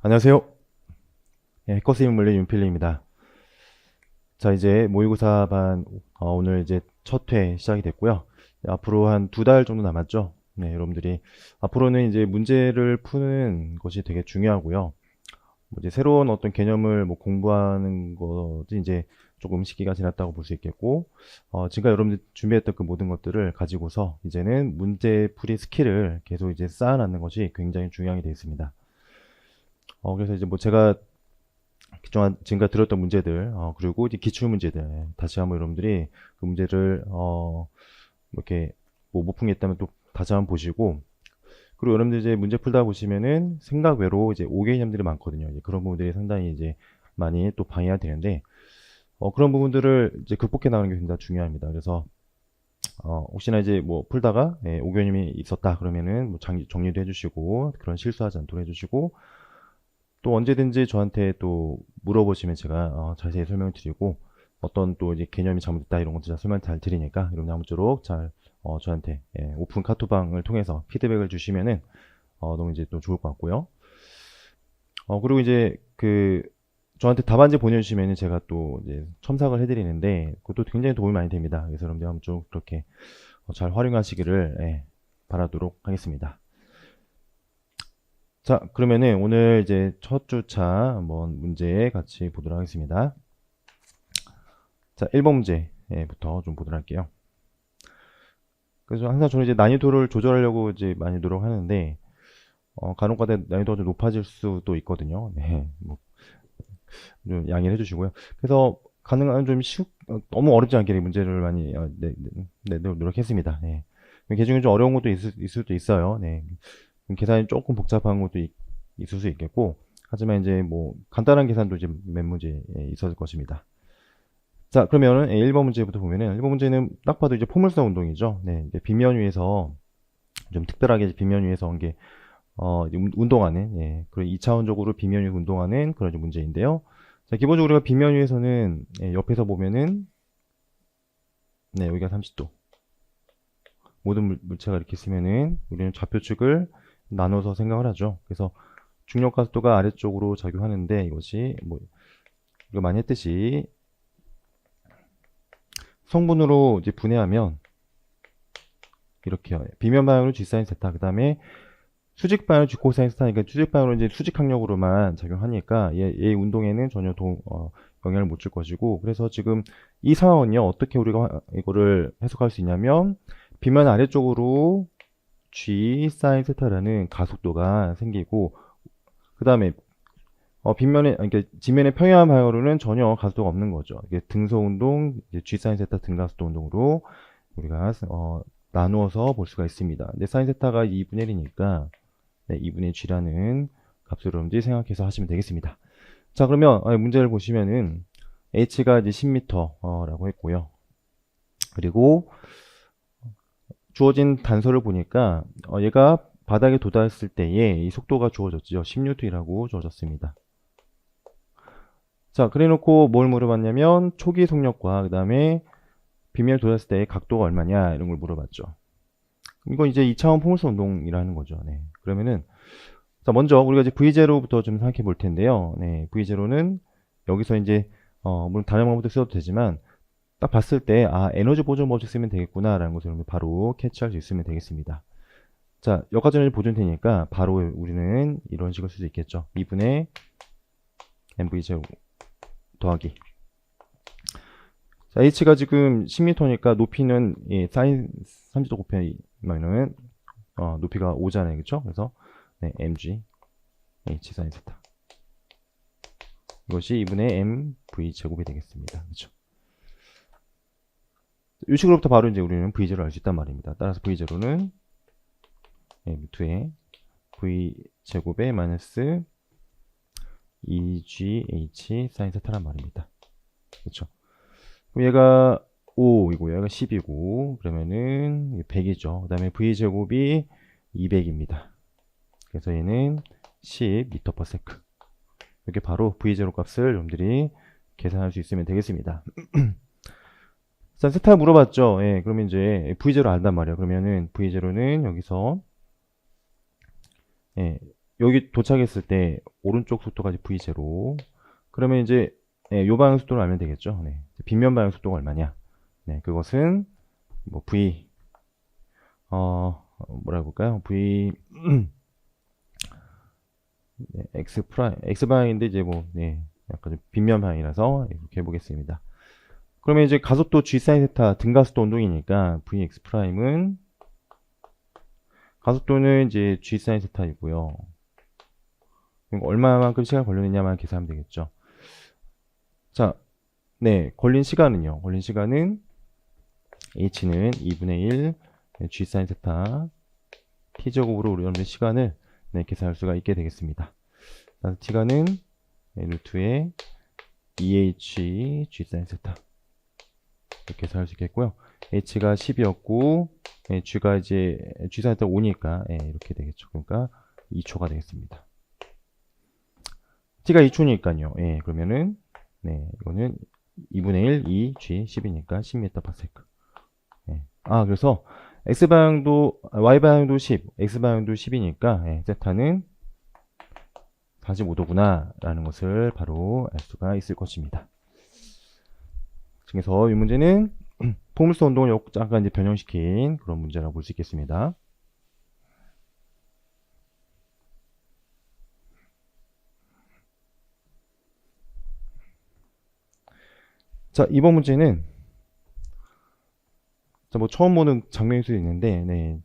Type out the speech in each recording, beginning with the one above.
안녕하세요. 해커스임 물리 윤필리입니다. 자, 이제 모의고사 반 오늘 이제 첫 회 시작이 됐고요. 앞으로 한 두 달 정도 남았죠. 네, 여러분들이 앞으로는 이제 문제를 푸는 것이 되게 중요하고요. 뭐 이제 새로운 어떤 개념을 뭐 공부하는 것이 이제 조금 시기가 지났다고 볼 수 있겠고, 지금까지 여러분들 준비했던 그 모든 것들을 가지고서 이제는 문제풀이 스킬을 계속 이제 쌓아나가는 것이 굉장히 중요하게 되어 있습니다. 그래서 이제 뭐 제가 그동안 지금까지 들었던 문제들, 그리고 이제 기출 문제들, 다시 한번 여러분들이 그 문제를, 이렇게 뭐 못 푼 게 있다면 또 다시 한번 보시고, 그리고 여러분들 이제 문제 풀다 보시면은 생각 외로 이제 오개념들이 많거든요. 이제 그런 부분들이 상당히 이제 많이 또 방해가 되는데, 그런 부분들을 이제 극복해 나가는 게 굉장히 중요합니다. 그래서, 혹시나 이제 뭐 풀다가, 오개념이 있었다 그러면은 뭐 정리도 해주시고, 그런 실수하지 않도록 해주시고, 또 언제든지 저한테 또 물어보시면 제가 자세히 설명을 드리고 어떤 또 이제 개념이 잘못됐다 이런 것도 제가 설명 잘 드리니까 여러분 아무쪼록 잘 저한테 오픈 카톡방을 통해서 피드백을 주시면은 너무 이제 또 좋을 것 같고요. 그리고 이제 그 저한테 답안지 보내주시면은 제가 또 이제 첨삭을 해드리는데 그것도 굉장히 도움이 많이 됩니다. 그래서 여러분들 아무쪼록 그렇게 잘 활용하시기를 바라도록 하겠습니다. 자, 그러면은 오늘 이제 첫 주차 한번 문제 같이 보도록 하겠습니다. 자, 1번 문제부터 좀 보도록 할게요. 그래서 항상 저는 이제 난이도를 조절하려고 이제 많이 노력하는데, 간혹가다 난이도가 좀 높아질 수도 있거든요. 네, 뭐, 좀 양해를 해주시고요. 그래서 가능한 좀 너무 어렵지 않게 문제를 많이, 노력했습니다. 네. 그 중에 좀 어려운 것도 있을 수도 있어요. 네. 계산이 조금 복잡한 것도 있을 수 있겠고, 하지만 이제 뭐 간단한 계산도 이제 몇 문제 있었을 것입니다. 자, 그러면은 1번 문제부터 보면은 1번 문제는 딱 봐도 이제 포물선 운동이죠. 네, 이제 빗면 위에서 좀 특별하게 빗면 위에서 온 게 운동하는 그리고 2차원적으로 빗면 위에서 운동하는 그런 문제인데요. 자, 기본적으로 우리가 빗면 위에서는 옆에서 보면은 네, 여기가 30도. 모든 물체가 이렇게 있으면은 우리는 좌표축을 나눠서 생각을 하죠. 그래서 중력 가속도가 아래쪽으로 작용하는데 이것이 뭐 이거 많이 했듯이 성분으로 이제 분해하면 이렇게요. 비면 방향으로 G 사인 세타, 그 다음에 수직 방향으로 G 코사인 세타니까 수직 방향으로 이제 수직 항력으로만 작용하니까 얘 운동에는 전혀 영향을 못 줄 것이고, 그래서 지금 이 상황은요 어떻게 우리가 이거를 해석할 수 있냐면 비면 아래쪽으로 G 사인 세타라는 가속도가 생기고, 그 다음에 빗면에 그러니까 지면의 평행한 방향으로는 전혀 가속도가 없는 거죠. 이게 등소 운동, G 사인 세타 등가속도 운동으로 우리가 나누어서 볼 수가 있습니다. 근데 사인 세타가 2분의 1이니까 2분의 G라는 값을 여러분들이 생각해서 하시면 되겠습니다. 자, 그러면 문제를 보시면은 H가 이제 10m라고 했고요. 그리고 주어진 단서를 보니까 얘가 바닥에 도달했을 때에 이 속도가 주어졌죠. 10N이라고 주어졌습니다. 자, 그래 놓고 뭘 물어봤냐면 초기 속력과 그 다음에 빗면에 도달했을 때의 각도가 얼마냐 이런 걸 물어봤죠. 이건 이제 2차원 포물선 운동이라는 거죠. 네. 그러면은 자, 먼저 우리가 이제 V0부터 좀 생각해 볼 텐데요. 네, V0는 여기서 이제 물론 다른 방법도 써도 되지만 딱 봤을 때 에너지 보존 법칙 쓰면 되겠구나라는 것을 바로 캐치할 수 있으면 되겠습니다. 자, 역학전을 보존 되니까 바로 우리는 이런 식으로 쓸 수 있겠죠. 2분의 MV0 더하기. 자, H가 지금 10m니까 높이는 사인 30도 곱하면은 높이가 5잖아요. 그쵸? 그래서 네, mg h 사인 세타. 이것이 2분의 mv 제곱이 되겠습니다. 그렇죠? 이 식으로부터 바로 이제 우리는 v0를 알 수 있단 말입니다. 따라서 v0는 루트에 v 제곱에 마이너스 2gh 사인 세타란 말입니다. 그렇죠? 그럼 얘가 5이고 얘가 10이고 그러면은 100이죠. 그 다음에 v 제곱이 200입니다. 그래서 얘는 10m/s. 이렇게 바로 V0 값을 여러분들이 계산할 수 있으면 되겠습니다. 자, 세타 물어봤죠. 예, 그러면 이제 V0 안단 말이에요. 그러면은 V0는 여기서 여기 도착했을 때 오른쪽 속도까지 V0. 그러면 이제 요 방향 속도를 알면 되겠죠. 네. 빗면 방향 속도가 얼마냐? 네, 그것은 뭐 V 뭐라 해볼까요? V 네, X 프라임 X 방향인데 이제 뭐 네, 약간 좀 빗면 방향이라서 이렇게 해보겠습니다. 그러면 이제 가속도 G 사인 세타 등가속도 운동이니까 Vx 프라임은 가속도는 이제 G 사인 세타이고요. 얼마만큼 시간 걸렸느냐만 계산하면 되겠죠. 자, 네, 걸린 시간은요. 걸린 시간은 h는 2분의 1 G 사인 세타 t제곱으로 우리 여러분들 시간을 네, 계산할 수가 있게 되겠습니다. 그래서 t가는 루트의 2h G 사인 세타 이렇게 계산할 수 있겠고요. h가 10이었고 g가 이제 G 사인 세타 5니까 이렇게 되겠죠. 그러니까 2초가 되겠습니다. t가 2초니까요. 그러면은 네, 이거는 2분의 1 2g 10이니까 10m/s. 그래서 x방향도 y방향도 10, x방향도 10이니까 세타는 45도구나 라는 것을 바로 알 수가 있을 것입니다. 그래서 이 문제는 포물선 운동을 잠깐 이제 변형시킨 그런 문제라고 볼 수 있겠습니다. 자, 이번 문제는 뭐 처음 보는 장면일 수도 있는데 네,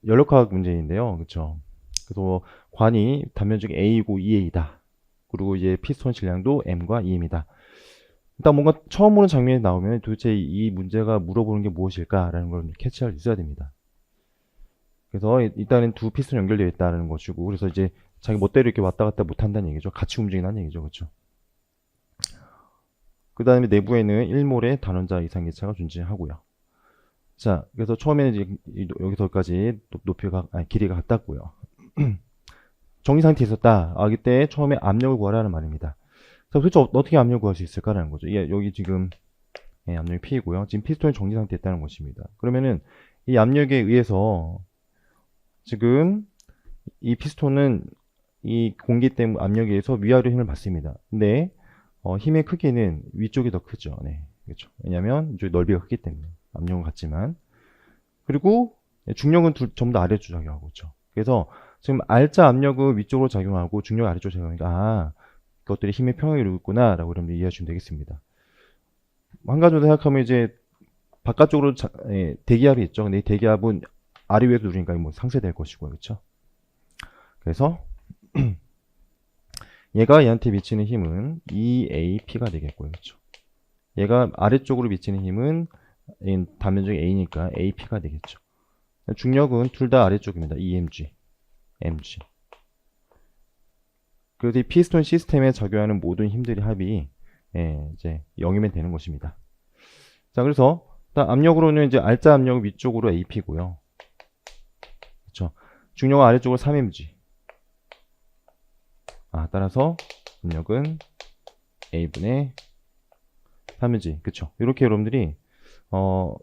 연력학 문제인데요. 그렇죠? 그래서 관이 단면적이 A이고 2A다. 그리고 이제 피스톤 질량도 M과 2M이다. 일단 뭔가 처음 보는 장면이 나오면 도대체 이 문제가 물어보는 게 무엇일까라는 걸 캐치할 수 있어야 됩니다. 그래서 일단은 두 피스톤 연결되어 있다는 것이고, 그래서 이제 자기 멋대로 이렇게 왔다 갔다 못 한다는 얘기죠. 같이 움직인다는 얘기죠. 그렇죠? 그 다음에 내부에는 1몰의 단원자 이상기차가 존재하고요. 자, 그래서 처음에는 이제 여기서까지 길이가 같았고요. 정리 상태에 있었다. 이때 처음에 압력을 구하라는 말입니다. 그래서 도대체 어떻게 압력을 구할 수 있을까라는 거죠. 여기 지금 압력이 P이고요. 지금 피스톤이 정지 상태에 있다는 것입니다. 그러면은 이 압력에 의해서 지금 이 피스톤은 이 공기 때문에 압력에 의해서 위아래로 힘을 받습니다. 근데 힘의 크기는 위쪽이 더 크죠. 네, 그렇죠. 왜냐하면 이쪽 넓이가 크기 때문에 압력은 같지만 그리고 중력은 전부 다 아래쪽 작용하고 있죠. 그래서 지금 R자 압력은 위쪽으로 작용하고 중력 아래쪽으로 작용하니까 그것들이 힘의 평형을 이루고 있구나라고 여러분들 이해하시면 되겠습니다. 한 가지 더 생각하면 이제 바깥쪽으로 대기압이 있죠. 근데 이 대기압은 아래 위에서 누르니까 뭐 상쇄될 것이고요. 그렇죠? 그래서 얘가 얘한테 미치는 힘은 EAP가 되겠고요. 그렇죠? 얘가 아래쪽으로 미치는 힘은 단면적이 A니까 AP가 되겠죠. 중력은 둘 다 아래쪽입니다. EMG, MG. 그래서 이 피스톤 시스템에 작용하는 모든 힘들의 합이 이제 0이면 되는 것입니다. 자, 그래서 압력으로는 이제 R자 압력은 위쪽으로 AP고요. 그렇죠? 중력은 아래쪽으로 3mg. 따라서 압력은 A분의 3mg. 그렇죠? 이렇게 여러분들이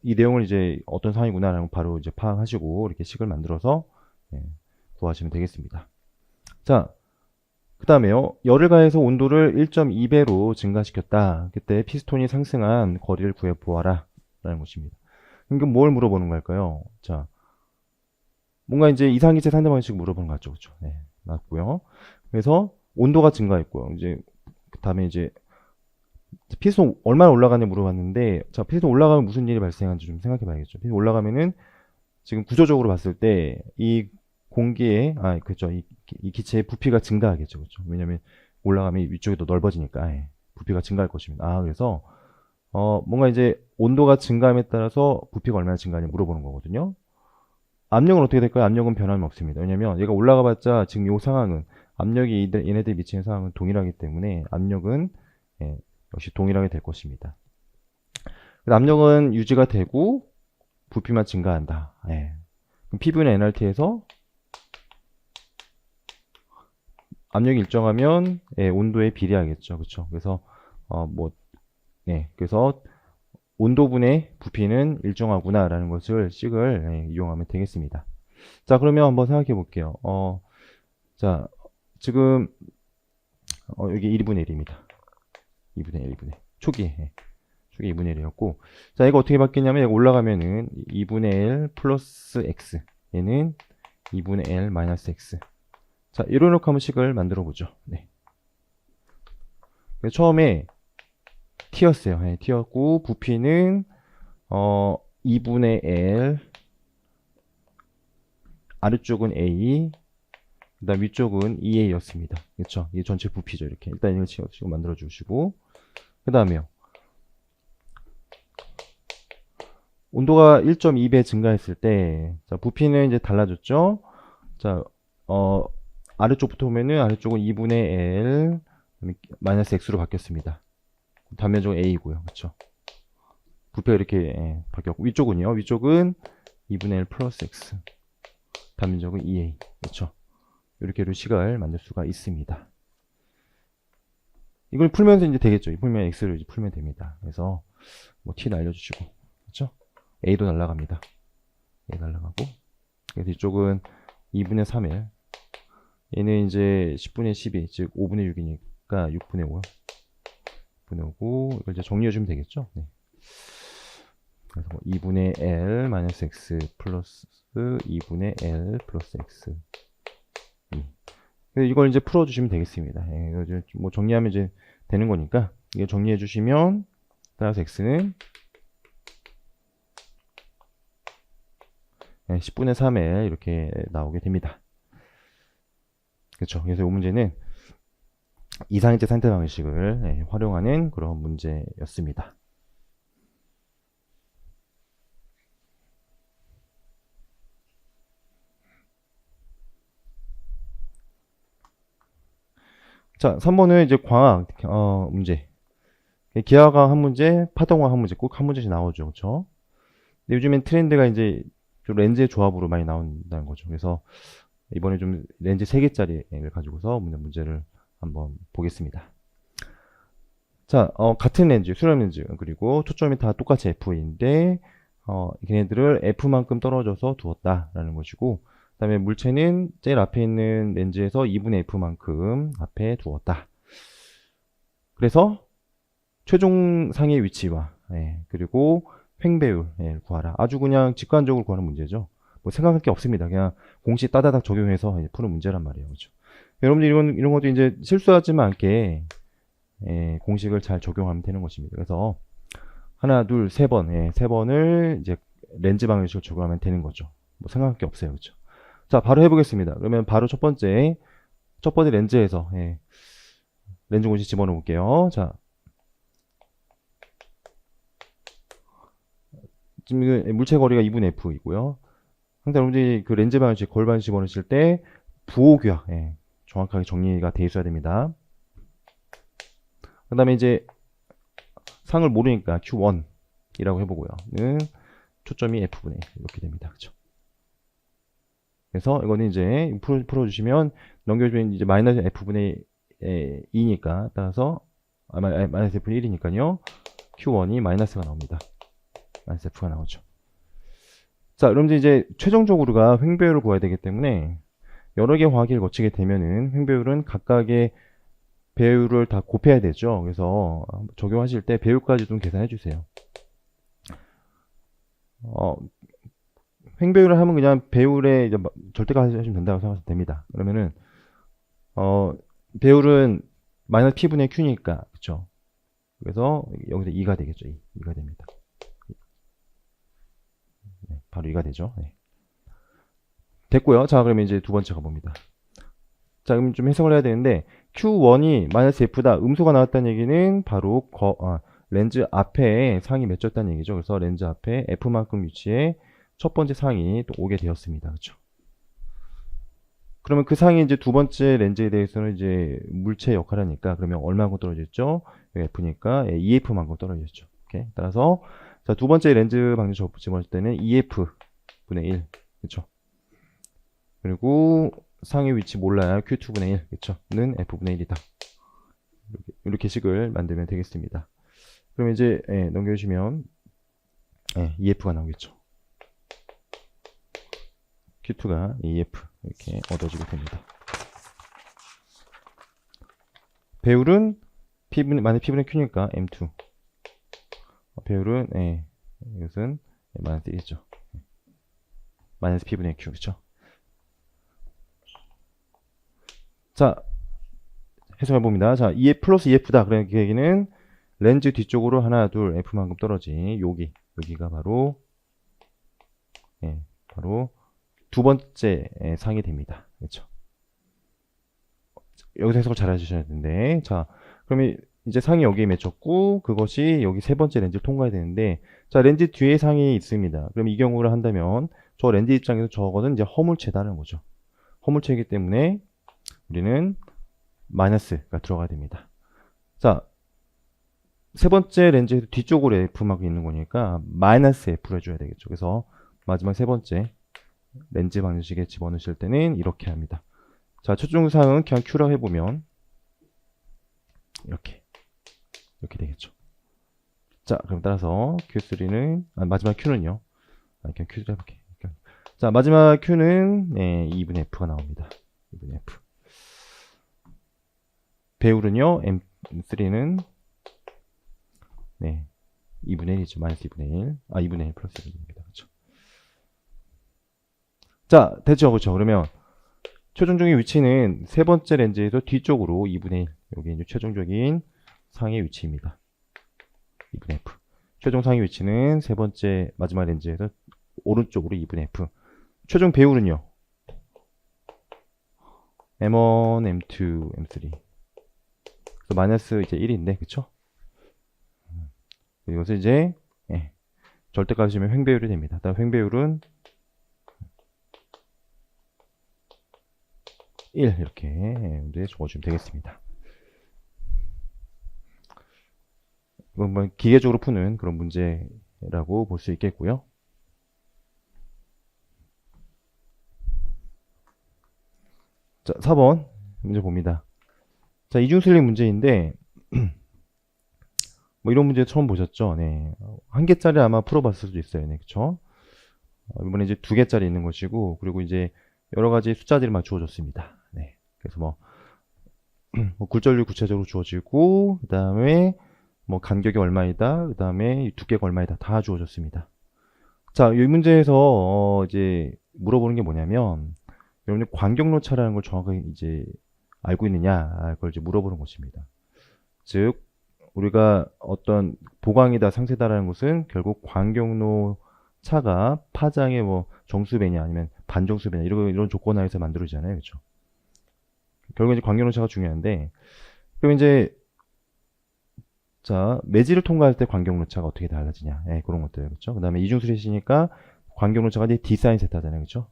이 내용을 이제 어떤 상황이구나라는 바로 이제 파악하시고 이렇게 식을 만들어서 구하시면 되겠습니다. 자, 그 다음에요. 열을 가해서 온도를 1.2배로 증가시켰다. 그때 피스톤이 상승한 거리를 구해보아라. 라는 것입니다. 그러니까 뭘 물어보는 걸까요? 자, 뭔가 이제 이상기체 상대 방식 물어보는 것 같죠. 그렇죠? 네, 맞고요. 그래서 온도가 증가했고요. 이제 그 다음에 이제 피스톤 얼마나 올라가냐 물어봤는데, 자, 피스톤 올라가면 무슨 일이 발생하는지 좀 생각해 봐야겠죠. 피스톤 올라가면은 지금 구조적으로 봤을 때 이 공기에 그렇죠. 이 기체의 부피가 증가하겠죠. 그렇죠. 왜냐면 올라가면 위쪽이 더 넓어지니까 부피가 증가할 것입니다. 그래서 뭔가 이제 온도가 증가함에 따라서 부피가 얼마나 증가하냐 물어보는 거거든요. 압력은 어떻게 될까요? 압력은 변함이 없습니다. 왜냐면 얘가 올라가 봤자 지금 이 상황은 압력이 얘네들이 미치는 상황은 동일하기 때문에 압력은 역시 동일하게 될 것입니다. 압력은 유지가 되고 부피만 증가한다. 그럼 P분의 nRT에서 압력이 일정하면 온도에 비례하겠죠. 그렇죠? 그래서 그래서 온도분의 부피는 일정하구나라는 것을 식을 이용하면 되겠습니다. 자, 그러면 한번 생각해 볼게요. 자, 지금 여기 1분의 1입니다. 2분의 1, 2분의 1. 초기 2분의 1이었고, 자, 이거 어떻게 바뀌냐면, 여기 올라가면은 2분의 1 플러스 x, 얘는 2분의 l 마이너스 x. 자, 이렇게 한번 식을 만들어 보죠. 네. 처음에 t였어요. 네, t였고, 부피는 2분의 l, 아래쪽은 a, 그 다음 위쪽은 2a였습니다. 그렇죠? 이게 전체 부피죠. 이렇게 일단 이걸 지금 만들어 주시고, 그 다음에요, 온도가 1.2배 증가했을 때, 자, 부피는 이제 달라졌죠? 자, 아래쪽부터 보면은 아래쪽은 2분의 L 마이너스 X로 바뀌었습니다. 단면적은 A고요. 그쵸? 부피가 이렇게 바뀌었고, 위쪽은요? 위쪽은 2분의 L 플러스 X. 단면적은 2A. 그쵸? 이렇게로 식을 만들 수가 있습니다. 이걸 풀면서 이제 되겠죠? 풀면 X를 이제 풀면 됩니다. 그래서, 뭐, T 날려주시고. 그쵸? A도 날라갑니다. A 날라가고. 그래서 이쪽은 2분의 3L. 얘는 이제 10분의 12, 즉 5분의 6이니까 6분의 5. 6분의 5고, 이걸 이제 정리해주면 되겠죠? 네. 그래서 뭐 2분의 L 마이너스 X 플러스 2분의 L 플러스 X. 이걸 이제 풀어주시면 되겠습니다. 예, 이거 이제 뭐 정리하면 이제 되는 거니까, 이거 정리해주시면, 따라서 X는 10분의 3에 이렇게 나오게 됩니다. 그렇죠. 그래서 이 문제는 이상일제 상태 방식을 활용하는 그런 문제였습니다. 자, 3번은 이제 광학 문제. 기하광 한 문제, 파동광 한 문제, 꼭 한 문제씩 나오죠. 그렇죠? 근데 요즘엔 트렌드가 이제 좀 렌즈의 조합으로 많이 나온다는 거죠. 그래서 이번에 좀 렌즈 3개짜리를 가지고서 문제를 한번 보겠습니다. 자, 같은 렌즈, 수렴 렌즈, 그리고 초점이 다 똑같이 F인데, 걔네들을 F만큼 떨어져서 두었다라는 것이고, 그 다음에 물체는 제일 앞에 있는 렌즈에서 2분의 F만큼 앞에 두었다. 그래서 최종 상의 위치와, 그리고 횡배율을 구하라. 아주 그냥 직관적으로 구하는 문제죠. 뭐 생각할 게 없습니다. 그냥 공식 따다닥 적용해서 푸는 문제란 말이에요. 그렇죠? 여러분들 이런 것도 이제 실수하지 않게 공식을 잘 적용하면 되는 것입니다. 그래서 하나, 둘, 세 번, 세 번을 이제 렌즈 방정식을 적용하면 되는 거죠. 뭐 생각할 게 없어요. 그렇죠? 자, 바로 해보겠습니다. 그러면 바로 첫 번째 렌즈에서 렌즈 공식 집어넣어 볼게요. 자, 지금 물체 거리가 2분의 F이고요. 항상 여러분들이 그 렌즈 방정식, 거울 방정식 집어넣으실 때 부호규약 정확하게 정리가 돼 있어야 됩니다. 그 다음에 이제 상을 모르니까 Q1이라고 해보고요. 는 초점이 F분의 이렇게 됩니다. 그쵸? 그래서 이거는 이제 풀어주시면 넘겨주면 이제 마이너스 F분의 2니까 따라서 마이너스 F분의 1이니까요. Q1이 마이너스가 나옵니다. 마이너스 F가 나오죠. 자, 여러분들 이제 최종적으로가 횡배율을 구해야 되기 때문에 여러 개 화학을 거치게 되면은 횡배율은 각각의 배율을 다 곱해야 되죠. 그래서 적용하실 때 배율까지 좀 계산해 주세요. 횡배율을 하면 그냥 배율에 이제 절대가 하시면 된다고 생각하시면 됩니다. 그러면은 배율은 마이너스 P분의 Q니까 그쵸? 그래서 여기서 2가 되겠죠. 2가 됩니다. 네, 바로 2가 되죠. 네. 됐고요. 자, 그러면 이제 두 번째 가봅니다. 자, 그럼 좀 해석을 해야 되는데 Q1이 마이너스 F다. 음수가 나왔다는 얘기는 바로 렌즈 앞에 상이 맺혔다는 얘기죠. 그래서 렌즈 앞에 F만큼 위치에 첫 번째 상이 또 오게 되었습니다. 그렇죠? 그러면 그 상이 이제 두 번째 렌즈에 대해서는 이제 물체 역할을 하니까 그러면 얼마만큼 떨어졌죠? F니까 2F만큼 떨어졌죠. 오케이? 따라서 자, 두 번째 렌즈 방정 집어넣을 때는 2F분의 1. 그렇죠? 그리고 상의 위치 몰라요. Q2분의 1. 그쵸? 는 F분의 1이다. 이렇게 식을 만들면 되겠습니다. 그럼 이제, 넘겨주시면, 2F가 나오겠죠. Q2가 2F. 이렇게 얻어지게 됩니다. 배율은 만약 P분의 Q니까 M2. 배율은, 이것은 마이너스 1이죠. 마이너스 P분의 Q, 그쵸? 자, 해석해봅니다. 자, EF 플러스 EF다. 그러니까 그 얘기는 렌즈 뒤쪽으로 하나, 둘, F만큼 떨어진 여기가 바로, 바로 두 번째 상이 됩니다. 그렇죠? 여기서 해석을 잘 해주셔야 되는데, 자, 그러면 이제 상이 여기에 맺혔고, 그것이 여기 세 번째 렌즈를 통과해야 되는데, 자, 렌즈 뒤에 상이 있습니다. 그럼 이 경우를 한다면, 저 렌즈 입장에서 저거는 이제 허물체다는 거죠. 허물체이기 때문에 우리는 마이너스가 들어가야 됩니다. 자, 세 번째 렌즈 뒤쪽으로 F막이 있는 거니까 마이너스 F를 해줘야 되겠죠. 그래서 마지막 세 번째 렌즈 방정식에 집어넣으실 때는 이렇게 합니다. 자, 최종상은 그냥 Q라고 해보면 이렇게 되겠죠. 자, 그럼 따라서 Q3는 마지막 Q는요. 그냥 Q3 해볼게. 자, 마지막 Q는 2분의 F가 나옵니다. 2분의 F. 배율은요. M3는 2분의 1이죠. 마이너스 2분의 1. 2분의 1 플러스 1입니다. 그렇죠. 자, 됐죠. 그렇죠. 그러면 최종적인 위치는 세 번째 렌즈에서 뒤쪽으로 2분의 1. 여기 이제 최종적인 상의 위치입니다. 2분의 F. 최종 상의 위치는 세 번째 마지막 렌즈에서 오른쪽으로 2분의 F. 최종 배율은요. M1, M2, M3. 그래서 마이너스 이제 1인데, 그쵸? 이것을 이제, 절대값이면 횡배율이 됩니다. 다음 횡배율은 1 이렇게 문제에 적어주면 되겠습니다. 이건 뭐 기계적으로 푸는 그런 문제라고 볼 수 있겠고요. 자, 4번 문제 봅니다. 자, 이중슬립 문제인데 뭐 이런 문제 처음 보셨죠? 네. 한 개짜리 아마 풀어봤을 수도 있어요. 네, 그쵸? 이번에 이제 두 개짜리 있는 것이고, 그리고 이제 여러 가지 숫자들이 막 주어졌습니다. 네. 그래서 뭐 굴절률 구체적으로 주어지고, 그 다음에 뭐 간격이 얼마이다, 그 다음에 두께가 얼마이다, 다 주어졌습니다. 자, 이 문제에서 이제 물어보는 게 뭐냐면, 여러분들 광경로차라는 걸 정확하게 이제 알고 있느냐, 그걸 이제 물어보는 것입니다. 즉, 우리가 어떤 보강이다, 상세다라는 것은 결국 광경로 차가 파장의 뭐 정수배냐 아니면 반정수배냐 이런 조건 하에서 만들어지잖아요. 그렇죠? 결국 이제 광경로 차가 중요한데, 그럼 이제 자, 매질을 통과할 때 광경로 차가 어떻게 달라지냐. 그런 것들. 그렇죠? 그다음에 이중수리시니까 광경로 차가 이제 D 사인 세타잖아요. 그렇죠?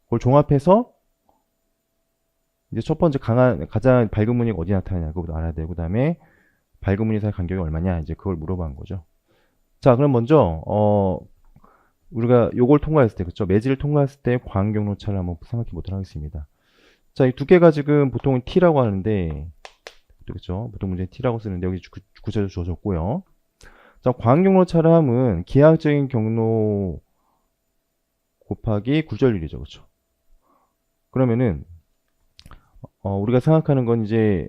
그걸 종합해서 이제 첫 번째 가장 밝은 무늬가 어디 나타나냐 그것도 알아야 되고, 그다음에 밝은 무늬 사이 간격이 얼마냐 이제 그걸 물어본 거죠. 자, 그럼 먼저 우리가 요걸 통과했을 때, 그쵸? 매질을 통과했을 때 광경로 차를 한번 생각해 보도록 하겠습니다. 자, 이 두께가 지금 보통은 T라고 하는데, 그렇죠? 보통 문제 T라고 쓰는데 여기 구체적으로 주어졌고요. 자, 광경로 차를 하면 기하학적인 경로 곱하기 굴절률이죠, 그렇죠? 그러면은 우리가 생각하는 건 이제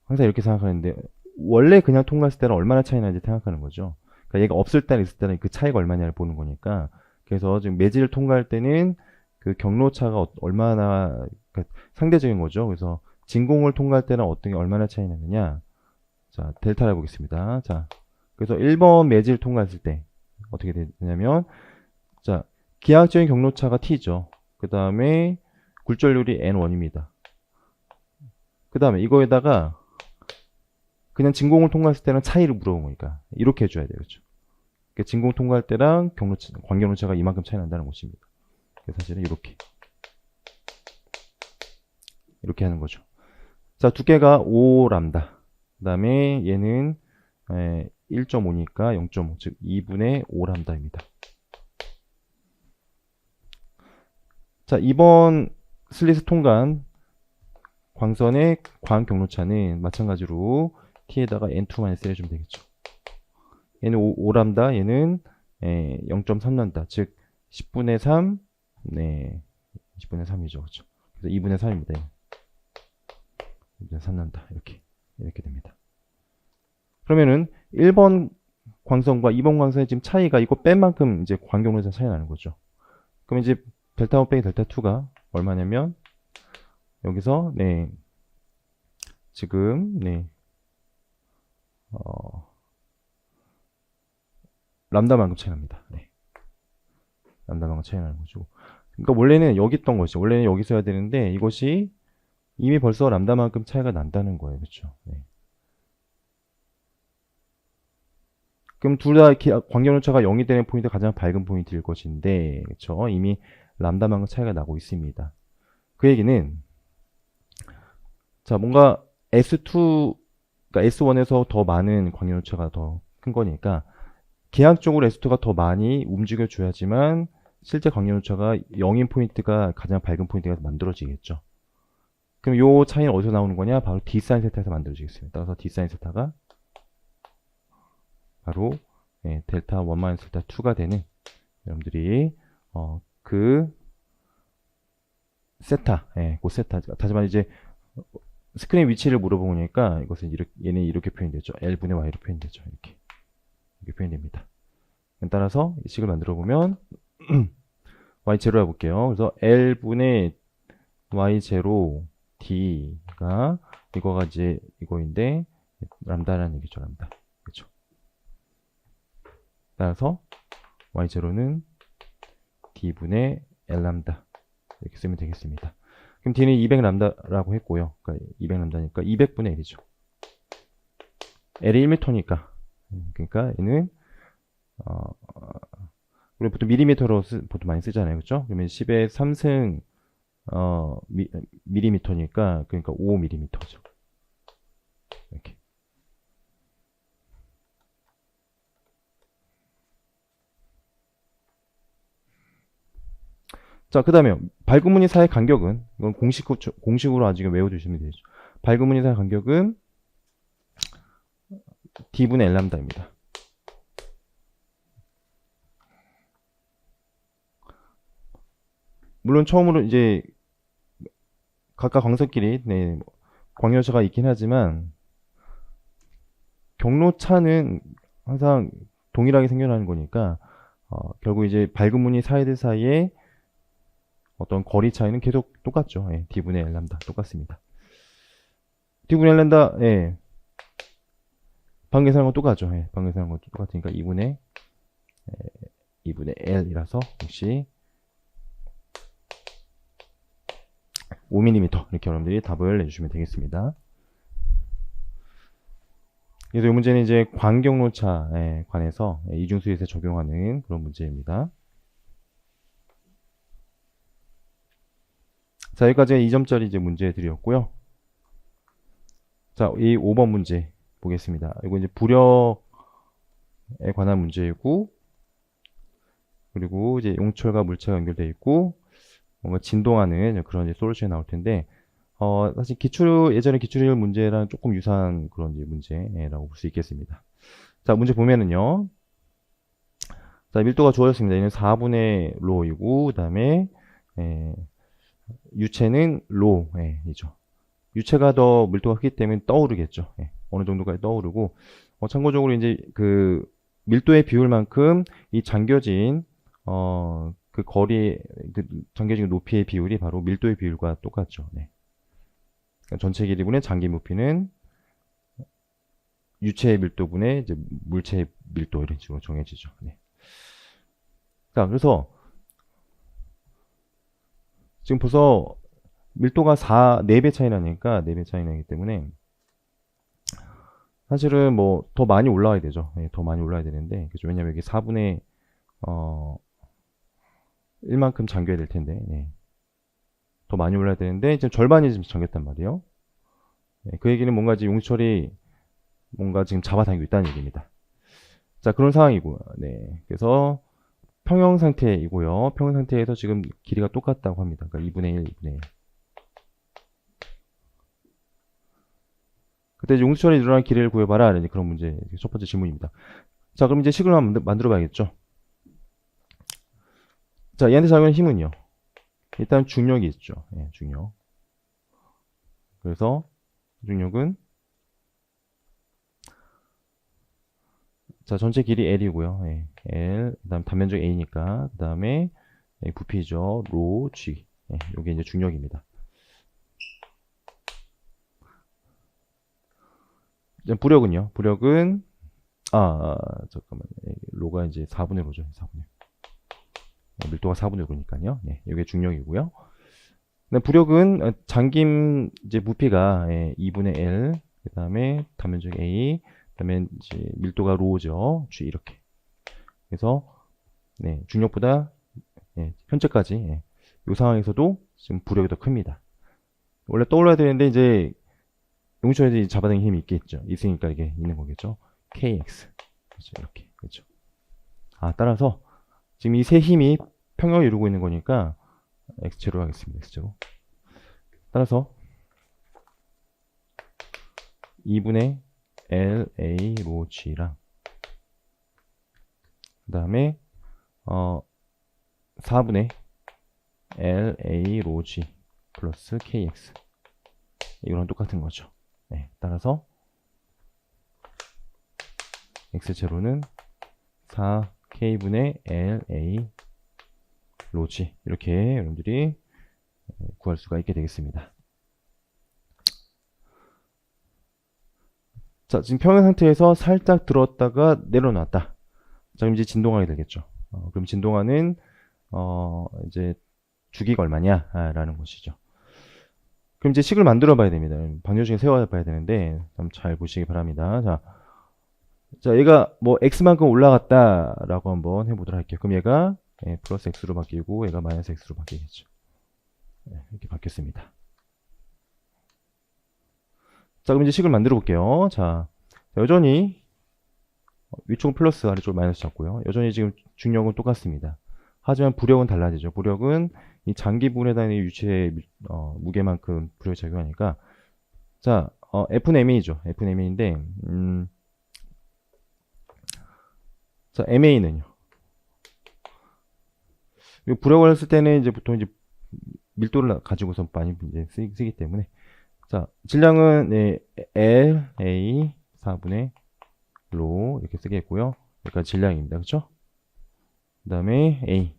항상 이렇게 생각하는데, 원래 그냥 통과했을 때는 얼마나 차이 나는지 생각하는 거죠. 그러니까 얘가 없을 때랑 있을 때는 그 차이가 얼마냐를 보는 거니까. 그래서 지금 매질을 통과할 때는 그 경로차가 얼마나 그러니까 상대적인 거죠. 그래서 진공을 통과할 때는 어떤 게 얼마나 차이 나느냐. 자, 델타를 해보겠습니다. 자, 그래서 1번 매질 통과했을 때 어떻게 되냐면, 자, 기하학적인 경로차가 T죠. 그 다음에 굴절률이 N1입니다. 그 다음에 이거에다가 그냥 진공을 통과했을 때는 차이를 물어본 거니까 이렇게 해줘야 돼요. 그렇죠? 그러니까 진공 통과할 때랑 광경로차가 이만큼 차이 난다는 것입니다. 그래서 사실은 이렇게 하는 거죠. 자, 두께가 5람다. 그 다음에 얘는 1.5니까 0.5, 즉 2분의 5람다입니다. 자, 이번 슬릿을 통과한 광선의 광경로차는 마찬가지로 T에다가 N2-1 해주면 되겠죠. 얘는 5람다, 얘는 0.3람다, 즉 10분의 3, 10분의 3이죠. 그렇죠? 그래서 2분의 3입니다. 산란다. 이렇게 됩니다. 그러면은 1번 광선과 2번 광선의 지금 차이가 이거 뺀 만큼 이제 광경노차 차이 나는 거죠. 그럼 이제 델타 1 빼기 델타 2가 얼마냐면 여기서 지금 람다만큼 차이 납니다. 람다만큼 차이 나는 거죠. 그러니까 원래는 여기 있던 것이 원래는 여기 있어야 되는데 이것이 이미 벌써 람다만큼 차이가 난다는 거예요. 그렇죠? 그럼 둘 다 광경노차가 0이 되는 포인트가 가장 밝은 포인트일 것인데, 그렇죠? 이미 람다만큼 차이가 나고 있습니다. 그 얘기는 자, 뭔가 S2, 그러니까 S1에서 더 많은 광경노차가 더 큰 거니까 계약적으로 S2가 더 많이 움직여줘야지만 실제 광경노차가 0인 포인트가 가장 밝은 포인트가 만들어지겠죠. 그럼 요 차이는 어디서 나오는 거냐? 바로 D 사인 세타에서 만들어지겠습니다. 따라서 D 사인 세타가 바로 델타 1 마이너스 델타 2가 되는 여러분들이 그 세타, 그 세타. 다시 말해 이제 스크린 위치를 물어보니까 이것은 얘는 이렇게 표현되죠. L분의 Y로 표현되죠. 이렇게 표현됩니다. 따라서 이 식을 만들어 보면 Y0 해볼게요. 그래서 L분의 Y0 D가 이거가 이제 이거인데 람다라는 얘기죠. 람다. 그렇죠. 따라서 Y0는 D분의 L람다 이렇게 쓰면 되겠습니다. 그럼 D는 200람다라고 했고요. 그러니까 200람다니까 200분의 1이죠. L이 1m니까 그러니까 얘는 우리 보통 밀리미터로 보통 많이 쓰잖아요. 그렇죠? 그러면 10의 3승 밀리미터니까 그러니까 5mm죠. 이렇게. 자, 그 다음에 밝은 무늬 사이의 간격은 이건 공식으로 아직 외워두시면 되죠. 밝은 무늬 사이의 간격은 D분의 L람다입니다. 물론 처음으로 이제 각각 광선끼리 광열차가 있긴 하지만 경로차는 항상 동일하게 생겨나는 거니까 결국 이제 밝은 무늬 사이들 사이에 어떤 거리 차이는 계속 똑같죠. D분의 L람다 똑같습니다. D분의 L람다 방금 계산한 건 똑같죠. 방금 계산한 건 똑같으니까 2분의 L이라서 역시 5mm 이렇게 여러분들이 답을 내주시면 되겠습니다. 그래서 이 문제는 이제 광경로차에 관해서 이중수에서 적용하는 그런 문제입니다. 자, 여기까지 2점짜리 이제 문제들이었고요. 자, 이 5번 문제 보겠습니다. 이거 이제 부력에 관한 문제이고, 그리고 이제 용철과 물체가 연결되어 있고, 뭔가 진동하는 그런 이제 솔루션이 나올 텐데, 사실 예전에 기출일 문제랑 조금 유사한 그런 이제 문제라고 볼 수 있겠습니다. 자, 문제 보면은요. 자, 밀도가 주어졌습니다. 얘는 4분의 로이고, 그 다음에, 유체는 로이죠. 유체가 더 밀도가 크기 때문에 떠오르겠죠. 어느 정도까지 떠오르고, 참고적으로 이제 그 밀도의 비율만큼 이 잠겨진, 그 거리, 그 잠겨진 높이의 비율이 바로 밀도의 비율과 똑같죠. 그러니까 전체 길이분의 장기 부피는 유체의 밀도분의 이제 물체의 밀도 이런 식으로 정해지죠. 자, 그래서 지금 벌써 밀도가 4배 차이 나니까 4배 차이 나기 때문에 사실은 뭐 더 많이 올라와야 되죠. 더 많이 올라와야 되는데 그렇죠? 왜냐면 여기 4분의 1만큼 잠겨야 될 텐데 더 많이 올라야 되는데 지금 절반이 지금 잠겼단 말이에요. 그 얘기는 뭔가 지금 용철이 뭔가 지금 잡아당기고 있다는 얘기입니다. 자, 그런 상황이고, 그래서 평형 상태이고요. 평형 상태에서 지금 길이가 똑같다고 합니다. 그러니까 2분의 1, 2분의 1. 그때 용수철이 일어난 길이를 구해봐라. 라는 그런 문제, 첫 번째 질문입니다. 자, 그럼 이제 식을 한번 만들어 봐야겠죠. 자, 얘한테 작용하는 힘은요. 일단 중력이 있죠. 중력. 그래서 중력은 자 전체 길이 L이고요. 예, L 그다음 단면적 A니까 그다음에 부피죠. 로 G. 예, 이게 이제 중력입니다. 부력은요? 부력은 잠깐만요. 로가 이제 4분의 5죠. 4분의 5. 밀도가 4분의 5니까요. 네, 이게 중력이고요. 부력은 잠김 이제 부피가 2분의 L, 그다음에 단면적 A, 그다음에 이제 밀도가 로죠. G 이렇게. 그래서 네, 중력보다 현재까지 이 상황에서도 지금 부력이 더 큽니다. 원래 떠올라야 되는데 이제 용처에서 잡아당긴 힘이 있으니까 이게 있는 거겠죠. KX. 그렇죠. 이렇게. 그렇죠. 따라서 지금 이 세 힘이 평형을 이루고 있는 거니까 X제로 하겠습니다. X제로. 따라서 2분의 LA 로 G랑 그 다음에 4분의 LA 로 G 플러스 KX 이거랑 똑같은 거죠. 네, 따라서 X제로는 4K분의 LA 로 G 이렇게 여러분들이 구할 수가 있게 되겠습니다. 자, 지금 평행 상태에서 살짝 들었다가 내려놨다. 자, 그럼 이제 진동하게 되겠죠. 그럼 진동하는 이제 주기가 얼마냐 라는 것이죠. 그럼 이제 식을 만들어 봐야 됩니다. 방정식에 세워 봐야 되는데 잘 보시기 바랍니다. 자, 얘가 뭐 x만큼 올라갔다라고 한번 해보도록 할게요. 그럼 얘가 플러스 x로 바뀌고 얘가 마이너스 x로 바뀌겠죠. 이렇게 바뀌었습니다. 자, 그럼 이제 식을 만들어 볼게요. 자, 여전히 위쪽은 플러스 아래쪽은 마이너스 잡고요. 여전히 지금 중력은 똑같습니다. 하지만 부력은 달라지죠. 부력은 이 장기 부분에 대한 유체의 무게만큼 부력이 작용하니까 자, F는 MA죠. F는 MA인데 자, MA는요. 부력을 했을 때는 이제 보통 이제 밀도를 가지고서 많이 이제 쓰기 때문에 자, 질량은 L, A 4분의 로 이렇게 쓰겠고요. 여기까지 질량입니다. 그렇죠? 그 다음에 A.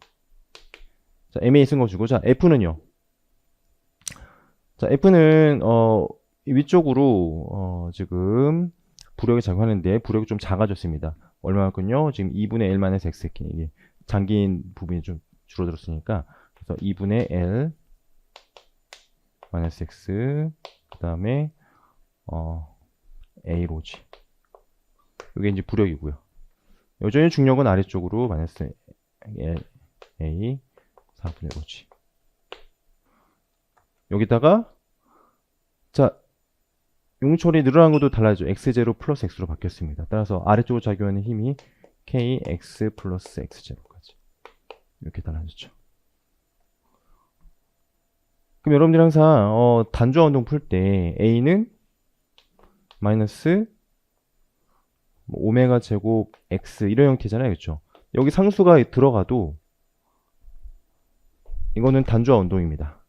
자, MA 쓴 거 주고 자, F는요. 자, F는 위쪽으로 지금 부력이 작용하는데 부력이 좀 작아졌습니다. 얼마만큼요? 지금 2분의 L-X 이게 잠긴 부분이 좀 줄어들었으니까 그래서 2분의 L X 그 다음에 A로 G 이게 이제 부력이고요. 여전히 중력은 아래쪽으로 마이너스 L A 4분의 5G 여기다가 자 용철이 늘어난 것도 달라지죠. X0 플러스 X로 바뀌었습니다. 따라서 아래쪽으로 작용하는 힘이 KX 플러스 X0까지 이렇게 달라졌죠. 그럼 여러분들이 항상 단조화 운동 풀 때 A는 마이너스 오메가 제곱 X 이런 형태잖아요. 그렇죠? 여기 상수가 들어가도 이거는 단조화 운동입니다.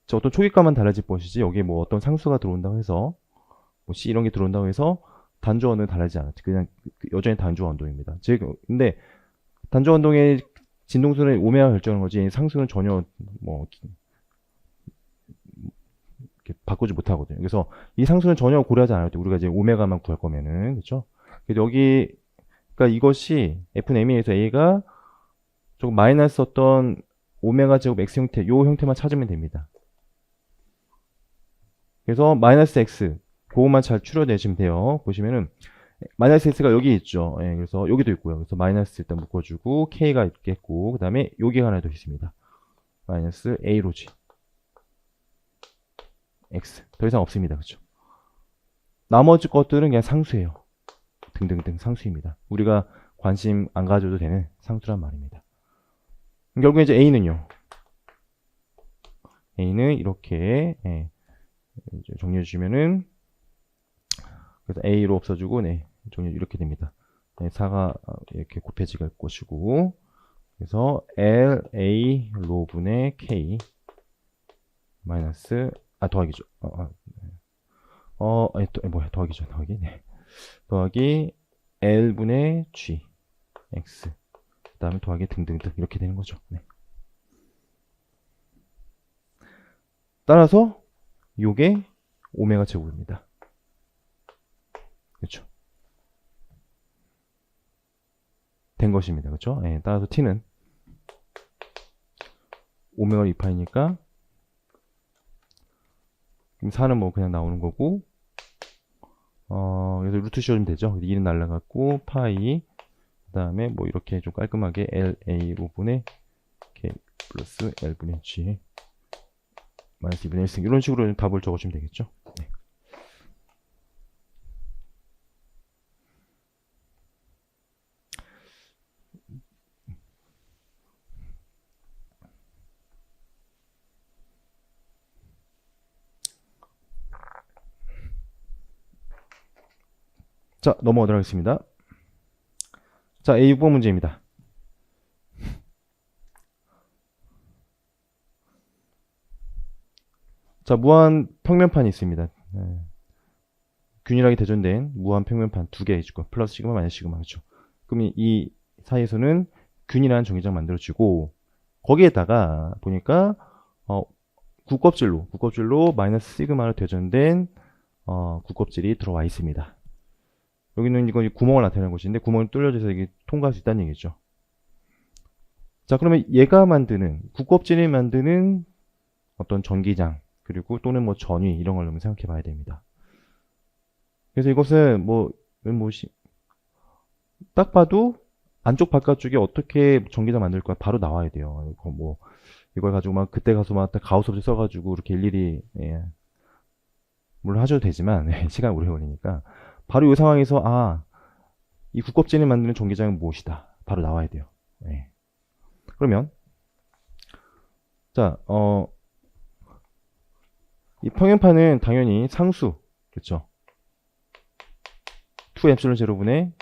저 어떤 초기값만 달라질 것이지 여기에 뭐 어떤 상수가 들어온다고 해서 뭐 C 이런 게 들어온다고 해서 단조화는 달라지지 않았죠. 그냥 여전히 단조화 운동입니다. 즉 근데 단조화 운동의 진동수는 오메가 결정하는 거지 상수는 전혀 뭐 이렇게 바꾸지 못하거든요. 그래서 이 상수는 전혀 고려하지 않을 때 우리가 이제 오메가만 구할 거면은 그렇죠? 여기 그러니까 이것이 F에서 A가 조금 마이너스 어떤 오메가 제곱 X 형태 요 형태만 찾으면 됩니다. 그래서 마이너스 X 그것만 잘 추려내시면 돼요. 보시면은 마이너스 X가 여기 있죠. 그래서 여기도 있고요. 그래서 마이너스 일단 묶어주고 K가 있겠고 그 다음에 여기가 하나 더 있습니다. 마이너스 A로 G X 더 이상 없습니다. 그렇죠? 나머지 것들은 그냥 상수예요. 등등등 상수입니다. 우리가 관심 안 가져도 되는 상수란 말입니다. 결국에 이제 A는요. A는 이렇게 이제 정리해 주시면은 그래서 A로 없어주고 정리 이렇게 됩니다. 4가 이렇게 곱해지가 것이고 그래서 L A 로분의 K 마이너스 더하기죠. 아니, 뭐야, 더하기죠, 더하기. 네. 더하기 L분의 G, X. 그 다음에 더하기 등등등. 이렇게 되는 거죠. 네. 따라서, 요게 오메가 제곱입니다. 그렇죠. 된 것입니다. 그렇죠? 네, 따라서 t는 오메가 2파이니까 그럼 4는 뭐 그냥 나오는 거고 그래서 루트 씌워주면 되죠. 2는 날라갔고 파이 그 다음에 뭐 이렇게 좀 깔끔하게 LA 5분의 K 플러스 L분의 G 마이너스 2분의 1승 이런 식으로 답을 적어주면 되겠죠. 네. 자, 넘어가도록 하겠습니다. 자, A6번 문제입니다. 자, 무한 평면판이 있습니다. 네. 균일하게 대전된 무한 평면판 두 개 해주고 플러스 시그마 마이너스 시그마 그렇죠. 그럼 이 사이에서는 균일한 전기장 만들어지고 거기에다가 보니까 구껍질로 마이너스 시그마로 대전된 구껍질이 들어와 있습니다. 여기는 이건 구멍을 나타내는 곳인데 구멍이 뚫려져서 이게 통과할 수 있다는 얘기죠. 자, 그러면 얘가 만드는 구껍질이 만드는 어떤 전기장 그리고 또는 뭐 전위 이런 걸 생각해 봐야 됩니다. 그래서 이것은 딱 봐도 안쪽 바깥쪽에 어떻게 전기장 만들까 바로 나와야 돼요. 이걸 가지고 막 그때 가서 막 가우스 법칙 써가지고 이렇게 일일이 물론 하셔도 되지만 시간 오래 걸리니까 바로 이 상황에서 이 구껍질이 만드는 전기장은 무엇이다 바로 나와야 돼요. 네. 그러면 자, 이 평행판은 당연히 상수 그렇죠. 2 엡실론 제로분의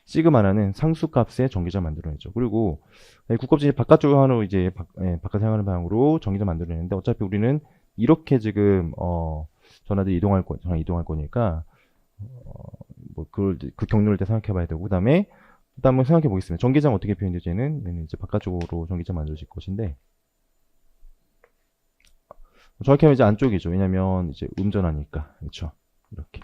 시그마라는 상수값의 전기장 만들어내죠. 그리고 구껍질이 바깥쪽으로 이제 바깥 향하는 방향으로 전기장 만들어내는데 어차피 우리는 이렇게 지금 전하들 이동할 거니까 그 경로를 때 생각해봐야 되고 그다음에 일단 한번 생각해 보겠습니다. 전기장 어떻게 표현되지? 얘는 이제 바깥쪽으로 전기장 만들어질 것인데 정확히 하면 이제 안쪽이죠. 왜냐면 이제 음전하니까 그렇죠. 이렇게.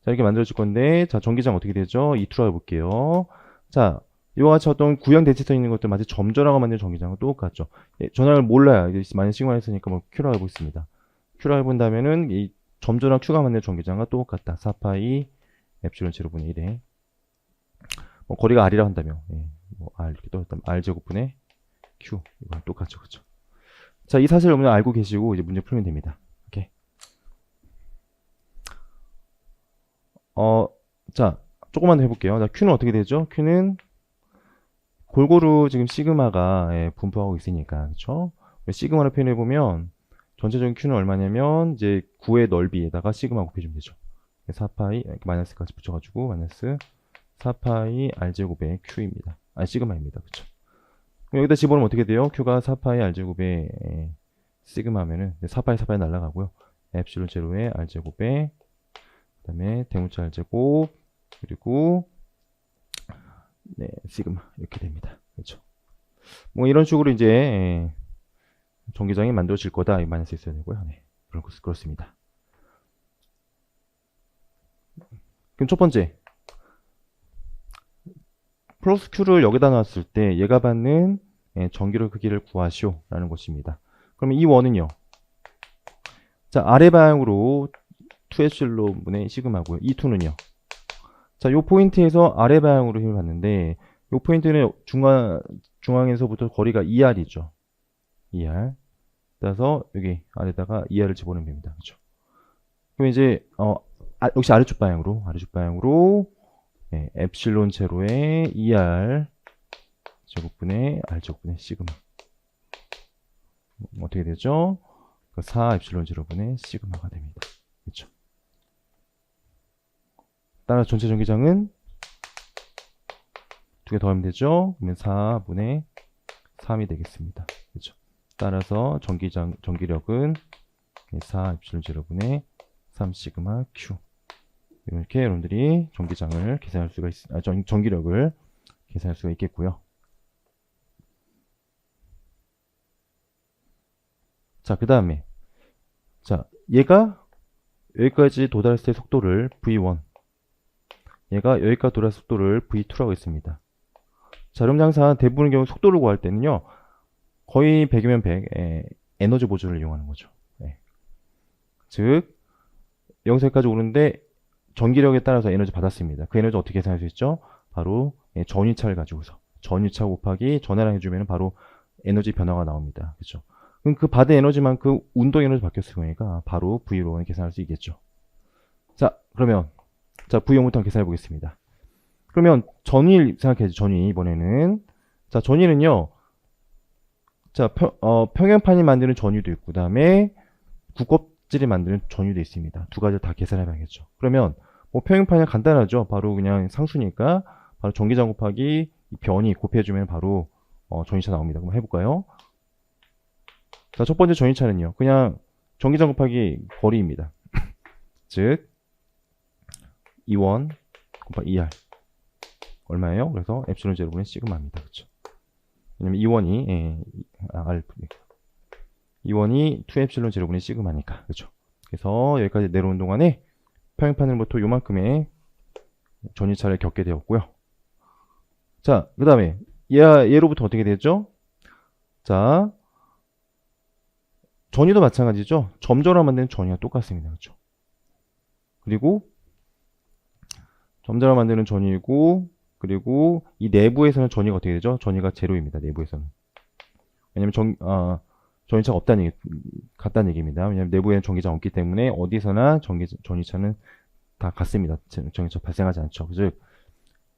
자, 이렇게 만들어질 건데, 자, 전기장 어떻게 되죠? 이 투로 해볼게요. 자, 이와 같이 어떤 구형 대치선 있는 것들 마치 점전화가 만든 전기장은 똑같죠. 전압을 몰라요. 만약 시그마 했으니까 뭐 Q로 해보겠습니다. Q로 해본다면은 이 점전화 Q가 만든 전기장과 똑같다. 4파이 엡실론 제로분의 1에 거리가 R이라 한다면 R 이렇게 떠났다면 R 제곱분의 Q 이건 똑같죠, 그렇죠? 자, 이 사실을 여러분 알고 계시고 이제 문제 풀면 됩니다. 오케이. 자, 조금만 더 해볼게요. 자, Q는 어떻게 되죠? Q는 골고루 지금 시그마가 분포하고 있으니까, 그쵸? 시그마로 표현해보면, 전체적인 Q는 얼마냐면, 이제 9의 넓이에다가 시그마 곱해주면 되죠. 4파이, 이렇게 마이너스까지 붙여가지고, 마이너스 4파이 R제곱의 Q입니다. 시그마입니다. 그쵸? 그럼 여기다 집어넣으면 어떻게 돼요? Q가 4파이 R제곱의 시그마면은, 4파이 날라가고요. 엡실론 제로의 R제곱의 그 다음에 대문자 R제곱 그리고 시그마 이렇게 됩니다. 그렇죠? 뭐 이런 식으로 이제 전기장이 만들어질 거다 이 마이너스 있어야 되고요. 네, 그렇습니다. 그럼 첫 번째 플러스 Q를 여기다 놨을 때 얘가 받는 전기료 크기를 구하시오 라는 것입니다. 그러면 이 원은요. 자, 아래 방향으로 2엡실론분의 시그마고요. 이 2는요. 자, 요 포인트에서 아래 방향으로 힘을 받는데 요 포인트는 중앙에서부터 거리가 2R이죠. 2R. 따라서 여기 아래다가 2R을 집어넣으면 됩니다. 그렇죠? 그럼 이제 역시 아래쪽 방향으로 엡실론 제로의 2R 제곱분의 R 제곱분의 시그마. 어떻게 되죠? 4 엡실론 제로분의 시그마가 됩니다. 그렇죠? 따라 전체 전기장은 두 개 더하면 되죠? 그러면 4분의 3이 되겠습니다. 그렇죠? 따라서 전기력은 4 epsil론 제로분의 3 시그마 q. 이렇게 여러분들이 전기장을 계산할 수가 전기력을 계산할 수가 있겠고요. 자, 그 다음에 자, 얘가 여기까지 도달했을 때 속도를 v1, 얘가 여기까지 도달했을 속도를 v2라고 했습니다. 자, 그럼 항상 대부분의 경우 속도를 구할 때는요, 거의 100이면 100, 에너지 보조를 이용하는 거죠. 즉, 여기서까지 오는데 전기력에 따라서 에너지 받았습니다. 그 에너지 어떻게 계산할 수 있죠? 바로 전위차를 가지고서 전위차 곱하기 전하랑 해주면 바로 에너지 변화가 나옵니다. 그렇죠? 그럼 그 받은 에너지만큼 운동 에너지 바뀌었을 거니까 바로 V로 계산할 수 있겠죠. 자, 그러면 자 V0부터 계산해 보겠습니다. 그러면 전위 생각해야죠. 전위 이번에는 자 전위는요. 자 평형판이 만드는 전위도 있고 그다음에 구껍질이 만드는 전위도 있습니다. 두 가지를 다 계산해 봐야겠죠. 그러면 뭐 평형판이 간단하죠. 바로 그냥 상수니까 바로 전기장 곱하기 변이 곱해주면 바로 전위차 나옵니다. 그럼 해볼까요? 자, 첫 번째 전위차는요. 그냥 전기장 곱하기 거리입니다. 즉 E1 곱하기 ER 얼마예요? 그래서 엡실론 제로분의 시그마입니다. 그렇죠? 왜냐면 E1이 E1이 2 엡실론 제로분의 시그마니까. 그렇죠? 그래서 여기까지 내려온 동안에 평행판으로부터 요만큼의 전위차를 겪게 되었고요. 자, 그 다음에 얘로부터 어떻게 되죠? 자, 전위도 마찬가지죠. 점저로 만드는 전위가 똑같습니다. 그렇죠? 그리고 점자로 만드는 전위이고 그리고 이 내부에서는 전위가 어떻게 되죠? 전위가 제로입니다. 내부에서는. 왜냐면 전위차가 없다는 얘기, 같다는 얘기입니다. 왜냐면 내부에는 전기차가 없기 때문에 어디서나 전위차는 다 같습니다. 전기차 발생하지 않죠. 즉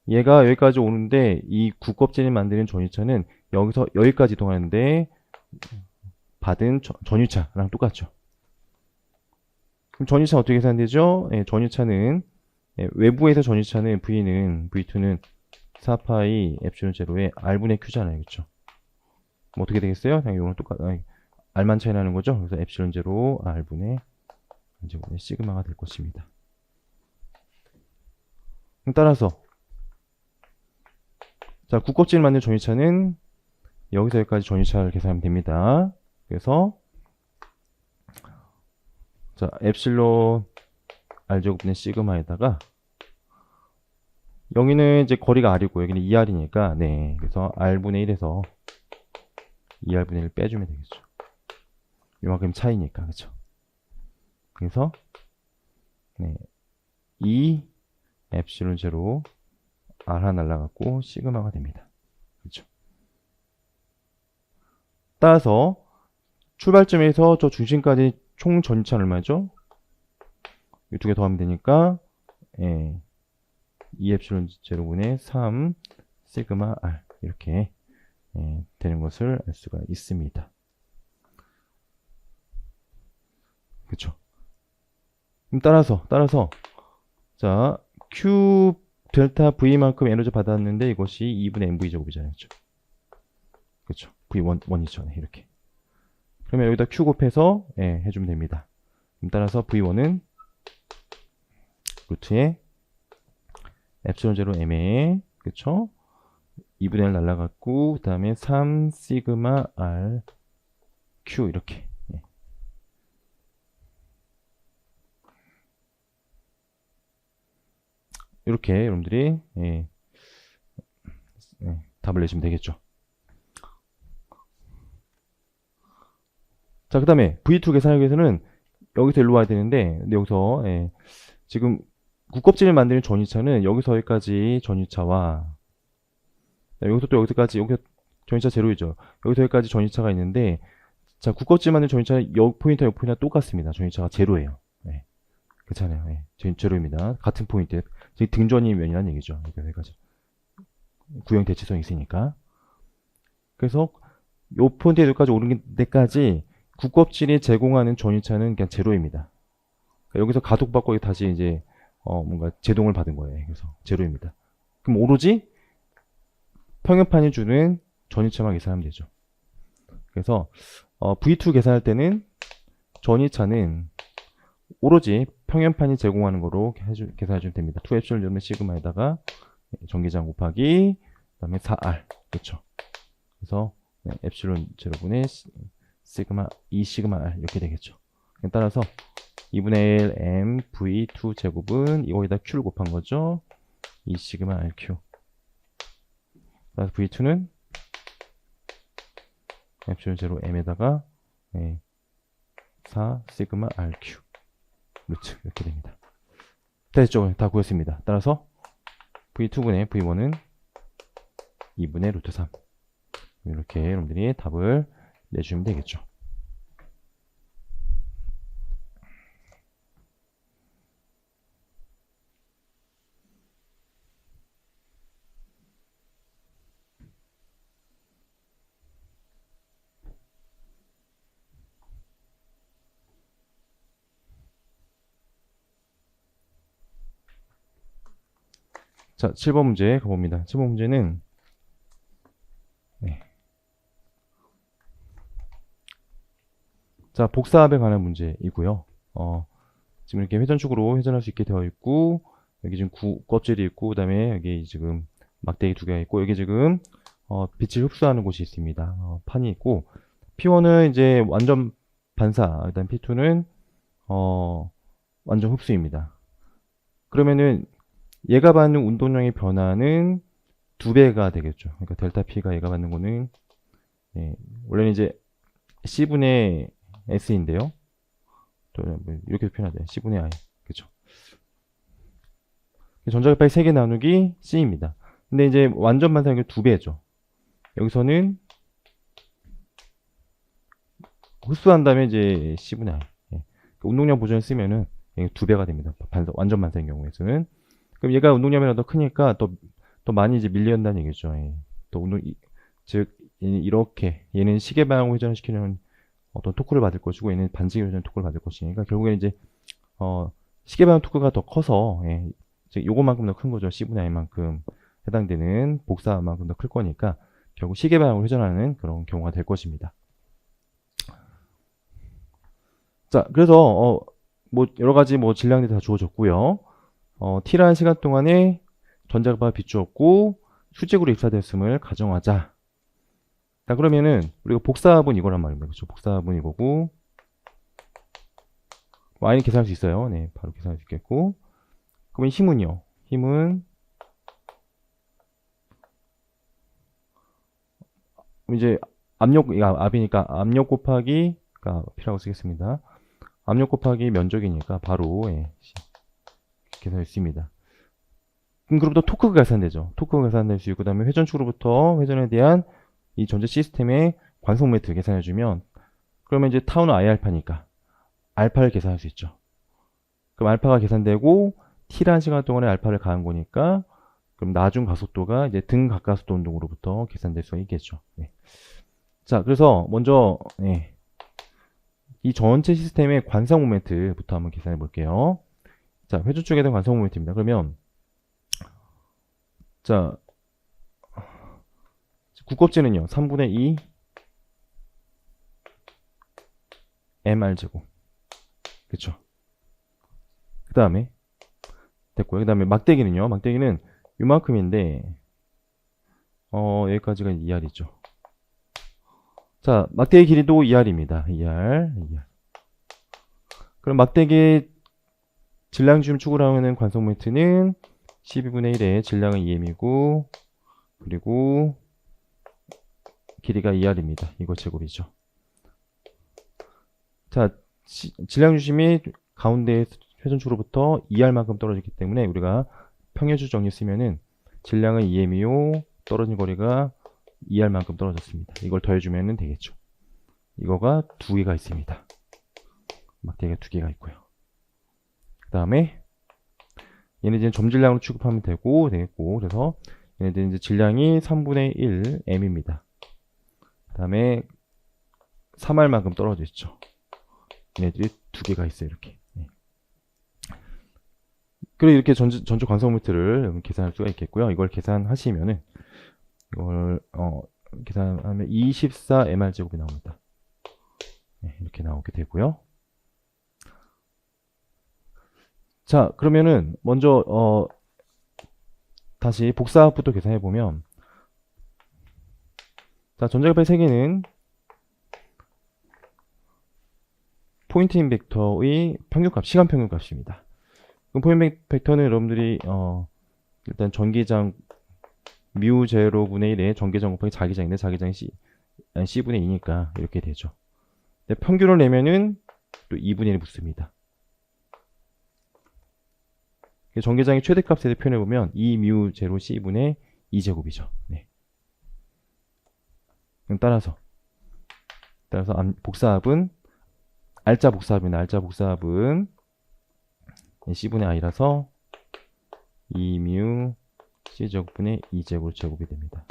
얘가 여기까지 오는데 이 구껍질이 만드는 전위차는 여기서 여기까지 이동하는데 받은 전위차랑 똑같죠. 그럼 전위차 어떻게 계산되죠? 전위차는 외부에서 전위차는 V2는 4파이 엡실론 제로에 R분의 Q잖아요. 그렇죠? 뭐 어떻게 되겠어요? 그냥 이거는 R만 차이 나는 거죠. 그래서 엡실론 제로 R분의 시그마가 될 것입니다. 따라서 자, 구껍질을 만든 전위차는 여기서 여기까지 전위차를 계산하면 됩니다. 그래서 자, 엡실론 R제곱분의 시그마에다가 여기는 이제 거리가 R이고 여기는 2R이니까 네, 그래서 R분의 1에서 2R분의 1 빼주면 되겠죠. 요만큼 차이니까. 그렇죠? 그래서 네, 2 엡실론 제로 R 하나 날라갔고 시그마가 됩니다. 그렇죠? 따라서 출발점에서 저 중심까지 총 전위차는 얼마죠? 이 두 개 더하면 되니까 2 엡실론 제로분의 3 시그마 R 이렇게 되는 것을 알 수가 있습니다. 그렇죠? 그럼 따라서 자 Q 델타 V만큼 에너지 받았는데 이것이 2분의 mv 제곱이잖아요. 그렇죠? V1이죠. 네, 이렇게. 그러면 여기다 Q 곱해서 해주면 됩니다. 그럼 따라서 V1은 루트에 엡실론 제로 m에 그쵸? 2분의 1 날라갔고 그 다음에 3 시그마 R Q 이렇게 이렇게 여러분들이 답을 내시면 되겠죠. 자, 그 다음에 V2 계산하기 위해서는 여기서 일로 와야 되는데 여기서 지금 구껍질을 만드는 전위차는 여기서 여기까지 전위차와 여기서 또 여기까지 여기 전위차 제로이죠. 여기서 여기까지 전위차가 있는데 자 구껍질 만드는 전위차는 여기 포인트와 여기 포인트가 똑같습니다. 전위차가 제로예요. 괜찮아요. 제로입니다. 같은 포인트 등전이 면이라는 얘기죠. 여기까지 구형 대치성이 있으니까. 그래서 요 포인트에 여기까지 오는 데까지 구껍질이 제공하는 전위차는 그냥 제로입니다. 그러니까 여기서 가속받고 다시 이제 뭔가 제동을 받은 거예요. 그래서 제로입니다. 그럼 오로지 평형판이 주는 전위차만 계산하면 되죠. 그래서 V2 계산할 때는 전이차는 오로지 평면판이 제공하는 거로 계산해 주면 됩니다. 2엡실론 제곱은 시그마에다가 전기장 곱하기 그다음에 4R. 그렇죠. 그래서 엡실론 제로분의 시그마 2 시그마 R 이렇게 되겠죠. 따라서 2분의 1 m v2 제곱은 이거에다 q를 곱한 거죠. 2 시그마 rq. 그래서 v2는 엡실론 제로 m에다가 4 시그마 rq 루트 이렇게 됩니다. 됐죠? 다 구했습니다. 따라서 v2분의 v1은 2분의 루트 3. 이렇게 여러분들이 답을 내주시면 되겠죠. 자, 7번 문제 가봅니다. 7번 문제는 자, 복사합에 관한 문제이고요. 지금 이렇게 회전축으로 회전할 수 있게 되어 있고, 여기 지금 껍질이 있고, 그 다음에 여기 지금 막대기 두 개가 있고, 여기 지금 빛을 흡수하는 곳이 있습니다. 판이 있고, P1은 이제 완전 반사, 일단 P2는 완전 흡수입니다. 그러면은 얘가 받는 운동량의 변화는 2배가 되겠죠. 그러니까 델타 P가 얘가 받는 거는 원래는 이제 C분의 S인데요. 또 이렇게 표현하죠. C분의 I. 그쵸. 전자극박이 3개 나누기 C입니다. 근데 이제 완전 반사율이 2배죠. 여기서는 흡수한다면 이제 C분의 I. 운동량 보존을 쓰면은 2배가 됩니다. 완전 반사인 경우에서는. 그럼 얘가 운동량이 더 크니까 더 많이 이제 밀려온다는 얘기죠. 또 즉, 이렇게 얘는 시계 방향으로 회전을 시키는 어떤 토크를 받을 것이고 얘는 반지기 회전 토크를 받을 것이니까 결국에는 이제 시계 방향 토크가 더 커서 즉 요거만큼 더 큰 거죠. C분의 I만큼 해당되는 복사만큼 더 클 거니까 결국 시계 방향으로 회전하는 그런 경우가 될 것입니다. 자, 그래서 뭐 여러 가지 뭐 질량들이 다 주어졌고요. T라는 시간 동안에 전자극박을 비추었고 수직으로 입사되었음을 가정하자. 자, 그러면은 우리가 복사합은 이거란 말입니다. 그렇죠? 복사합은 이거고 y는 계산할 수 있어요. 네, 바로 계산할 수 있겠고. 그러면 힘은요? 힘은 이제 압이니까 압력 곱하기 P라고 쓰겠습니다. 압력 곱하기 면적이니까 바로 계산할 수 있습니다. 그럼 그로부터 토크가 계산되죠. 토크가 계산될 수 있고, 그 다음에 회전축으로부터 회전에 대한 이 전체 시스템의 관성 모멘트 계산해주면, 그러면 이제 타우는 I알파니까 알파를 계산할 수 있죠. 그럼 알파가 계산되고 T라는 시간 동안에 알파를 가한 거니까 그럼 나중 가속도가 이제 등 가까스도 운동으로부터 계산될 수 있겠죠. 네. 자, 그래서 먼저 이 전체 시스템의 관성 모멘트부터 한번 계산해 볼게요. 자, 회전축에 대한 관성 모멘트입니다. 그러면 자, 구껍질은요 3분의 2 mr제곱. 그쵸? 그 다음에 됐고요. 그 다음에 막대기는요. 막대기는 요만큼인데 여기까지가 2R이죠. 자, 막대기 길이도 2R입니다. 2R. 그럼 막대기 질량 줌 추구하는 관성 모멘트는 12분의 1에 질량은 2m이고 그리고 길이가 2R입니다. 이거 제곱이죠. 자, 질량 중심이 가운데 회전축으로부터 2R만큼 떨어지기 때문에 우리가 평행주 정리 쓰면은 질량은 2m이요. 떨어진 거리가 2R만큼 떨어졌습니다. 이걸 더해주면 되겠죠. 이거가 2개가 있습니다. 막대기가 2개가 있고요. 그 다음에 얘네들은 점질량으로 취급하면 되겠고 그래서 얘네들은 이제 질량이 3분의 1 m입니다. 그 다음에 3R만큼 떨어져 있죠. 얘네들이 2개가 있어요. 이렇게. 그리고 이렇게 전체 관성 모멘트를 계산할 수가 있겠고요. 이걸 계산하시면은 이걸 계산하면 24mr제곱이 나옵니다. 네, 이렇게 나오게 되고요. 자, 그러면은 먼저 다시 복사부터 계산해 보면, 자, 전자급의 세개는 포인팅 벡터의 평균값, 시간 평균값입니다. 그럼 포인팅 벡터는 여러분들이 일단 전기장 뮤 제로분의 1에 전기장 곱하기 자기장인데 자기장이 C분의 2니까 이렇게 되죠. 근데 평균을 내면은 또 2분의 1이 붙습니다. 전기장의 최대값에 표현해보면 2뮤 제로 C분의 2제곱이죠. 네. 따라서 복사합은 알짜 복사합입니다. 알짜 복사합은 C분의 I라서 2뮤 C제곱분의 2제곱 제곱이 됩니다.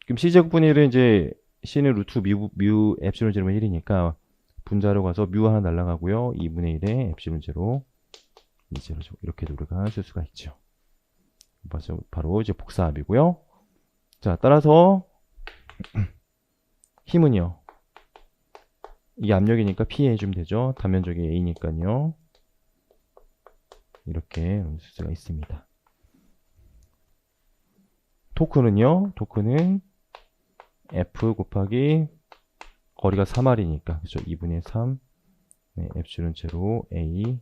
그럼 C제곱분의 1은 이제 C는 루트 뮤 엡실론 제로면 1이니까 분자로 가서 뮤 하나 날라가고요. 2분의 1에 엡실론 제로 2제로 제곱 이렇게도 우리가 쓸 수가 있죠. 바로 이제 복사합이고요. 자, 따라서 힘은요. 이게 압력이니까 P 해주면 되죠. 단면적이 A니까요. 이렇게 쓸 수가 있습니다. 토크는요. 토크는 F 곱하기 거리가 3R이니까 그죠? 2분의 3 네, 엡실론 제로 A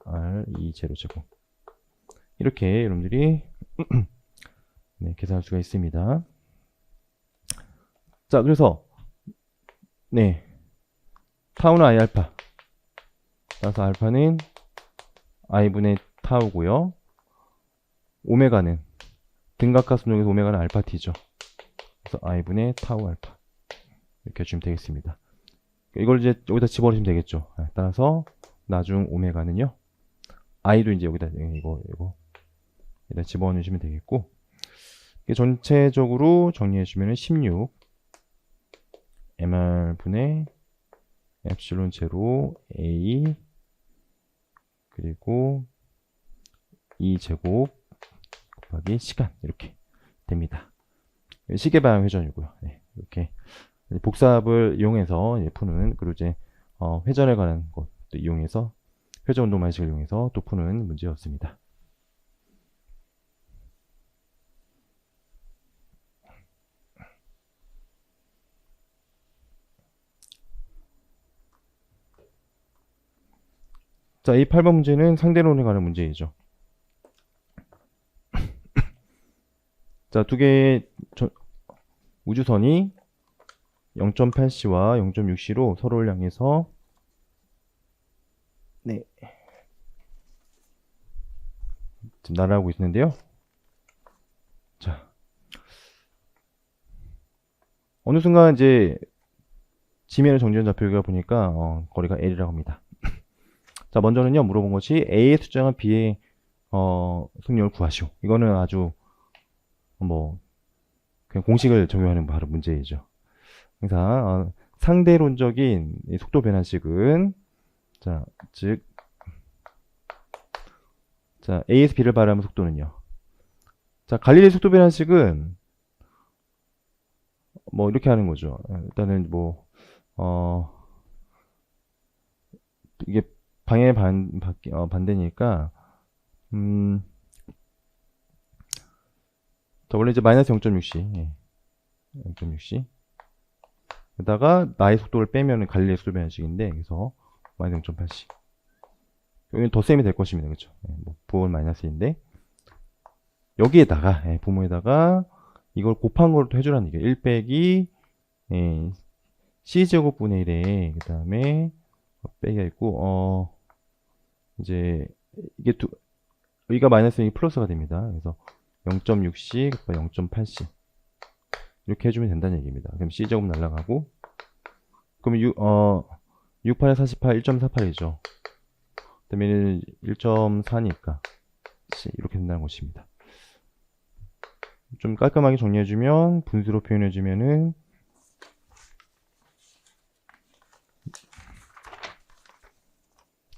R 2 제로 제곱 이렇게 여러분들이 네, 계산할 수가 있습니다. 자, 그래서 네, 타우는 I 알파. 따라서 알파는 I분의 타우고요. 오메가는 등각가속력에서 오메가는 알파 T죠. 그래서 I분의 타우 알파. 이렇게 해주면 되겠습니다. 이걸 이제 여기다 집어넣으시면 되겠죠. 따라서 나중 오메가는요. I도 이제 여기다 여기다 집어넣으시면 되겠고. 전체적으로 정리해주면 16 MR분의 엡실론 제로 A 그리고 2제곱 곱하기 시간 이렇게 됩니다. 시계방 회전이고요. 네, 이렇게 복사합을 이용해서 푸는 그리고 이제 회전에 관한 것도 이용해서 회전 운동 방식을 이용해서 또 푸는 문제였습니다. 자, 이 8번 문제는 상대론에 관한 문제이죠. 자, 두 개의 우주선이 0.8c와 0.6c로 서로를 향해서 네. 지금 날아가고 있는데요. 자, 어느 순간 이제 지면의 정지현 좌표가 보니까 거리가 L이라고 합니다. 자, 먼저는요, 물어본 것이 A의 수정한 B의 속력을 구하시오. 이거는 아주 그냥 공식을 적용하는 바로 문제이죠. 그래서 상대론적인 속도 변환식은 자, 즉 자, A에서 B를 발하는 속도는요. 자, 갈릴레이 속도 변환식은 이렇게 하는 거죠. 일단은 이게 방향의 반대니까 자, 원래 이제 마이너스 0.6c 0.6c 게다가 나의 속도를 빼면 갈릴레이 속도 변환식인데 그래서 마이너스 0.8c 여기는 덧셈이 될 것입니다. 그렇죠? 부호는 마이너스인데 여기에다가 부모에다가 이걸 곱한 걸 또 해주라는 얘기예요. 1 빼기 C제곱분의 1에 그 다음에 빼기가 있고 이제 이게 여기가 마이너스는 플러스가 됩니다. 그래서 0.6C 0.8C 이렇게 해주면 된다는 얘기입니다. 그럼 C제곱 날라가고 그럼 68에 48 1.48이죠. 그다음에 1.4니까 이렇게 된다는 것입니다. 좀 깔끔하게 정리해주면 분수로 표현해주면은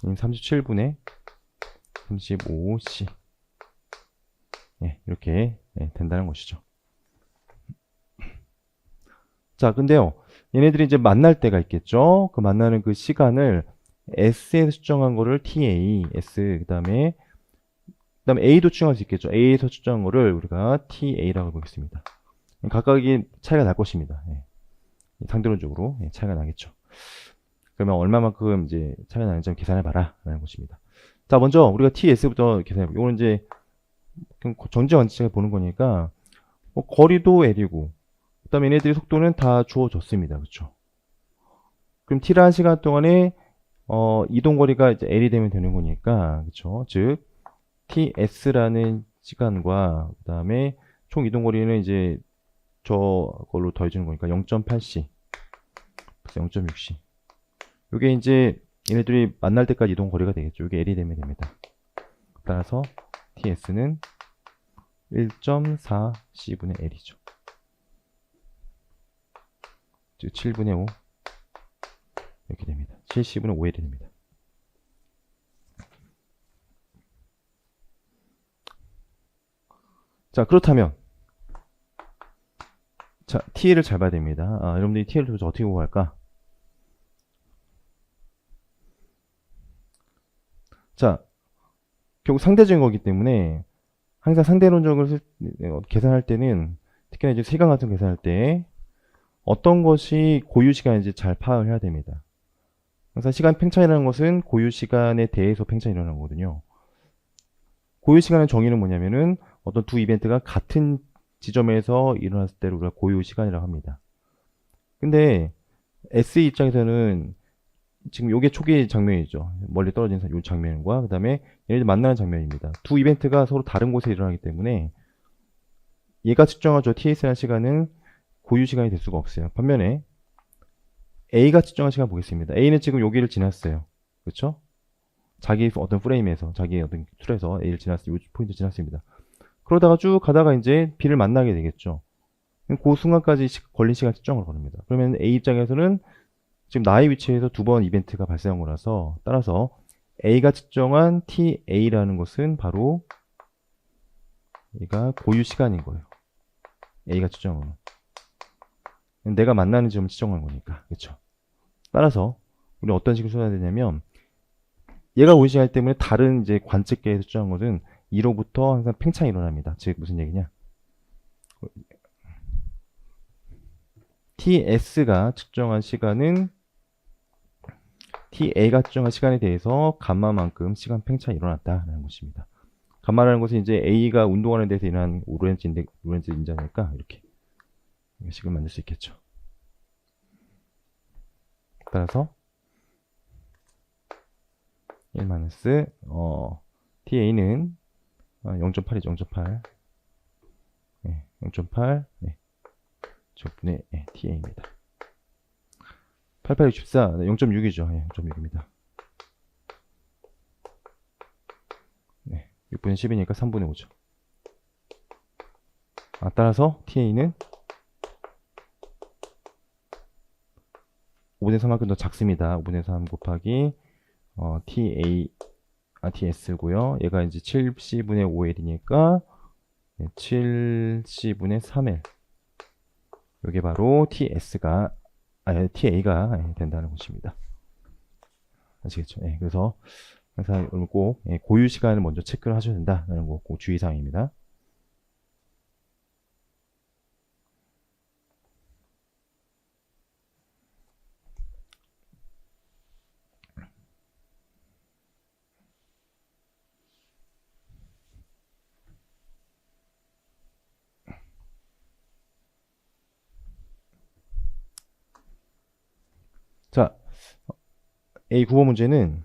37분의 35C 이렇게 된다는 것이죠. 자, 근데요, 얘네들이 이제 만날 때가 있겠죠. 그 만나는 그 시간을 S에서 측정한 거를 TA, S, 그다음에 A도 측정할 수 있겠죠. A에서 측정한 거를 우리가 TA라고 보겠습니다. 각각이 차이가 날 것입니다. 예. 상대론적으로 차이가 나겠죠. 그러면 얼마만큼 이제 차이가 나는지 좀 계산해 봐라 라는 것입니다. 자, 먼저 우리가 TS부터 계산해 볼게요. 이거는 이제 전제 원칙을 보는 거니까 거리도 L이고 그다음에 얘네들의 속도는 다 주어졌습니다. 그렇죠? 그럼 T라는 시간 동안에 이동 거리가 이제 L이 되면 되는 거니까 그렇죠? 즉 TS라는 시간과 그다음에 총 이동 거리는 이제 저걸로 더해주는 거니까 0.8c 그래서 0.6c 요게 이제 얘네들이 만날 때까지 이동 거리가 되겠죠. 이게 L이 되면 됩니다. 따라서 TS는 1.4c분의 L이죠. 즉 7분의 5 이렇게 됩니다. 70분의 5L이 됩니다. 자, 그렇다면 자, TL을 잘 봐야 됩니다. 여러분들이 TL을 도대체 어떻게 구할까? 자, 결국 상대적인 거기 때문에 항상 상대론적으로 계산할 때는 특히나 이제 시간 같은 거 계산할 때 어떤 것이 고유 시간인지 잘 파악을 해야 됩니다. 항상 시간 팽창이라는 것은 고유 시간에 대해서 팽창이 일어나는 거거든요. 고유 시간의 정의는 뭐냐면은 어떤 두 이벤트가 같은 지점에서 일어났을 때를 우리가 고유 시간이라고 합니다. 근데 S 입장에서는 지금 요게 초기 장면이죠. 멀리 떨어진 요 장면과 그 다음에 얘네들 만나는 장면입니다. 두 이벤트가 서로 다른 곳에 일어나기 때문에 얘가 측정한 저 TS라는 시간은 고유 시간이 될 수가 없어요. 반면에 A가 측정한 시간 보겠습니다. A는 지금 여기를 지났어요. 그렇죠? 자기 어떤 프레임에서 자기 어떤 툴에서 A를 지났어요. 이 포인트 지났습니다. 그러다가 쭉 가다가 이제 B를 만나게 되겠죠. 그 순간까지 걸린 시간 측정을 거릅니다. 그러면 A 입장에서는 지금 나의 위치에서 두 번 이벤트가 발생한 거라서 따라서 A가 측정한 TA라는 것은 바로 얘가 고유 시간인 거예요. A가 측정한 거는. 내가 만나는 지점을 측정한 거니까. 그렇죠? 따라서 우리 어떤 식으로 써야 되냐면 얘가 고유 시간 때문에 다른 이제 관측계에서 측정한 것은 2로부터 항상 팽창이 일어납니다. 즉 무슨 얘기냐? TS가 측정한 시간은 TA가 측정한 시간에 대해서 감마만큼 시간 팽창이 일어났다는 것입니다. 감마라는 것은 이제 A가 운동하는 데서 일어난 로렌츠 인자니까 이렇게 식을 만들 수 있겠죠. 따라서 1 마이너스 TA는 0.8이죠. 0.8 네, 0.8 네. 제곱분의 TA입니다. 8864 0.6이죠. 0.6입니다. 네, 6분의 10이니까 3분의 5죠. 따라서 TA는 5분의 3만큼 더 작습니다. 5분의 3 곱하기 TS고요. 얘가 이제 7C분의 5L이니까 7C분의 3L. 이게 바로 TA가 된다는 것입니다. 아시겠죠? 그래서 항상 꼭 고유 시간을 먼저 체크를 하셔야 된다는 거 꼭 주의사항입니다. 자, A 9번 문제는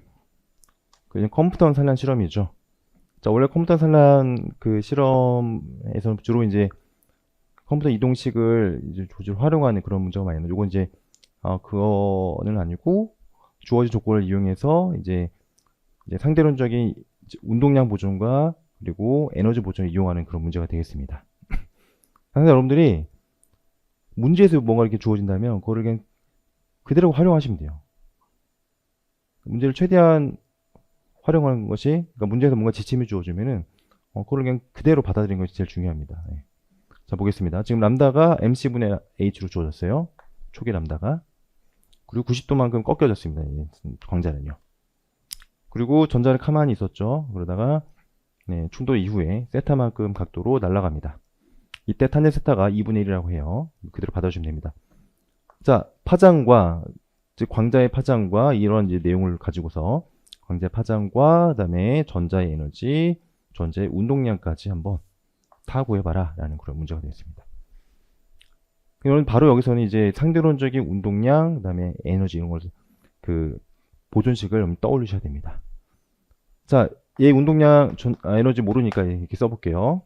그냥 컴퓨터 산란 실험이죠. 자, 원래 컴퓨터 산란 그 실험에서는 주로 이제 컴퓨터 이동식을 이제 조절 활용하는 그런 문제가 많이 나요. 요건 이제 그거는 아니고 주어진 조건을 이용해서 이제 상대론적인 운동량 보존과 그리고 에너지 보존을 이용하는 그런 문제가 되겠습니다. 항상 여러분들이 문제에서 뭔가 이렇게 주어진다면 그거를 그냥 그대로 활용하시면 돼요. 문제를 최대한 활용하는 것이, 그러니까 문제에서 뭔가 지침이 주어지면은 그걸 그냥 그대로 받아들이는 것이 제일 중요합니다. 자, 보겠습니다. 지금 람다가 mc분의 h로 주어졌어요. 초기 람다가. 그리고 90도만큼 꺾여졌습니다. 광자는요. 그리고 전자는 가만히 있었죠. 그러다가 네, 충돌 이후에 세타만큼 각도로 날아갑니다. 이때 탄젠 세타가 2분의 1이라고 해요. 그대로 받아주시면 됩니다. 자, 파장과 즉 광자의 파장과 이런 이제 내용을 가지고서 광자의 파장과 그다음에 전자의 에너지, 전자의 운동량까지 한번 다 구해봐라 라는 그런 문제가 되겠습니다. 그러면 바로 여기서는 이제 상대론적인 운동량, 그다음에 에너지 이런 걸 그 보존식을 떠올리셔야 됩니다. 자, 얘 운동량, 에너지 모르니까 이렇게 써볼게요.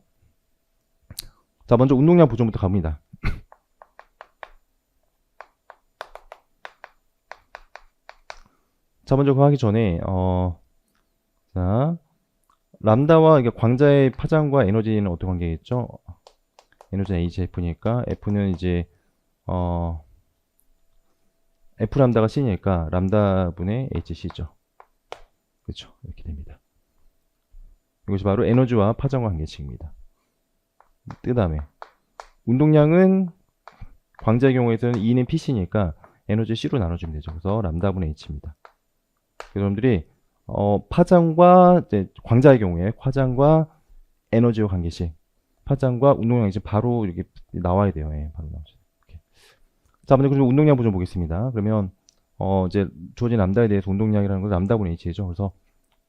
자, 먼저 운동량 보존부터 갑니다. 자, 먼저 그거 하기 전에 자, 람다와 이게 광자의 파장과 에너지는 어떤 관계겠죠? 에너지는 HF니까 F는 이제 F 람다가 C니까 람다분의 HC죠. 그렇죠? 이렇게 됩니다. 이것이 바로 에너지와 파장 관계식입니다. 그 다음에 운동량은 광자의 경우에서는 E는 PC니까 에너지 C로 나눠주면 되죠. 그래서 람다분의 H입니다. 여러분들이 파장과 이제 광자의 경우에 파장과 에너지와 관계식, 파장과 운동량이 이제 바로 이렇게 나와야 돼요. 예, 바로 나오죠. 이렇게. 자, 먼저 그럼 운동량 보존 보겠습니다. 그러면 이제 주어진 람다에 대해서 운동량이라는 건 람다분의 H죠. 그래서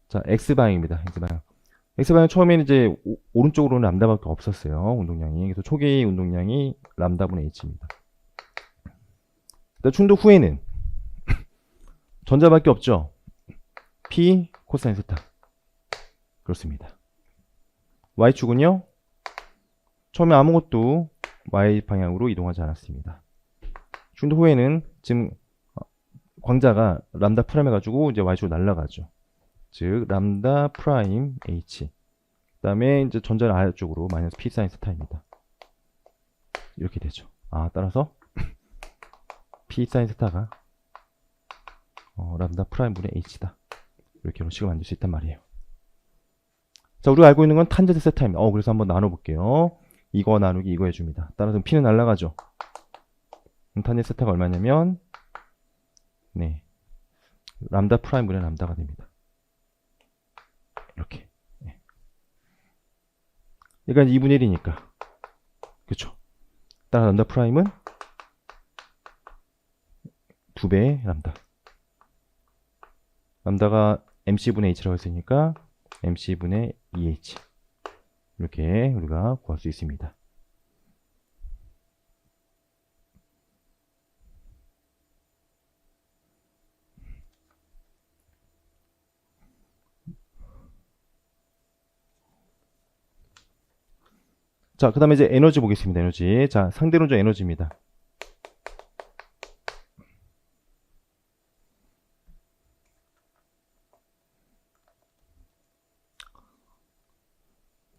자, X방향입니다. X방향. X방향 처음에는 이제 오른쪽으로는 람다밖에 없었어요. 운동량이. 그래서 초기 운동량이 람다분의 H입니다. 충돌 후에는 전자밖에 없죠. P 코사인 세타. 그렇습니다. Y축은요. 처음에 아무것도 Y방향으로 이동하지 않았습니다. 충돌 후에는 지금 광자가 람다 프라임 해가지고 이제 Y축으로 날아가죠. 즉 람다 프라임 H. 그 다음에 이제 전자는 아래쪽으로 마이너스 P 사인 세타입니다. 이렇게 되죠. 따라서 P 사인 세타가 람다 프라임 분의 H다. 이렇게 식을 만들 수 있단 말이에요. 자, 우리가 알고 있는 건 탄젠트 세타입니다. 그래서 한번 나눠볼게요. 이거 나누기 이거 해줍니다. 따라서 P는 날아가죠. 탄젠트 세타가 얼마냐면 네, 람다 프라임 분의 람다가 됩니다. 이렇게. 네. 그러니까 2분의 1이니까. 그쵸? 따라 람다 프라임은 2배의 람다. 람다가 mc분의 h라고 했으니까 mc분의 2h. 이렇게 우리가 구할 수 있습니다. 자, 그 다음에 이제 에너지 보겠습니다. 에너지. 자, 상대론적 에너지입니다.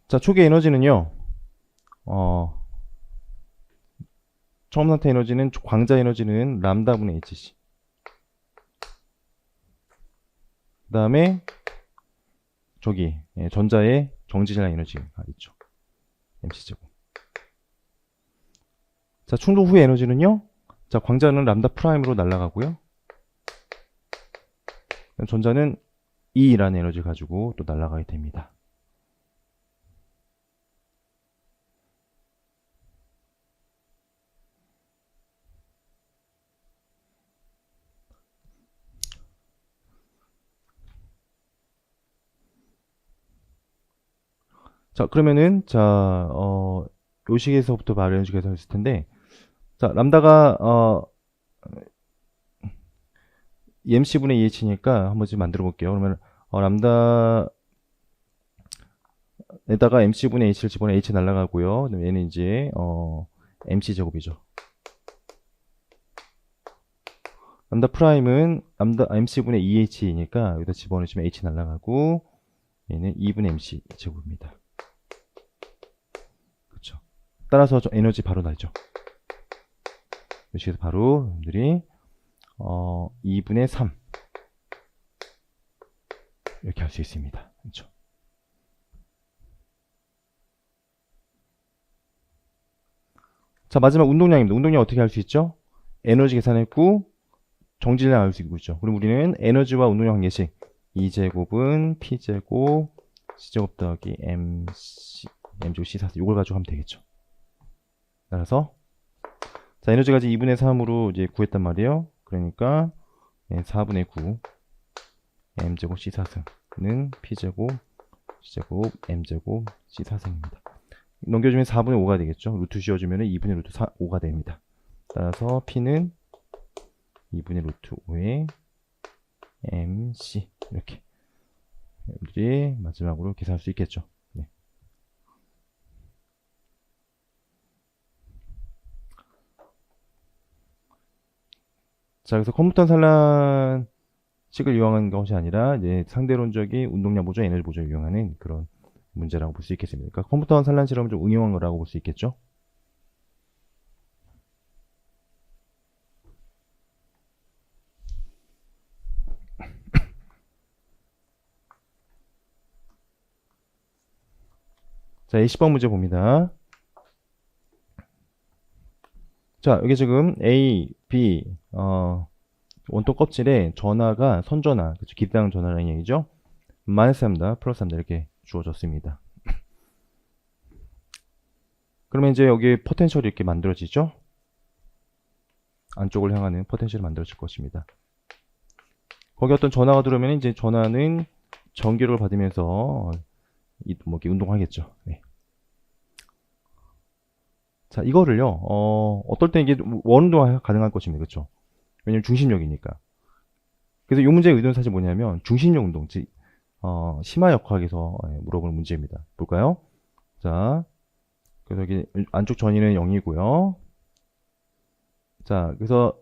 자, 초기 에너지는요, 처음 상태 에너지는, 광자 에너지는 람다분의 hc. 그 다음에, 전자의 정지질량 에너지가 있죠. mc제곱. 자, 충돌 후의 에너지는요, 자, 광자는 람다 프라임으로 날아가고요. 전자는 E라는 에너지를 가지고 또 날아가게 됩니다. 자, 그러면은, 자, 요 식에서부터 바로 이런 식에서 했을 텐데, 자, 람다가, mc분의 2h니까 한번 좀 만들어 볼게요. 그러면, 람다에다가 mc분의 h를 집어넣으면 h 날아가고요. 그다음에 얘는 이제, mc제곱이죠. 람다 프라임은 mc분의 2h니까 여기다 집어넣으시면 h 날아가고, 얘는 2분의 mc 제곱입니다. 그렇죠. 따라서 에너지 바로 나죠. 여기서 바로 여러분들이 2분의 3 이렇게 할 수 있습니다. 그렇죠. 자, 마지막 운동량입니다. 운동량 어떻게 할 수 있죠? 에너지 계산했고 정질량 알 수 있고 있죠. 그럼 우리는 에너지와 운동량 관계식 2제곱은 P제곱 C제곱 더하기 M제곱 C4 이걸 가지고 하면 되겠죠. 따라서 자, 에너지가 이제 2분의 3으로 이제 구했단 말이에요. 그러니까 4분의 9 M제곱 C4승은 P제곱 C제곱 M제곱 C4승입니다. 넘겨주면 4분의 5가 되겠죠. 루트 씌워주면 2분의 루트 5가 됩니다. 따라서 P는 2분의 루트 5의 MC 이렇게 여러분들이 마지막으로 계산할 수 있겠죠. 네. 자, 그래서 컴퓨터 산란식을 이용한 것이 아니라 이제 상대론적인 운동량 보조, 에너지 보조를 이용하는 그런 문제라고 볼 수 있겠습니다. 그러니까 컴퓨터 산란 실험을 좀 응용한 거라고 볼 수 있겠죠. 자, 20번 문제 봅니다. 자, 여기 지금 A, B, 원통 껍질에 전하가 선전하, 그쵸, 기대당 전하라는 얘기죠. 마이너스 3다, 플러스 3다 이렇게 주어졌습니다. 그러면 이제 여기 포텐셜이 이렇게 만들어지죠. 안쪽을 향하는 포텐셜이 만들어질 것입니다. 거기 어떤 전하가 들어오면 이제 전하는 전기를 받으면서 뭐 이렇게 운동하겠죠. 네. 자, 이거를요, 어떨 때 이게 원운동화 가능할 것입니다. 그렇죠? 왜냐면 중심력이니까. 그래서 이 문제의 의도는 사실 뭐냐면 중심력 운동, 즉 심화역학에서 물어보는 문제입니다. 볼까요? 자, 그래서 여기 안쪽 전위는 0이고요. 자, 그래서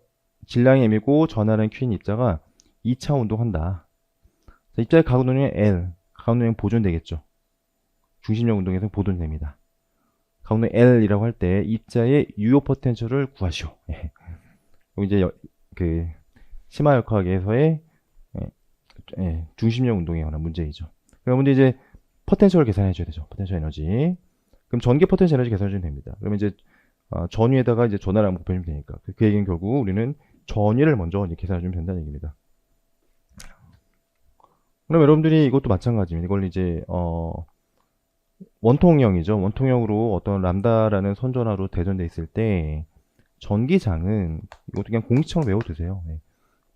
질량이 M이고 전하는 Q인 입자가 2차 운동한다. 자, 입자의 가운동량 L, 가운동량 보존되겠죠. 중심력 운동에서 보존됩니다. 가운데 L이라고 할 때 입자의 유효 포텐셜을 구하시오. 여기 이제 그 심화역학에서의 중심력 운동에 관한 문제이죠. 그러면 이제 포텐셜을 계산해 줘야 되죠. 포텐셜 에너지. 그럼 전기 포텐셜 에너지 계산해 주면 됩니다. 그러면 이제 전위에다가 이제 전하를 곱해주면 되니까 그 얘기는 결국 우리는 전위를 먼저 계산해 주면 된다는 얘기입니다. 그럼 여러분들이 이것도 마찬가지입니다. 이걸 이제 원통형이죠. 원통형으로 어떤 람다라는 선전하로 대전돼 있을 때 전기장은 이것도 그냥 공식처럼 외워두세요.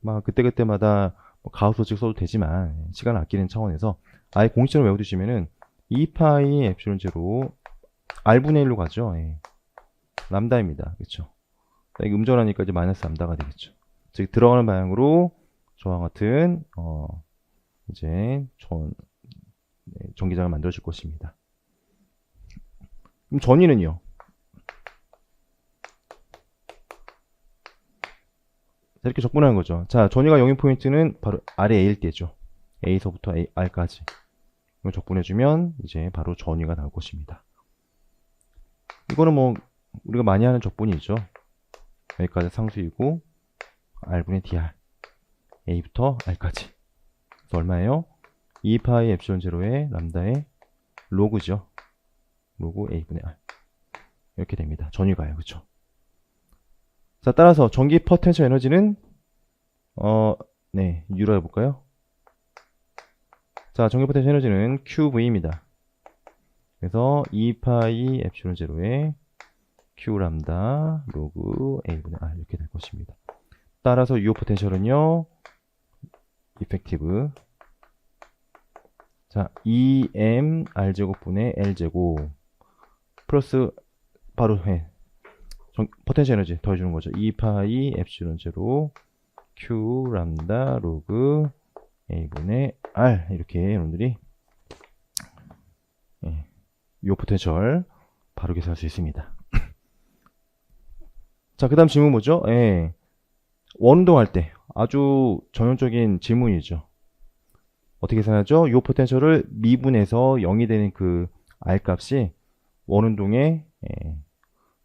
막 그때그때마다 뭐 가우스 법칙 써도 되지만 시간을 아끼는 차원에서 아예 공식처럼 외워두시면은 2파이 엡실론 제로 R분의 1로 가죠. 람다입니다. 그렇죠? 이게 음전하니까 이제 마이너스 람다가 되겠죠. 즉 들어가는 방향으로 저와 같은 이제 전기장을 만들어줄 것입니다. 그럼 전위는요? 이렇게 적분하는 거죠. 자, 전위가 0인 포인트는 바로 R의 A일 때죠. A서부터 R까지. 이걸 적분해주면 이제 바로 전위가 나올 것입니다. 이거는 뭐 우리가 많이 하는 적분이죠. 여기까지 상수이고 R분의 DR A부터 R까지. 그래서 얼마예요? 2파이 엡실론 제로의 람다의 로그죠. 로그 A분의 R. 이렇게 됩니다. 전위가요. 그쵸? 자, 따라서 전기 포텐셜 에너지는 U로 해볼까요? 자, 전기 포텐셜 에너지는 QV입니다. 그래서 2파이 엡실론 제로의 Q 람다 로그 A분의 R 이렇게 될 것입니다. 따라서 유효 포텐셜은요, 이펙티브. 자, 2m R제곱분의 L제곱 플러스 바로 포텐셜 에너지 더해주는 거죠. 2파이 엡실론 제로 Q 람다 로그 A분의 R 이렇게 여러분들이 요 포텐셜 바로 계산할 수 있습니다. 자, 그 다음 질문 뭐죠? 원운동할 때 아주 전형적인 질문이죠. 어떻게 계산하죠? 요 포텐셜을 미분해서 0이 되는 그 R 값이 원운동에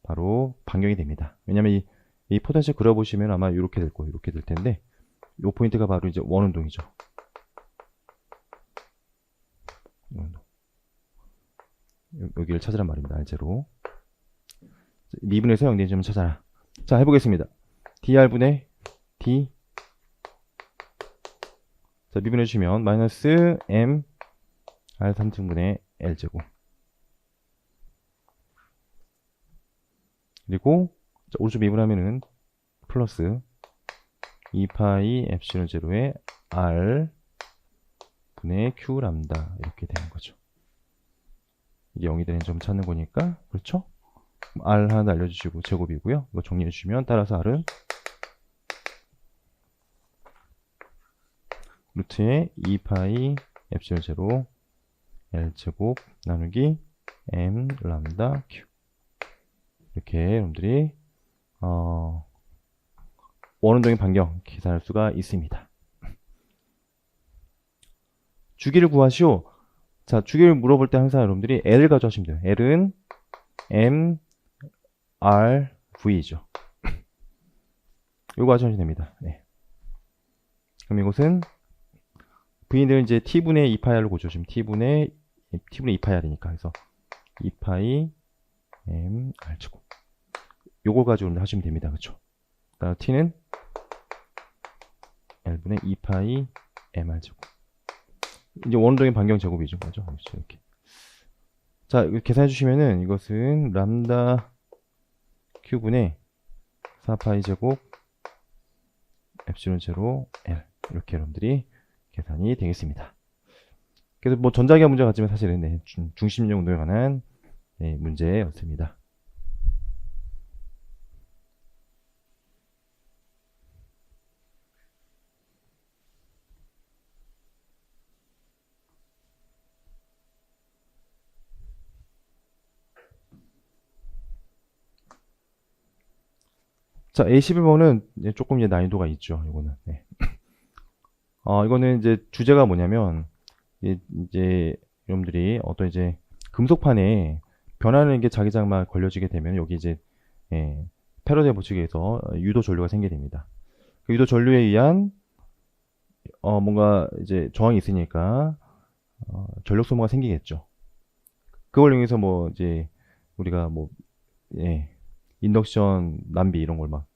바로 반경이 됩니다. 왜냐면 이 포텐셜 그려보시면 아마 이렇게 될 거예요. 이렇게 될 텐데 요 포인트가 바로 이제 원운동이죠. 여기를 찾으란 말입니다. R0 미분해서 0 되는 점을 찾아라. 자, 해보겠습니다. dr분의 d 자, 미분해 주시면 마이너스 m r 3등분의 l 제곱. 그리고 자, 오른쪽 미분하면은 플러스 2파이 엡실론 제로의 r 분의 q 람다 이렇게 되는 거죠. 이게 0이 되는 점 찾는 거니까, 그렇죠? r 하나 날려주시고 제곱이고요. 이거 정리해 주시면 따라서 r은 루트에 2파이 엡실론 제로 l 제곱 나누기 m 람다 q. 이렇게 여러분들이 원운동의 반경 계산할 수가 있습니다. 주기를 구하시오. 자, 주기를 물어볼 때 항상 여러분들이 L을 가져가시면 돼요. L은 M, R, V죠. 요거 하시면 됩니다. 네. 그럼 이것은 V는 이제 T분의 2파이R로 고쳐주시면 T분의 2파이R이니까. 그래서 2파이 M, R 제곱. 요거 가지고 하시면 됩니다. 그쵸? 그다음 T는 L분의 2파이 M, R 제곱. 이제 원운동의 반경 제곱이죠. 그죠? 이렇게. 자, 계산해 주시면은 이것은 람다 큐분의 4파이 제곱 엡실론 제로 L. 이렇게 여러분들이 계산이 되겠습니다. 그래서 뭐 전자기하 문제 같지만 사실은 네, 중심력 운동에 관한 네, 문제였습니다. 자, A11번은 조금 이제 난이도가 있죠. 이거는. 네. 이거는 이제 주제가 뭐냐면, 이제 여러분들이 어떤 이제 금속판에 변하는 게 자기장만 걸려지게 되면 여기 이제 패러데이 법칙에 의해서 유도 전류가 생기게 됩니다. 그 유도 전류에 의한 뭔가 이제 저항이 있으니까 전력 소모가 생기겠죠. 그걸 이용해서 뭐 이제 우리가 뭐 인덕션 남비 이런 걸 막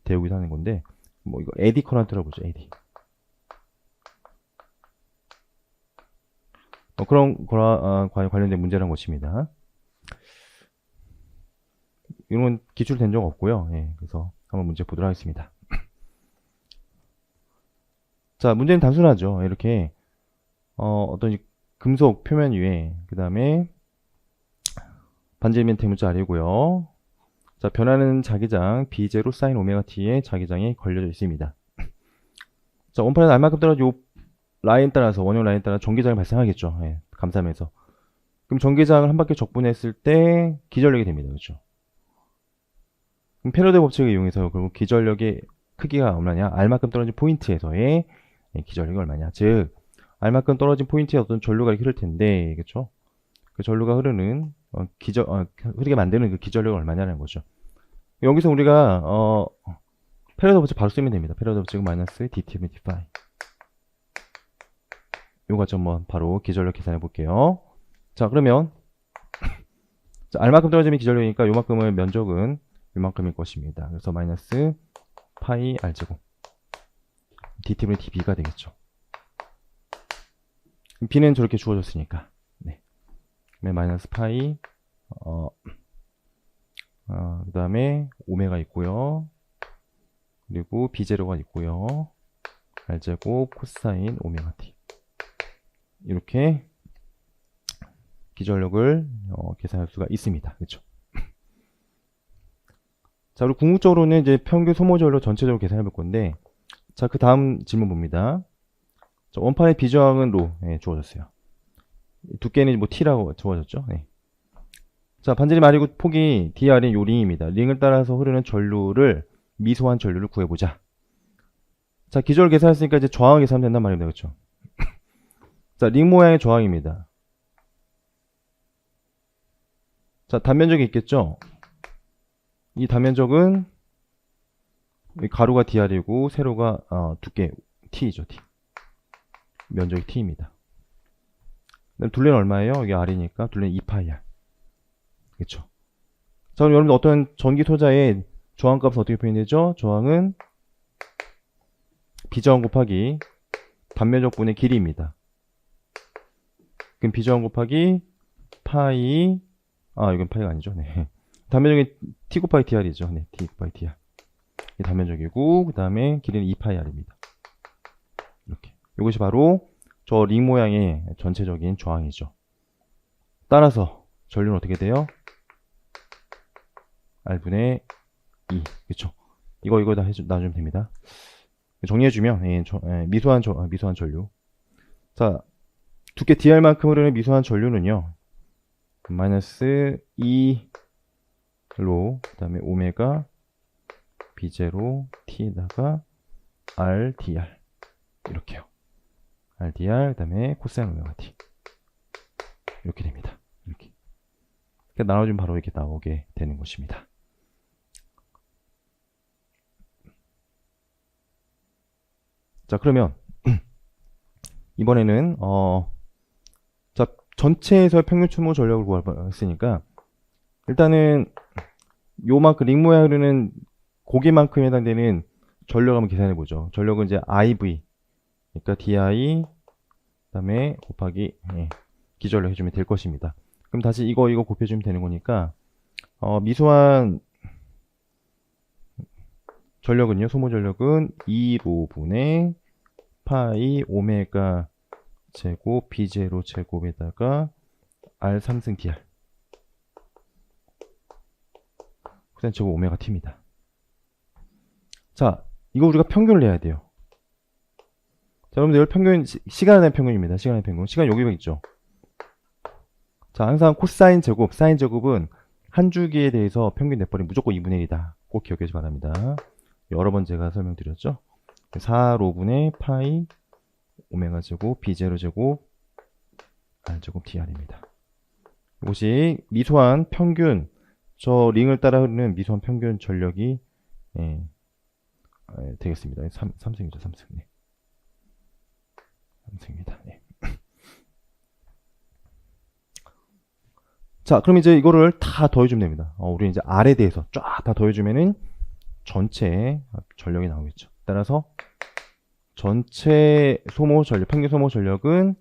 배우기도 하는 건데, 뭐 이거 에디 커런트라고 보죠. 에디. 그런 거랑 관련된 문제라는 것입니다. 이건 기출된 적 없고요. 그래서 한번 문제 보도록 하겠습니다. 자, 문제는 단순하죠. 이렇게 어떤 금속 표면 위에 그 다음에 반지름면 대문자 아래고요. 자, 변하는 자기장 B0 사인 오메가 T의 자기장이 걸려져 있습니다. 자, 원판에는 알만큼 떨어진 요 라인 따라서, 원형 라인 따라 전기장이 발생하겠죠. 감싸면서. 그럼 전기장을 한 바퀴 적분했을 때 기전력이 됩니다. 그렇죠? 그럼 패러데이 법칙을 이용해서 결국 기전력의 크기가 얼마냐? 알만큼 떨어진 포인트에서의 기전력이 얼마냐? 즉, 알만큼 떨어진 포인트에 어떤 전류가 흐를 텐데, 그렇죠? 그 전류가 흐르는 흐르게 만드는 그 기전력이 얼마냐는 거죠. 여기서 우리가 패러데이 법칙 바로 쓰면 됩니다. 패러데이 법칙은 마이너스 DT/5. 요거 좀 바로 기전력 계산해 볼게요. 자, 그러면 자, R만큼 떨어지면 기전력이니까 요만큼의 면적은 요만큼일 것입니다. 그래서 마이너스 파이 R제곱 DT/dB가 되겠죠. B는 저렇게 주어졌으니까. 네. 마이너스 파이 그 다음에 오메가 있고요. 그리고 B0가 있고요. R제곱 코사인 오메가 T. 이렇게 기전력을 계산할 수가 있습니다. 그렇죠? 자, 그리고 궁극적으로는 이제 평균 소모 전류 전체적으로 계산해 볼 건데, 자, 그 다음 질문 봅니다. 자, 원판의 비저항은 로 주어졌어요. 두께는 뭐 T라고 주어졌죠. 네. 자, 반지름 R이고 폭이 DR인 요 링입니다. 링을 따라서 흐르는 전류를 미소한 전류를 구해보자. 자, 기전을 계산했으니까 이제 저항을 계산하면 된단 말입니다. 그렇죠? 자, 링 모양의 저항입니다. 자, 단면적이 있겠죠? 이 단면적은 가로가 DR이고 세로가 두께 T이죠. T. 면적이 T입니다. 둘레는 얼마예요? 이게 R이니까 둘레는 2파이R. 그렇죠? 자, 그럼 여러분들 어떤 전기 소자의 저항값은 어떻게 표현되죠? 저항은 비저항 곱하기 단면적분의 길이입니다. 그럼 비저항 곱하기 파이, 이건 파이가 아니죠. 네. 단면적인 t 곱하기 dr이죠. 네, t 곱하기 dr. 이 단면적이고, 그 다음에 길이는 2파이 r입니다. 이렇게. 이것이 바로 저 링 모양의 전체적인 저항이죠. 따라서 전류는 어떻게 돼요? R분의 2. 그쵸? 이거 다 놔주면 됩니다. 정리해주면, 미소한 전류. 자, 두께 dr만큼 흐르는 미소한 전류는요, 마이너스 2로, 그 다음에 오메가 B0 T에다가 R, DR. 이렇게요. R, DR, 그 다음에 코사인 오메가 T. 이렇게 됩니다. 이렇게. 나눠주면 바로 이렇게 나오게 되는 것입니다. 자, 그러면 이번에는 자, 전체에서 평균 추모 전력을 구했으니까 일단은 요만큼 링 모양 흐르는 고기만큼 해당되는 전력 한번 계산해 보죠. 전력은 이제 IV, 그러니까 DI 그다음에 곱하기 기전력 해주면 될 것입니다. 그럼 다시 이거 곱해주면 되는 거니까 미소한 전력은요, 소모 전력은 2로분의 파이 오메가 제곱 B0 제곱에다가 R 3승 DR 코사인 제곱 오메가 T입니다. 자, 이거 우리가 평균을 내야 돼요. 자, 여러분들 평균, 시간의 평균입니다. 시간의 평균. 시간 여기가 있죠. 자, 항상 코사인 제곱, 사인 제곱은 한 주기에 대해서 평균 내버린 무조건 2분의 1이다. 꼭 기억해 주시기 바랍니다. 여러 번 제가 설명드렸죠. 4로분의 파이 오메가 제곱 B0 제곱 R 제곱 DR입니다. 이것이 미소한 평균, 저 링을 따라 흐르는 미소한 평균 전력이 되겠습니다. 3승이죠, 3승. 네. 3승입니다. 네. 자, 그럼 이제 이거를 다 더해주면 됩니다. 우리 이제 R에 대해서 쫙 다 더해주면은 전체 전력이 나오겠죠. 따라서 전체 소모 전력, 평균 소모 전력은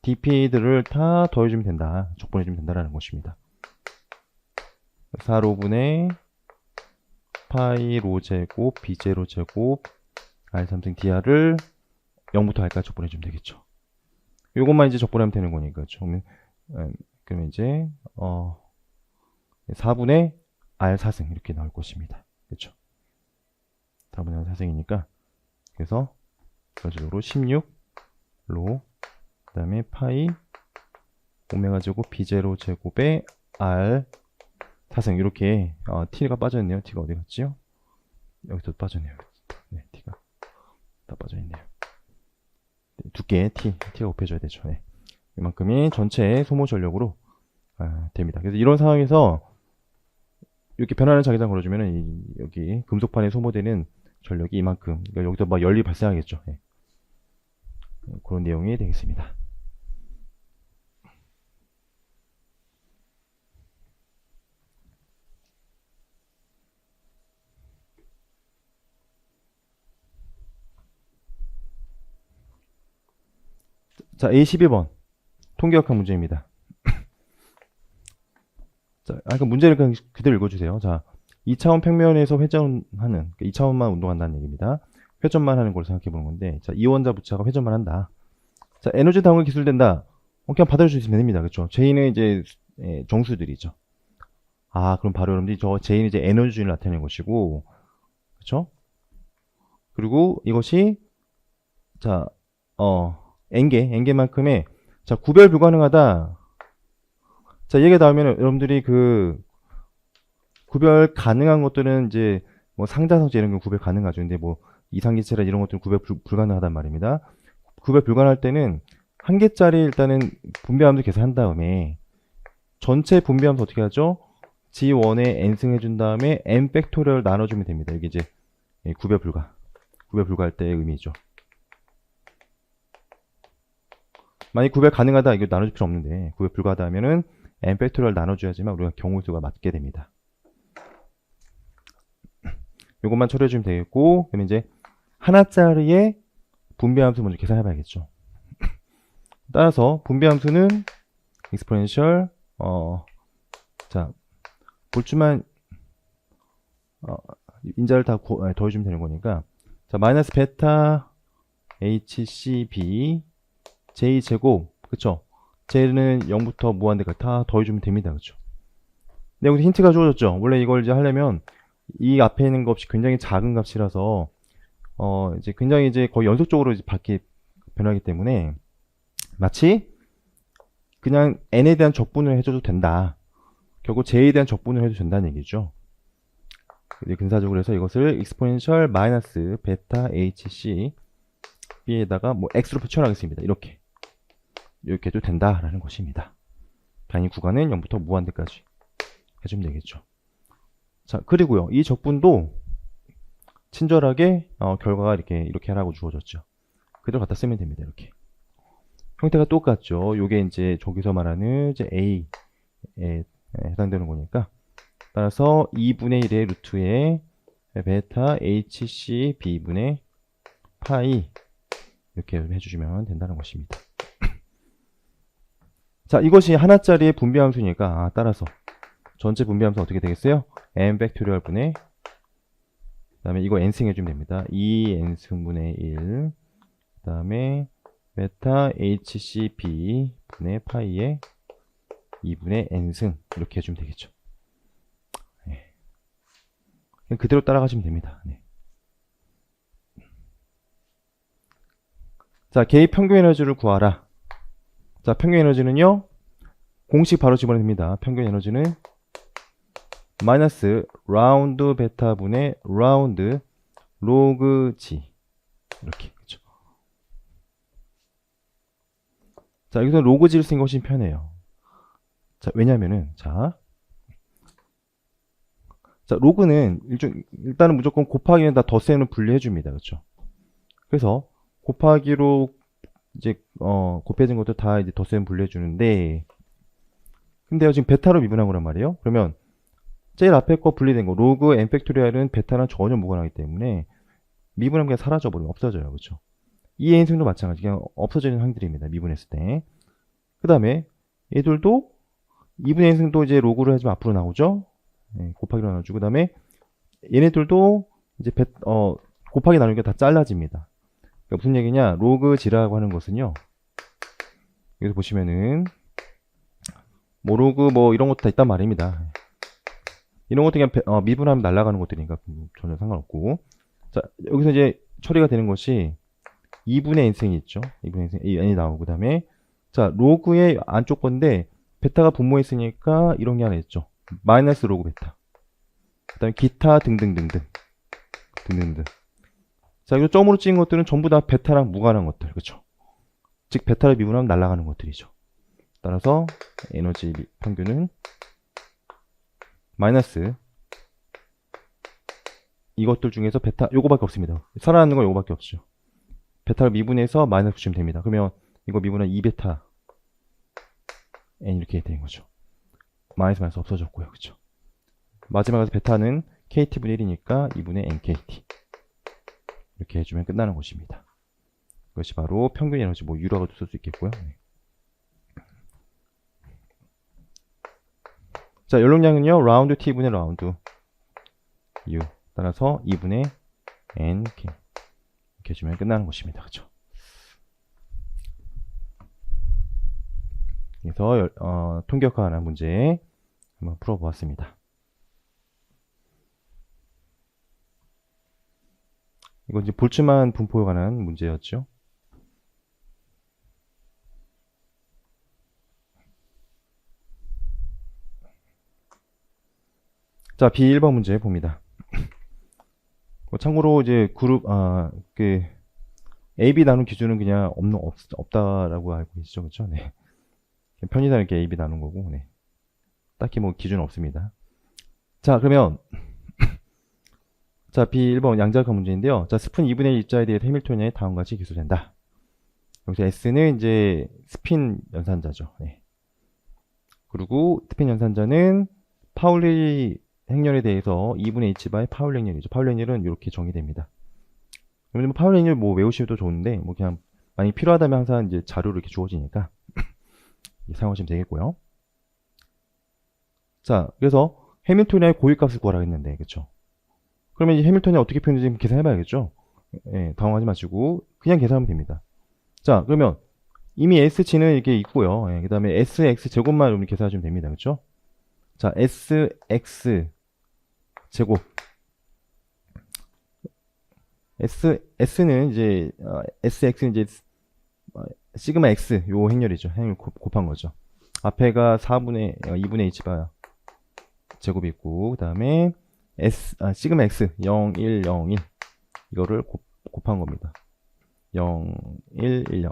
dP들을 다 더해주면 된다. 적분해주면 된다라는 것입니다. 4로분의 파이 로 제곱 B0 제곱 R 3승 DR을 0부터 R까지 적분해주면 되겠죠. 요것만 이제 적분하면 되는 거니까. 그러면 이제 4분의 R 4승 이렇게 나올 것입니다. 그렇죠? 4분의 R 4승이니까 그래서 결과적으로 16로 그 다음에 파이 오메가 제곱 B0 제곱에 R 4승 이렇게 T가 빠져있네요. T가 어디 갔지요? 여기도 빠졌네요. 네, T가 다 빠져있네요. 네, 두께 T가 곱해줘야 되죠. 네. 이만큼이 전체 소모 전력으로 됩니다. 그래서 이런 상황에서 이렇게 변하는 자기장 걸어주면은 여기 금속판에 소모되는 전력이 이만큼, 그러니까 여기서 막 열이 발생하겠죠. 네. 그런 내용이 되겠습니다. 자, A12번 통계역학 문제입니다. 자, 그러니까 문제를 그냥 그대로 읽어주세요. 자, 2차원 평면에서 회전하는, 그러니까 2차원만 운동한다는 얘기입니다. 회전만 하는 걸 생각해 보는 건데, 자, 이원자 부차가 회전만 한다. 자, 에너지 다운이 기술된다. 그냥 받아주시면 됩니다. 그렇죠? J는 이제 정수들이죠. 그럼 바로 여러분들이 저 J는 이제 에너지를 나타내는 것이고, 그렇죠? 그리고 이것이 자, N개만큼의 자, 구별 불가능하다. 자, 얘기가 나오면 여러분들이 구별 가능한 것들은 이제 뭐 상자성체 이런 건 구별 가능하죠. 근데 뭐 이상기체라 이런 것들은 구별 불가능하단 말입니다. 구별 불가능할 때는 한 개짜리 일단은 분배함수 계산한 다음에 전체 분배함수 어떻게 하죠? G1에 N승 해준 다음에 N 팩토리얼 나눠주면 됩니다. 이게 이제 구별 불가할 때의 의미죠. 만약 구별 가능하다, 이거 나눠줄 필요 없는데, 구별 불가하다 하면은 n 팩토리얼 나눠줘야지만 우리가 경우수가 맞게 됩니다. 요것만 처리해주면 되겠고, 그러면 이제 하나짜리의 분배함수 먼저 계산해 봐야겠죠. 따라서 분배함수는 exponential 자 볼주만 인자를 다 더해주면 되는 거니까 자 마이너스 베타 HCB J제곱 그쵸? J는 0부터 무한대까지 다 더해주면 됩니다. 그쵸? 근데 여기서 힌트가 주어졌죠. 원래 이걸 이제 하려면 이 앞에 있는 값이 굉장히 작은 값이라서 이제 굉장히 이제 거의 연속적으로 이제 변하기 때문에 마치 그냥 n에 대한 적분을 해줘도 된다. 결국 j에 대한 적분을 해도 된다는 얘기죠. 이제 근사적으로 해서 이것을 exponential 마이너스 베타 hc b에다가 뭐 x로 표현하겠습니다. 이렇게 해도 된다라는 것입니다. 단위 구간은 0부터 무한대까지 해주면 되겠죠. 자, 그리고요, 이 적분도 친절하게 결과가 이렇게 하라고 주어졌죠. 그대로 갖다 쓰면 됩니다. 이렇게 형태가 똑같죠. 요게 이제 저기서 말하는 이제 a에 해당되는 거니까 따라서 2분의 1의 루트에 베타 hc b분의 파이 이렇게 해주시면 된다는 것입니다. 자, 이것이 하나짜리의 분배함수니까 따라서 전체 분배함수 어떻게 되겠어요? n 팩토리얼 분의 그 다음에 이거 n승 해주면 됩니다. 2n승분의 1 그 다음에 베타 hcb 분의 파이의 2분의 n승 이렇게 해주면 되겠죠. 네. 그대로 따라가시면 됩니다. 네. 자, 개입 평균 에너지를 구하라. 자, 평균 에너지는요, 공식 바로 집어냅니다. 평균 에너지는 마이너스 라운드 베타 분의 라운드 로그 g 이렇게 그렇죠. 자, 여기서 로그 g를 쓰는 것이 편해요. 자, 왜냐면은 자 로그는 일단은 무조건 곱하기는 다 덧셈을 분리해 줍니다. 그렇죠? 그래서 곱하기로 이제 곱해진 것도 다 이제 덧셈 분리해 주는데 근데요, 지금 베타로 미분한 거란 말이에요. 그러면 제일 앞에 거 분리된 거 로그 n 팩토리얼은 베타랑 전혀 무관하기 때문에 미분하면 그냥 사라져버리면 없어져요. 그렇죠? 이 n승도 마찬가지 그냥 없어지는 항들입니다. 미분했을 때. 그 다음에 얘들도 2분의 n승도 이제 로그를 해주면 앞으로 나오죠. 네, 곱하기로 나눠주고 그 다음에 얘네들도 이제 곱하기 나누기가 다 잘라집니다. 그러니까 무슨 얘기냐? 로그 g라고 하는 것은요. 여기서 보시면은 뭐 로그 뭐 이런 것도 다 있단 말입니다. 이런 것도 그냥 미분하면 날아가는 것들이니까 전혀 상관없고. 자, 여기서 이제 처리가 되는 것이 2분의 n승이 있죠. 2분의 n승, n이 나오고 그 다음에 자, 로그의 안쪽 건데 베타가 분모했으니까 이런 게 하나 있죠. 마이너스 로그 베타. 그 다음에 기타 등등등등. 자, 이거 점으로 찍은 것들은 전부 다 베타랑 무관한 것들. 그쵸? 즉, 베타를 미분하면 날아가는 것들이죠. 따라서 에너지 평균은 마이너스 이것들 중에서 베타 요거밖에 없습니다. 살아남는 건 요거밖에 없죠. 베타를 미분해서 마이너스 붙이면 됩니다. 그러면 이거 미분은 2베타 n 이렇게 되는 거죠. 마이너스 없어졌고요. 그쵸? 마지막에서 베타는 kt분의 1이니까 2분의 nkt 이렇게 해주면 끝나는 것입니다. 이것이 바로 평균 에너지 뭐 U라고도 쓸 수 있겠고요. 네. 자, 연록량은요 라운드 t분의 라운드 U 따라서 2분의 nk 이렇게 해주면 끝나는 것입니다. 그쵸? 그래서 통계역학하는 문제 한번 풀어보았습니다. 이건 이제 볼츠만 분포에 관한 문제였죠. 자, B1번 문제 봅니다. 참고로 이제 그룹 A, B 나눈 기준은 그냥 없다라고 알고 계시죠, 그렇죠? 네. 편의상 이렇게 A, B 나눈 거고, 네. 딱히 뭐 기준은 없습니다. 자, 그러면 자, B1번 양자역학 문제인데요. 자, 스푼 2분의 1 입자에 대해 해밀턴이 다음과 같이 기술된다. 여기서 S는 이제 스핀 연산자죠. 네. 그리고 스핀 연산자는 파울리 행렬에 대해서 2분의 H 바의 파울리 행렬이죠. 파울리 행렬은 이렇게 정의됩니다. 뭐 파워레인저 뭐 외우셔도 좋은데, 뭐 그냥 만약 필요하다면 항상 이제 자료로 이렇게 주어지니까 사용하시면 되겠고요. 자, 그래서 해밀토니안의 고유값을 구하라 했는데, 그쵸? 그러면 이제 해밀토니안 어떻게 표현되는지 계산해봐야겠죠? 예, 당황하지 마시고 그냥 계산하면 됩니다. 자, 그러면 이미 S치는 이렇게 있고요. 예, 그 다음에 SX 제곱만 여러분 계산하시면 됩니다. 그쵸? 자, SX 제곱. S는 이제, SX는 이제, 시그마 X, 요 행렬이죠. 행렬 곱한 거죠. 앞에가 2분의 H바 제곱이 있고, 그 다음에 시그마 X, 0, 1, 0, 1. 이거를 곱한 겁니다. 0, 1, 1, 0.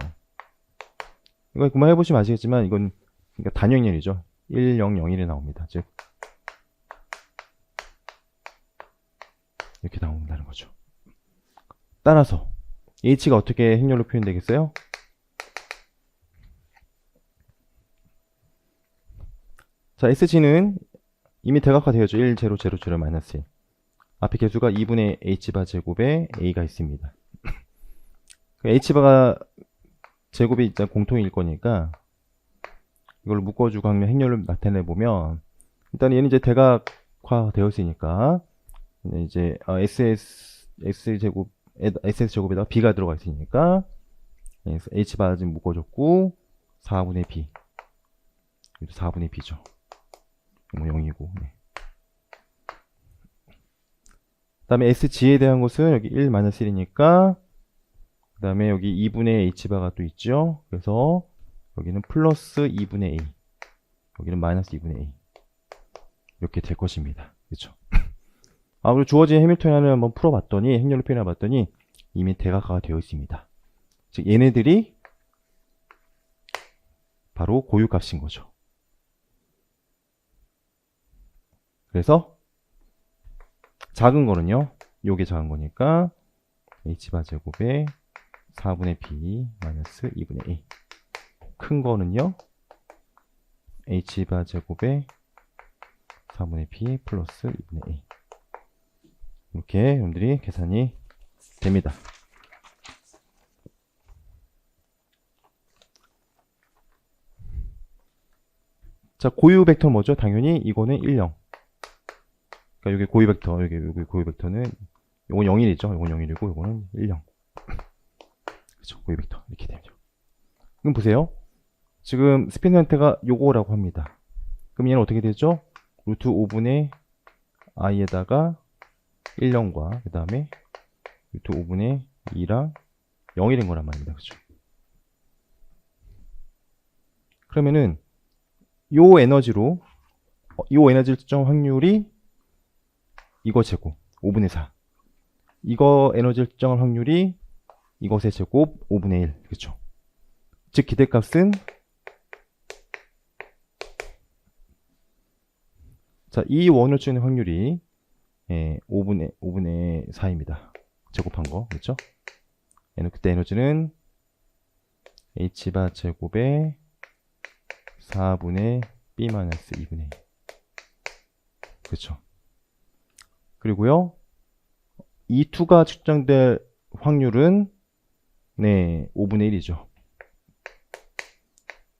이거 그만 해보시면 아시겠지만, 이건, 그러니까 단위행렬이죠. 1, 0, 0, 1이 나옵니다. 즉, 이렇게 나온다는 거죠. 따라서 h가 어떻게 행렬로 표현되겠어요? 자, sg는 이미 대각화되어져. 1, 0, 0, 0, 마이너스 1. 앞에 개수가 2분의 h바 제곱에 a가 있습니다. h바가 제곱이 일단 공통일 거니까 이걸 묶어주고 하면 행렬을 나타내보면, 일단 얘는 이제 대각화 되었으니까 이제 s제곱에다가 b가 들어가 있으니까 h바 지금 묶어줬고 4분의 b, 4분의 b죠. 뭐 0이고. 네. 그 다음에 sg에 대한 것은 여기 1 1이니까 그 다음에 여기 2분의 h바가 또 있죠. 그래서 여기는 플러스 2분의 a, 여기는 마이너스 2분의 a, 이렇게 될 것입니다. 그렇죠? 그리고 주어진 해밀토니안을 한번 풀어봤더니, 행렬로 표현해봤더니 이미 대각화가 되어 있습니다. 즉 얘네들이 바로 고유값인 거죠. 그래서 작은 거는요, 요게 작은 거니까 h바 제곱에 4분의 b 마이너스 2분의 a. 큰 거는요, h바 제곱에 4분의 b 플러스 2분의 a. 이렇게 여러분들이 계산이 됩니다. 자, 고유 벡터 뭐죠? 당연히 이거는 1, 0. 그러니까 여기 고유 벡터, 여기 고유 벡터는 요건 0일이죠. 요건 0일이고 요거는 1, 0. 그렇죠. 고유 벡터 이렇게 되죠. 그럼 보세요. 지금 스피드 형태가 요거라고 합니다. 그럼 얘는 어떻게 되죠? 루트 5분의 i에다가 1, 0과 그 다음에 루트 5분의 2랑 0일인 거란 말입니다. 그렇죠? 그러면은 요 에너지로 요 에너지 일정 확률이 이거 제곱 5분의 4, 이거 에너지 일정 확률이 이것의 제곱 5분의 1. 그렇죠? 즉 기대값은, 자, 이 원을 주는 확률이 5분의 4입니다. 제곱한 거. 그렇죠? 그때 에너지는 h바 제곱에 4분의 b-2분의 2. 그렇죠? 그리고요, E2가 측정될 확률은 5분의 1이죠.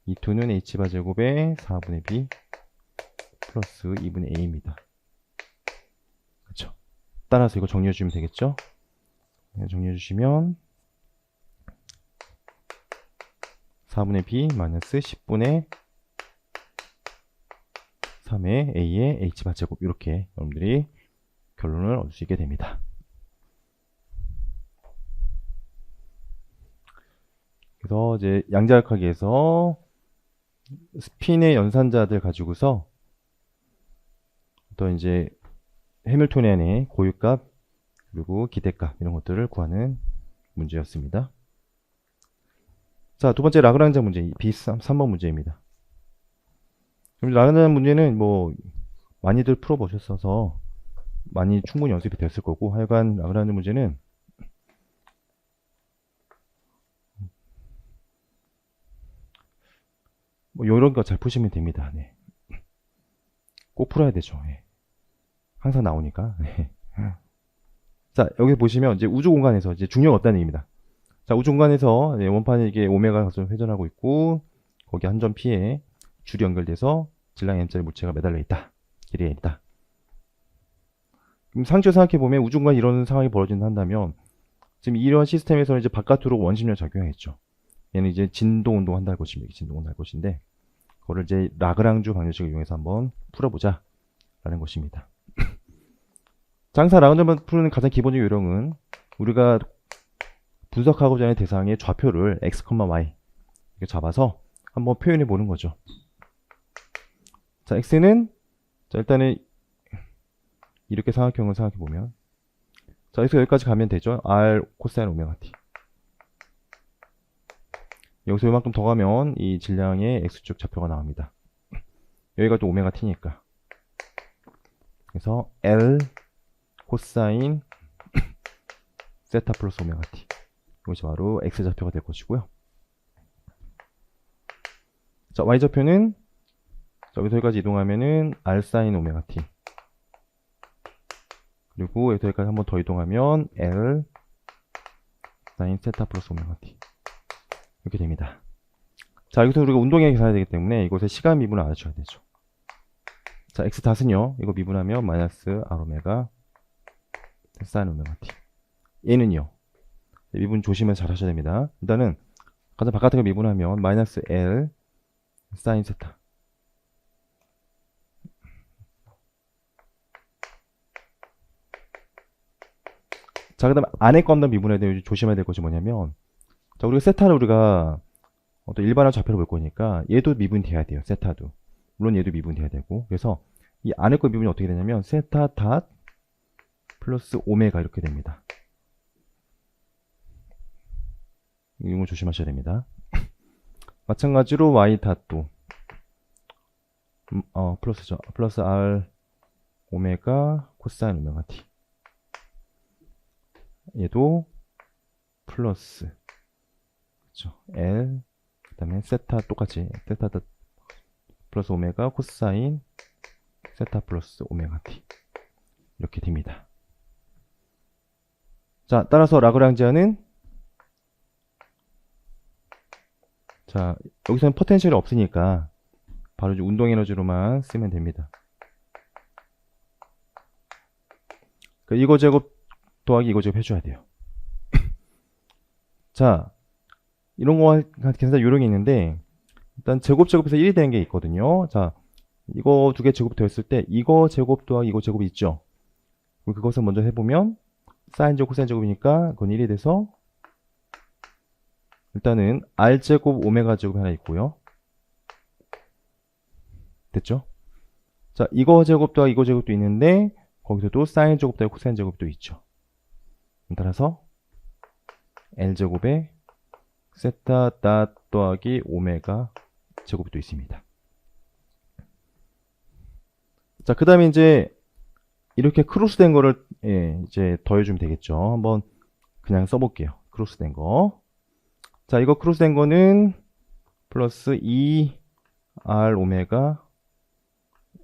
E2는 h바 제곱에 4분의 b 플러스 2분의 a입니다. 그렇죠? 따라서 이거 정리해 주시면 되겠죠? 정리해 주시면 4분의 b 마이너스 10분의 3의 a의 h바 제곱, 이렇게 여러분들이 결론을 얻을 수 있게 됩니다. 그래서 이제 양자역학에서 스핀의 연산자들 가지고서 또 이제 해밀토니안의 고유값 그리고 기대값 이런 것들을 구하는 문제였습니다. 자, 두 번째 라그랑제 문제, B3번 문제입니다. 라그랑제 문제는 뭐 많이들 풀어보셨어서 많이 충분히 연습이 됐을 거고, 하여간 라그랑제 문제는 뭐 이런 거 잘 푸시면 됩니다. 네. 꼭 풀어야 되죠. 네. 항상 나오니까. 네. 자, 여기 보시면 이제 우주 공간에서 이제 중력이 없다는 얘기입니다. 자, 우주 공간에서 원판이 이게 오메가 값으로 회전하고 있고, 거기 한 점 P에 줄이 연결돼서 질량 M자리 물체가 매달려 있다. 길이에 있다. 그럼 상식적으로 생각해보면 우주 공간에 이런 상황이 벌어진다 한다면, 지금 이런 시스템에서는 이제 바깥으로 원심력 작용하겠죠. 얘는 이제 진동 운동 한다는 것입니다. 진동 운동 할 것인데, 그거를 이제 라그랑주 방정식을 이용해서 한번 풀어보자. 라는 것입니다. 장사 라그랑주 푸는 가장 기본적인 요령은 우리가 분석하고자 하는 대상의 좌표를 x, y 이렇게 잡아서 한번 표현해 보는 거죠. 자, x는 자, 일단은 이렇게 삼각형을 생각해 보면 자, 여기까지 가면 되죠. r 코사인 오메가 t. 여기서 이만큼 더 가면 이 질량의 x축 좌표가 나옵니다. 여기가 또 오메가 t니까. 그래서 L 코사인 세타 플러스 오메가 t. 이것이 바로 x 좌표가 될 것이고요. 자, y 좌표는 여기서 여기까지 이동하면은 r 사인 오메가 t. 그리고 여기까지 한번 더 이동하면 L 사인 세타 플러스 오메가 t. 이렇게 됩니다. 자, 여기서 우리가 운동량 계산해야 되기 때문에 이곳에 시간 미분을 알아줘야 되죠. 자, x 닷은요, 이거 미분하면 마이너스 r 오메가 사인 오메가 t. 얘는요, 미분 조심해서 잘 하셔야 됩니다. 일단은 가장 바깥에 미분하면 마이너스 L 사인 세타. 자, 그 다음에 안에 거 한번 미분해야 돼요. 조심해야 될 것이 뭐냐면, 자, 우리가 세타를 우리가 어떤 일반화 좌표로 볼 거니까 얘도 미분돼야 돼요. 세타도. 물론 얘도 미분돼야 되고. 그래서 이 안에 거 미분이 어떻게 되냐면 세타 닷 플러스 오메가 이렇게 됩니다. 이거 조심하셔야 됩니다. 마찬가지로 y 닷도 플러스죠. 플러스 r 오메가 코사인 오메가 t. 얘도 플러스 그렇죠. L 그 다음에 세타 똑같이 세타 플러스 오메가 코사인 세타 플러스 오메가 t 이렇게 됩니다. 자, 따라서 라그랑지아는 자, 여기서는 포텐셜이 없으니까 바로 이제 운동 에너지로만 쓰면 됩니다. 그러니까 이거 제곱 더하기 이거 제곱 해줘야 돼요. 자, 이런 거 계산사 요령이 있는데 일단 제곱에서 1이 되는 게 있거든요. 자, 이거 두 개 제곱 되었을 때 이거 제곱 더하기 이거 제곱이 있죠. 그것을 먼저 해보면 사인 제곱 코사인 제곱이니까 그건 1이 돼서 일단은 r제곱 오메가 제곱이 하나 있고요. 됐죠? 자, 이거 제곱 더하기 이거 제곱도 있는데 거기서도 사인 제곱 더하기 코사인 제곱도 있죠. 따라서 L제곱에 세타 닷 더하기 오메가 제곱도 있습니다. 자, 그 다음에 이제 이렇게 크로스된 거를 이제 더해주면 되겠죠. 한번 그냥 써볼게요. 크로스된 거. 자, 이거 크로스된 거는 플러스 2R 오메가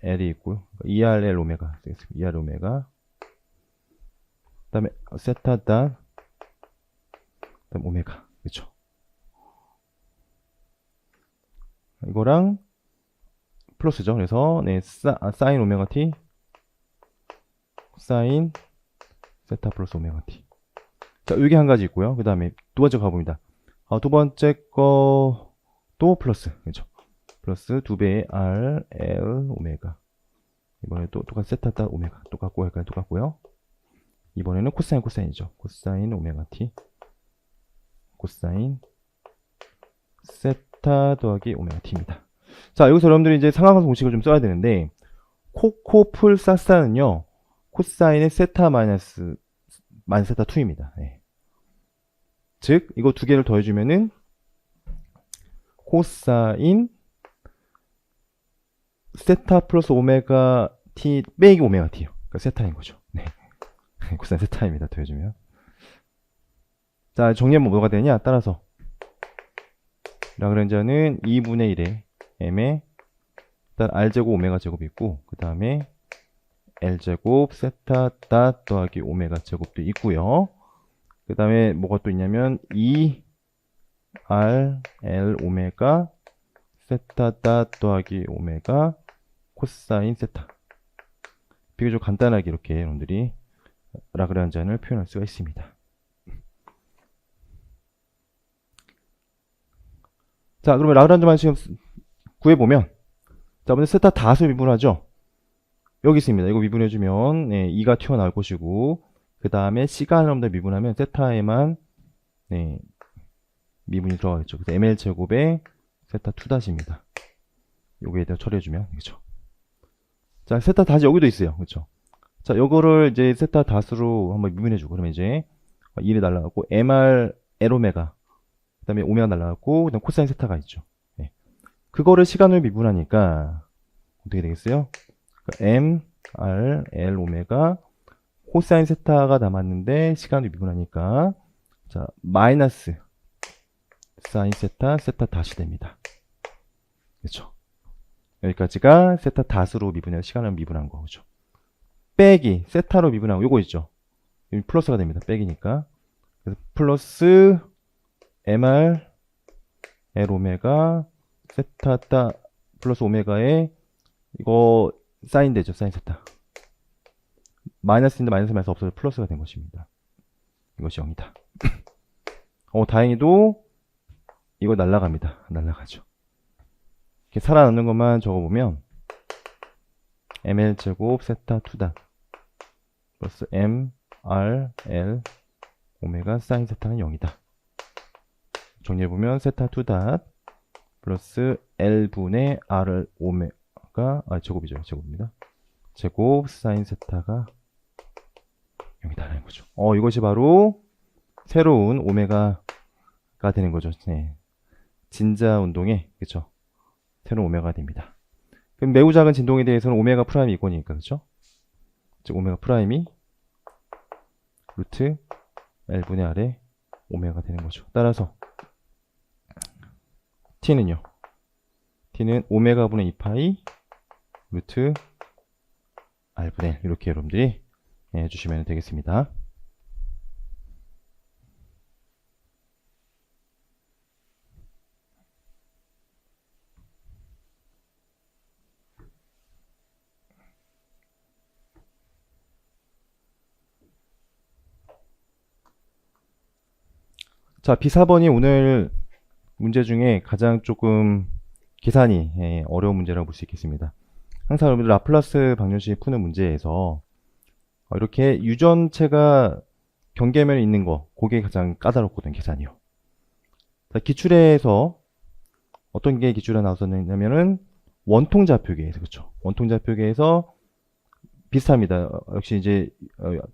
L이 있고요. 2RL 오메가 되겠습니다. 2R 오메가 그 다음에 세타 닷 그 다음 오메가 그렇죠. 이거랑 플러스죠. 그래서 네, 사인 오메가 t 사인 세타 플러스 오메가 t. 자, 이게 한 가지 있고요. 그 다음에 두 번째 가봅니다. 두 번째 거도 플러스 그렇죠. 플러스 2배의 r l 오메가. 이번에 또 똑같이 세타 닷 오메가 똑같고 여기까지 똑같고요. 이번에는 코사인 코사인이죠. 코사인 오메가 t 코사인 세타 더하기 오메가 t입니다. 자, 여기서 여러분들이 이제 상하관계 공식을 좀 써야 되는데 코코풀 사사는요 코사인의 세타 마이너스 세타 2입니다. 네. 즉 이거 두 개를 더해주면은 코사인 세타 플러스 오메가 t 빼기 오메가 t요. 그러니까 세타인 거죠. 네. 코사인 세타입니다. 더해주면. 자, 정리하면 뭐가 되냐? 따라서 라그랑지아는 2분의 1에 m에 일단 r제곱 오메가 제곱이 있고 그 다음에 L제곱 세타 닷 더하기 오메가 제곱도 있고요. 그 다음에 뭐가 또 있냐면 2R L 오메가 세타 닷 더하기 오메가 코사인 세타. 비교적 간단하게 이렇게 여러분들이 라그란지안을 표현할 수가 있습니다. 자, 그러면 라그란지안 지금 구해보면, 자, 먼저 세타 닷을 미분하죠. 여기 있습니다. 이거 미분해주면 2가 튀어나올 것이고, 그 다음에 시간을 미분하면 세타에만 미분이 들어가겠죠. 그래서 ml제곱에 세타 2닷입니다. 요거에 대해 처리해주면 되겠죠. 자, 세타 닷이 여기도 있어요. 그렇죠? 자, 요거를 이제 세타 닷으로 한번 미분해주고, 그러면 이제 2를 날라가고, mr l 오메가, 그 다음에 오메가 날라가고, 그 다음 코사인 세타가 있죠. 네. 그거를 시간을 미분하니까, 어떻게 되겠어요? m, r, l 오메가, 코사인 세타가 남았는데, 시간을 미분하니까, 자, 마이너스, 사인 세타, 세타 닷이 됩니다. 그렇죠? 여기까지가 세타 닷으로 미분해서 시간을 미분한 거죠. 빼기 세타로 미분하고 요거 있죠. 여기 플러스가 됩니다. 빼기니까. 그래서 플러스 mr l 오메가 세타 따 플러스 오메가에 이거 사인 되죠. 사인 세타. 마이너스인데 마이너스 없어서 플러스가 된 것입니다. 이것이 0이다. 다행히도 이거 날라갑니다. 날라가죠. 이렇게 살아남는 것만 적어보면 ml제곱 세타 2다 플러스 m, r, l 오메가 사인 세타는 0이다. 정리해보면 세타 2닷 플러스 l분의 r 오메가 제곱이죠. 제곱입니다. 제곱 사인 세타가 0이다라는 거죠. 이것이 바로 새로운 오메가가 되는 거죠. 네. 진자 운동의 그쵸? 새로운 오메가가 됩니다. 그럼 매우 작은 진동에 대해서는 오메가 프라임이 이권이니까 그쵸? 즉 오메가 프라임이 루트 L분의 R의 오메가가 되는 거죠. 따라서 T는요. T는 오메가 분의 2파이 루트 R분의 L 이렇게 여러분들이 해주시면 되겠습니다. 자, B4번이 오늘 문제 중에 가장 조금 계산이 어려운 문제라고 볼 수 있겠습니다. 항상 여러분들 라플라스 방정식 푸는 문제에서 이렇게 유전체가 경계면에 있는 거, 그게 가장 까다롭거든, 계산이요. 자, 기출에서 어떤 게 기출에 나왔었냐면은 원통좌표계에서, 그쵸? 원통좌표계에서 비슷합니다. 역시 이제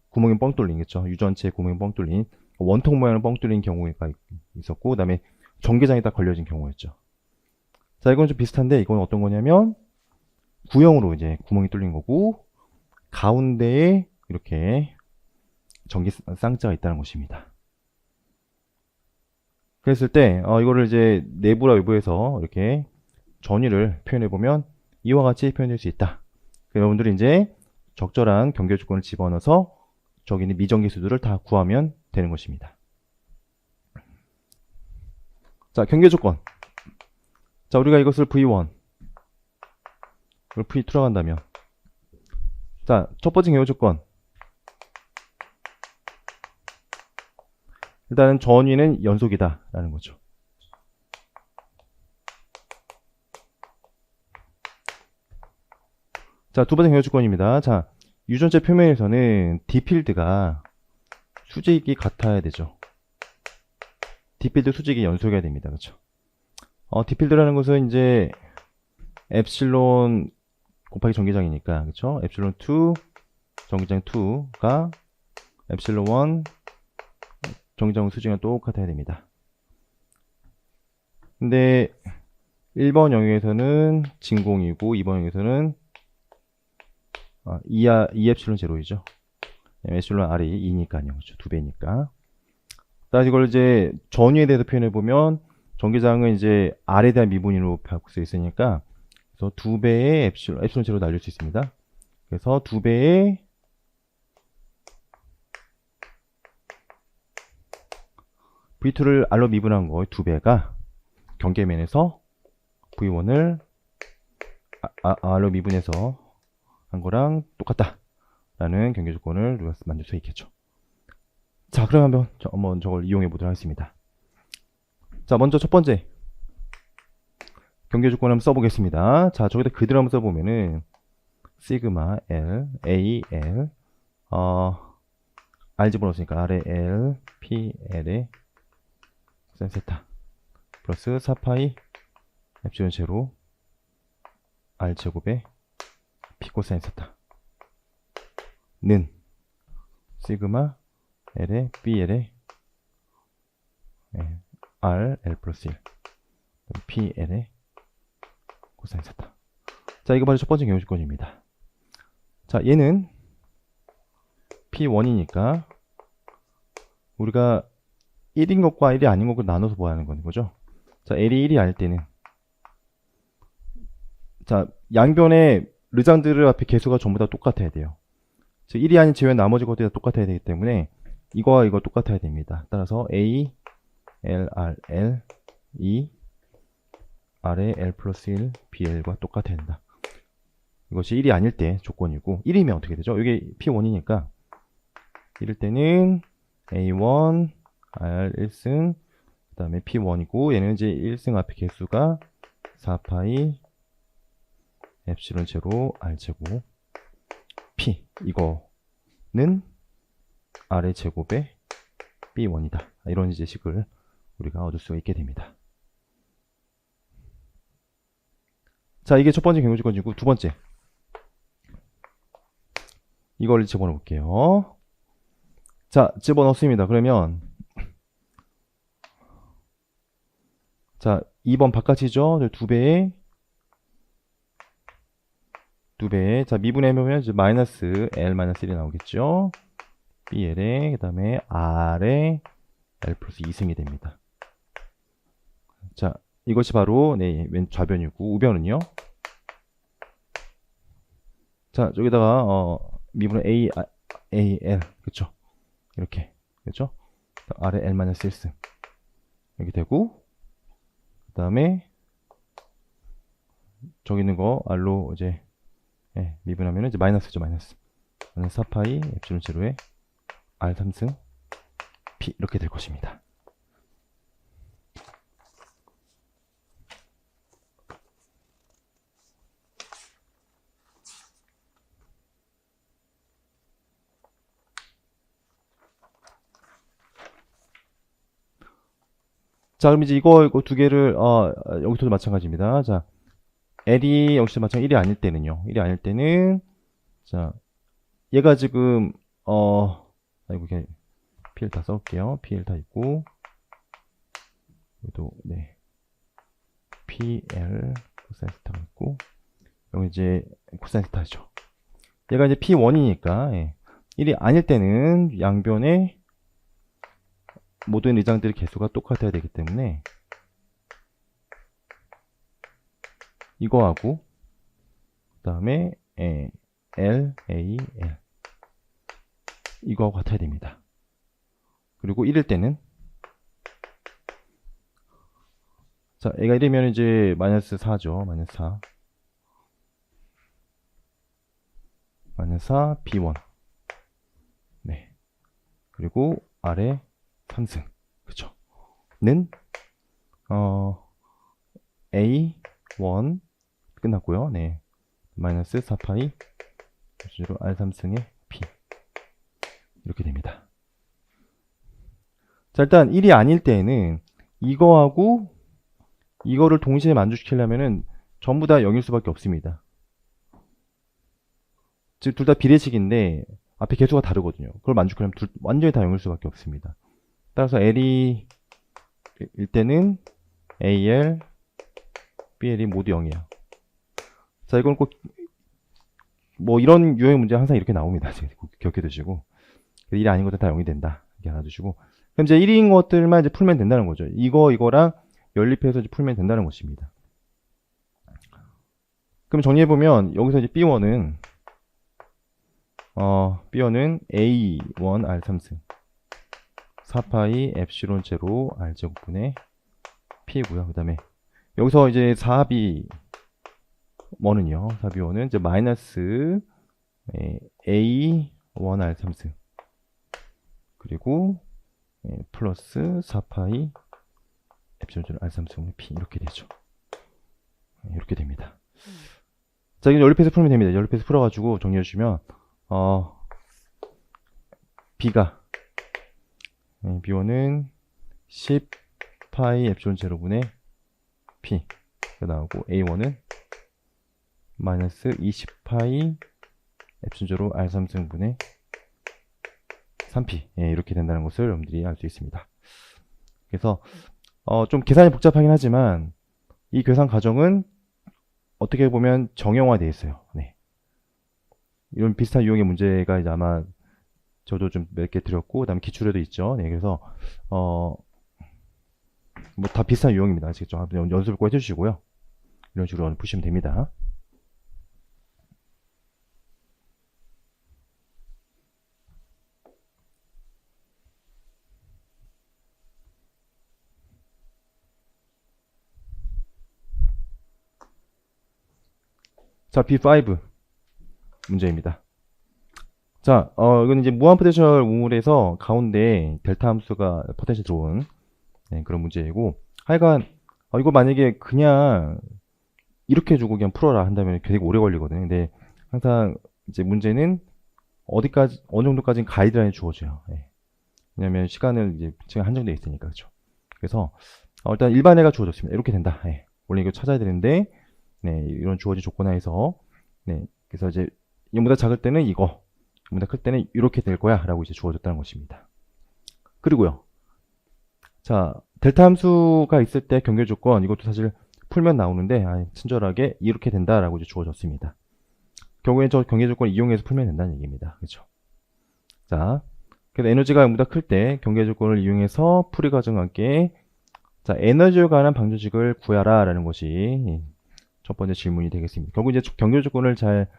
구멍이 뻥 뚫린, 그쵸? 유전체 구멍이 뻥 뚫린 원통 모양을 뻥 뚫린 경우가 있었고, 그 다음에 전기장이 딱 걸려진 경우였죠. 자, 이건 좀 비슷한데, 이건 어떤 거냐면, 구형으로 이제 구멍이 뚫린 거고, 가운데에 이렇게 전기 쌍자가 있다는 것입니다. 그랬을 때, 이거를 이제 내부와 외부에서 이렇게 전위를 표현해보면, 이와 같이 표현될 수 있다. 여러분들이 이제 적절한 경계 조건을 집어넣어서 저기 있는 미정계 수들을 다 구하면 되는 것입니다. 자, 경계 조건. 자, 우리가 이것을 V1, 이걸 V2로 한다면, 자, 첫 번째 경계 조건. 일단은 전위는 연속이다 라는 거죠. 자, 두 번째 경계 조건입니다. 자, 유전체 표면에서는 D필드가 수직이 같아야 되죠. D필드 수직이 연속해야 됩니다. 그렇죠? D필드라는 것은 이제 엡실론 곱하기 전기장이니까, 그렇죠? 엡실론 2 전기장 2가 엡실론 1 전기장 수직이랑 똑같아야 됩니다. 근데 1번 영역에서는 진공이고 2번 영역에서는 2엡실론 제로이죠. 엡실론 R이 2니까요. 그렇죠? 2배니까. 따라서 이걸 이제 전위에 대해서 표현해보면 전기장은 이제 R에 대한 미분으로 바꿀 수 있으니까 그래서 2배의 엡실론 제로 날릴 수 있습니다. 그래서 2배의 V2를 R로 미분한 거의 2배가 경계면에서 V1을 R로 미분해서 한 거랑 똑같다 라는 경계 조건을 만들 수 있겠죠. 자, 그럼 한번 저걸 이용해 보도록 하겠습니다. 자, 먼저 첫 번째 경계 조건 한번 써보겠습니다. 자, 저기다 그대로 한번 써보면은 시그마 L, A, L, R 집어넣었으니까 R에 L, P, L에 코사인 세타 플러스 4파이 엡실론 제로 R 제곱에 P 코사인 세타 는 시그마 L에 BL에 R, L 플러스 1 PL에 코사인 세타. 자, 이거 바로 첫 번째 경우조건입니다. 자, 얘는 P1이니까 우리가 1인 것과 1이 아닌 것을 나눠서 보아야 하는 거죠. 자, L이 1이 아닐 때는 자, 양변의 르장들 앞에 개수가 전부 다 똑같아야 돼요. 즉 1이 아닌 제외 나머지 것들이 다 똑같아야 되기 때문에 이거와 이거 똑같아야 됩니다. 따라서 A, L, R, L, E, R에 L 플러스 1, BL과 똑같아야 된다. 이것이 1이 아닐 때 조건이고 1이면 어떻게 되죠? 이게 P1이니까 이럴 때는 A1, R 1승 그 다음에 P1이고 얘는 이제 1승 앞에 개수가 4파이 엡실론 제로 R 제곱 P 이거는 R의 제곱에 B1이다. 이런 이제 식을 우리가 얻을 수가 있게 됩니다. 자, 이게 첫 번째 경우조건이고 두 번째 이걸 집어넣어 볼게요. 자, 집어넣습니다. 그러면 자, 2번 바깥이죠. 2배에 자, 미분해보면 이제 마이너스 L 마이너스 1이 나오겠죠. BL에 그 다음에 R에 L 플러스 2승이 됩니다. 자, 이것이 바로 왼 좌변이고 우변은요. 자, 저기다가 미분은 A, L 그쵸? 이렇게 그렇죠? R에 L 마이너스 1승 이렇게 되고 그 다음에 저기 있는 거 R로 이제 미분하면 이제 마이너스죠. 마이너스 4파이 엡실론 제로에 R 3승 P 이렇게 될 것입니다. 자, 그럼 이제 이거 두 개를 여기서도 마찬가지입니다. 자, L이 역시 마찬가지 1이 아닐 때는요. 1이 아닐 때는 자, 얘가 지금 아이고 이게 PL 다 써올게요. PL 다 있고 여기도 네 PL 코사인 스타가 있고 여기 이제 코사인 스타죠. 얘가 이제 P1이니까 1이 아닐 때는 양변의 모든 의장들의 개수가 똑같아야 되기 때문에 이거하고 그 다음에 L, A, L 이거하고 같아야 됩니다. 그리고 1일 때는 자, A가 1이면 이제 마이너스 4죠. 마이너스 4 마이너스 4 B1 네 그리고 R에 3승 그쵸 는 A1 끝났고요. 네 마이너스 4파이 엡실론 R 3승의 P 이렇게 됩니다. 자, 일단 1이 아닐 때에는 이거하고 이거를 동시에 만족시키려면은 전부 다 0일 수밖에 없습니다. 즉 둘 다 비례식인데 앞에 개수가 다르거든요. 그걸 만족하려면 완전히 다 0일 수밖에 없습니다. 따라서 L이 일 때는 AL, BL이 모두 0이에요. 자, 이건 꼭 뭐 이런 유형의 문제 항상 이렇게 나옵니다. 기억해 두시고 1이 아닌 것들 다 0이 된다. 이렇게 알아두시고 그럼 이제 1인 것들만 이제 풀면 된다는 거죠. 이거랑 연립해서 이제 풀면 된다는 것입니다. 그럼 정리해 보면 여기서 이제 B1은 B1은 A1 R3승 4파이 엡실론 제로 R제곱분의 P고요. 그 다음에 여기서 이제 4B 원은요. 4B 원은 이제 마이너스 A1 R3승 그리고 플러스 4파이 엡실론 제로 R3승 P 이렇게 되죠. 이렇게 됩니다. 자, 이거 연립해서 풀면 됩니다. 연립해서 풀어가지고 정리해주시면 B가 B1은 10파이 엡실론 제로분의 P가 나오고 A1은 마이너스 20파이 엡실론 제로 R3승분의 3P 이렇게 된다는 것을 여러분들이 알 수 있습니다. 그래서 좀 계산이 복잡하긴 하지만 이 계산 과정은 어떻게 보면 정형화되어 있어요. 네. 이런 비슷한 유형의 문제가 이제 아마 저도 좀 몇 개 드렸고, 그 다음에 기출에도 있죠. 네, 그래서, 뭐 다 비슷한 유형입니다. 아시겠죠? 한번 연습을 꼭 해주시고요. 이런 식으로 푸시면 됩니다. 자, B5 문제입니다. 자, 이건 이제 무한 포텐셜 우물에서 가운데 델타 함수가 포텐셜 들어온 그런 문제이고, 하여간 이거 만약에 그냥 이렇게 주고 그냥 풀어라 한다면 되게 오래 걸리거든요. 근데 항상 이제 문제는 어디까지 어느 정도까지는 가이드라인이 주어져요. 왜냐면 시간을 이제 제가 한정되어 있으니까 그렇죠. 그래서 일단 일반해가 주어졌습니다. 이렇게 된다. 원래 이거 찾아야 되는데 이런 주어진 조건 하에서 그래서 이제 이보다 작을 때는 이거, 이보다 클 때는 이렇게 될 거야 라고 이제 주어졌다는 것입니다. 그리고요. 자, 델타 함수가 있을 때 경계 조건 이것도 사실 풀면 나오는데 친절하게 이렇게 된다라고 이제 주어졌습니다. 결국엔 저 경계 조건을 이용해서 풀면 된다는 얘기입니다. 그렇죠? 자, 그래서 에너지가 0보다 클 때 경계 조건을 이용해서 풀이 과정과 함께 자, 에너지에 관한 방정식을 구하라 라는 것이 첫 번째 질문이 되겠습니다. 결국 이제 경계 조건을 잘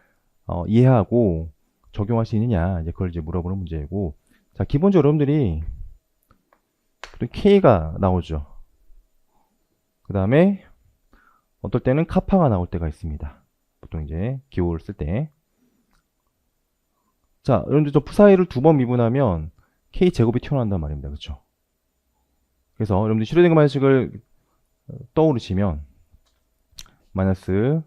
이해하고 적용할 수 있느냐 이제 그걸 이제 물어보는 문제이고, 자, 기본적으로 여러분들이 K가 나오죠. 그 다음에 어떨 때는 카파가 나올 때가 있습니다. 보통 이제 기호를 쓸 때. 자, 여러분들 저 푸사이를 두 번 미분하면 K 제곱이 튀어나온단 말입니다. 그렇죠? 그래서 여러분들 슈레딩거 방식을 떠오르시면 마이너스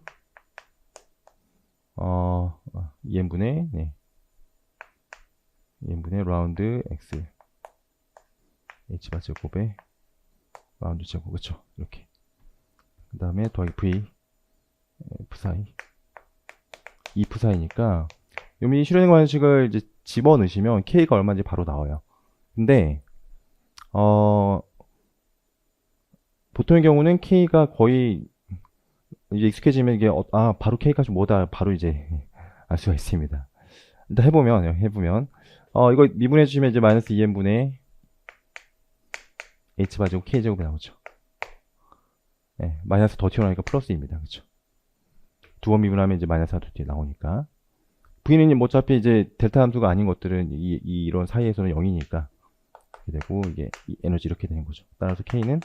2n분의 2n분의 라운드 x h바 제곱에 라운드 제곱, 그렇죠? 이렇게. 그 다음에 더하기 v 푸사이 2 푸사이니까 여기 슈레딩거 방식을 이제 집어넣으시면 k가 얼마인지 바로 나와요. 근데 보통의 경우는 k가 거의 이제 익숙해지면 이게 바로 k값이 뭐다 바로 이제 알 수가 있습니다. 일단 해보면 이거 미분해 주시면 이제 마이너스 2n분의 h바 제곱 k제곱이 나오죠. 마이너스 더 튀어나오니까 플러스입니다. 그렇죠? 두 번 미분하면 이제 마이너스 하나 뒤에 나오니까 v는 어차피 이제 델타 함수가 아닌 것들은 이런 사이에서는 0이니까 이렇게 되고, 이게 에너지 이렇게 되는 거죠. 따라서 k는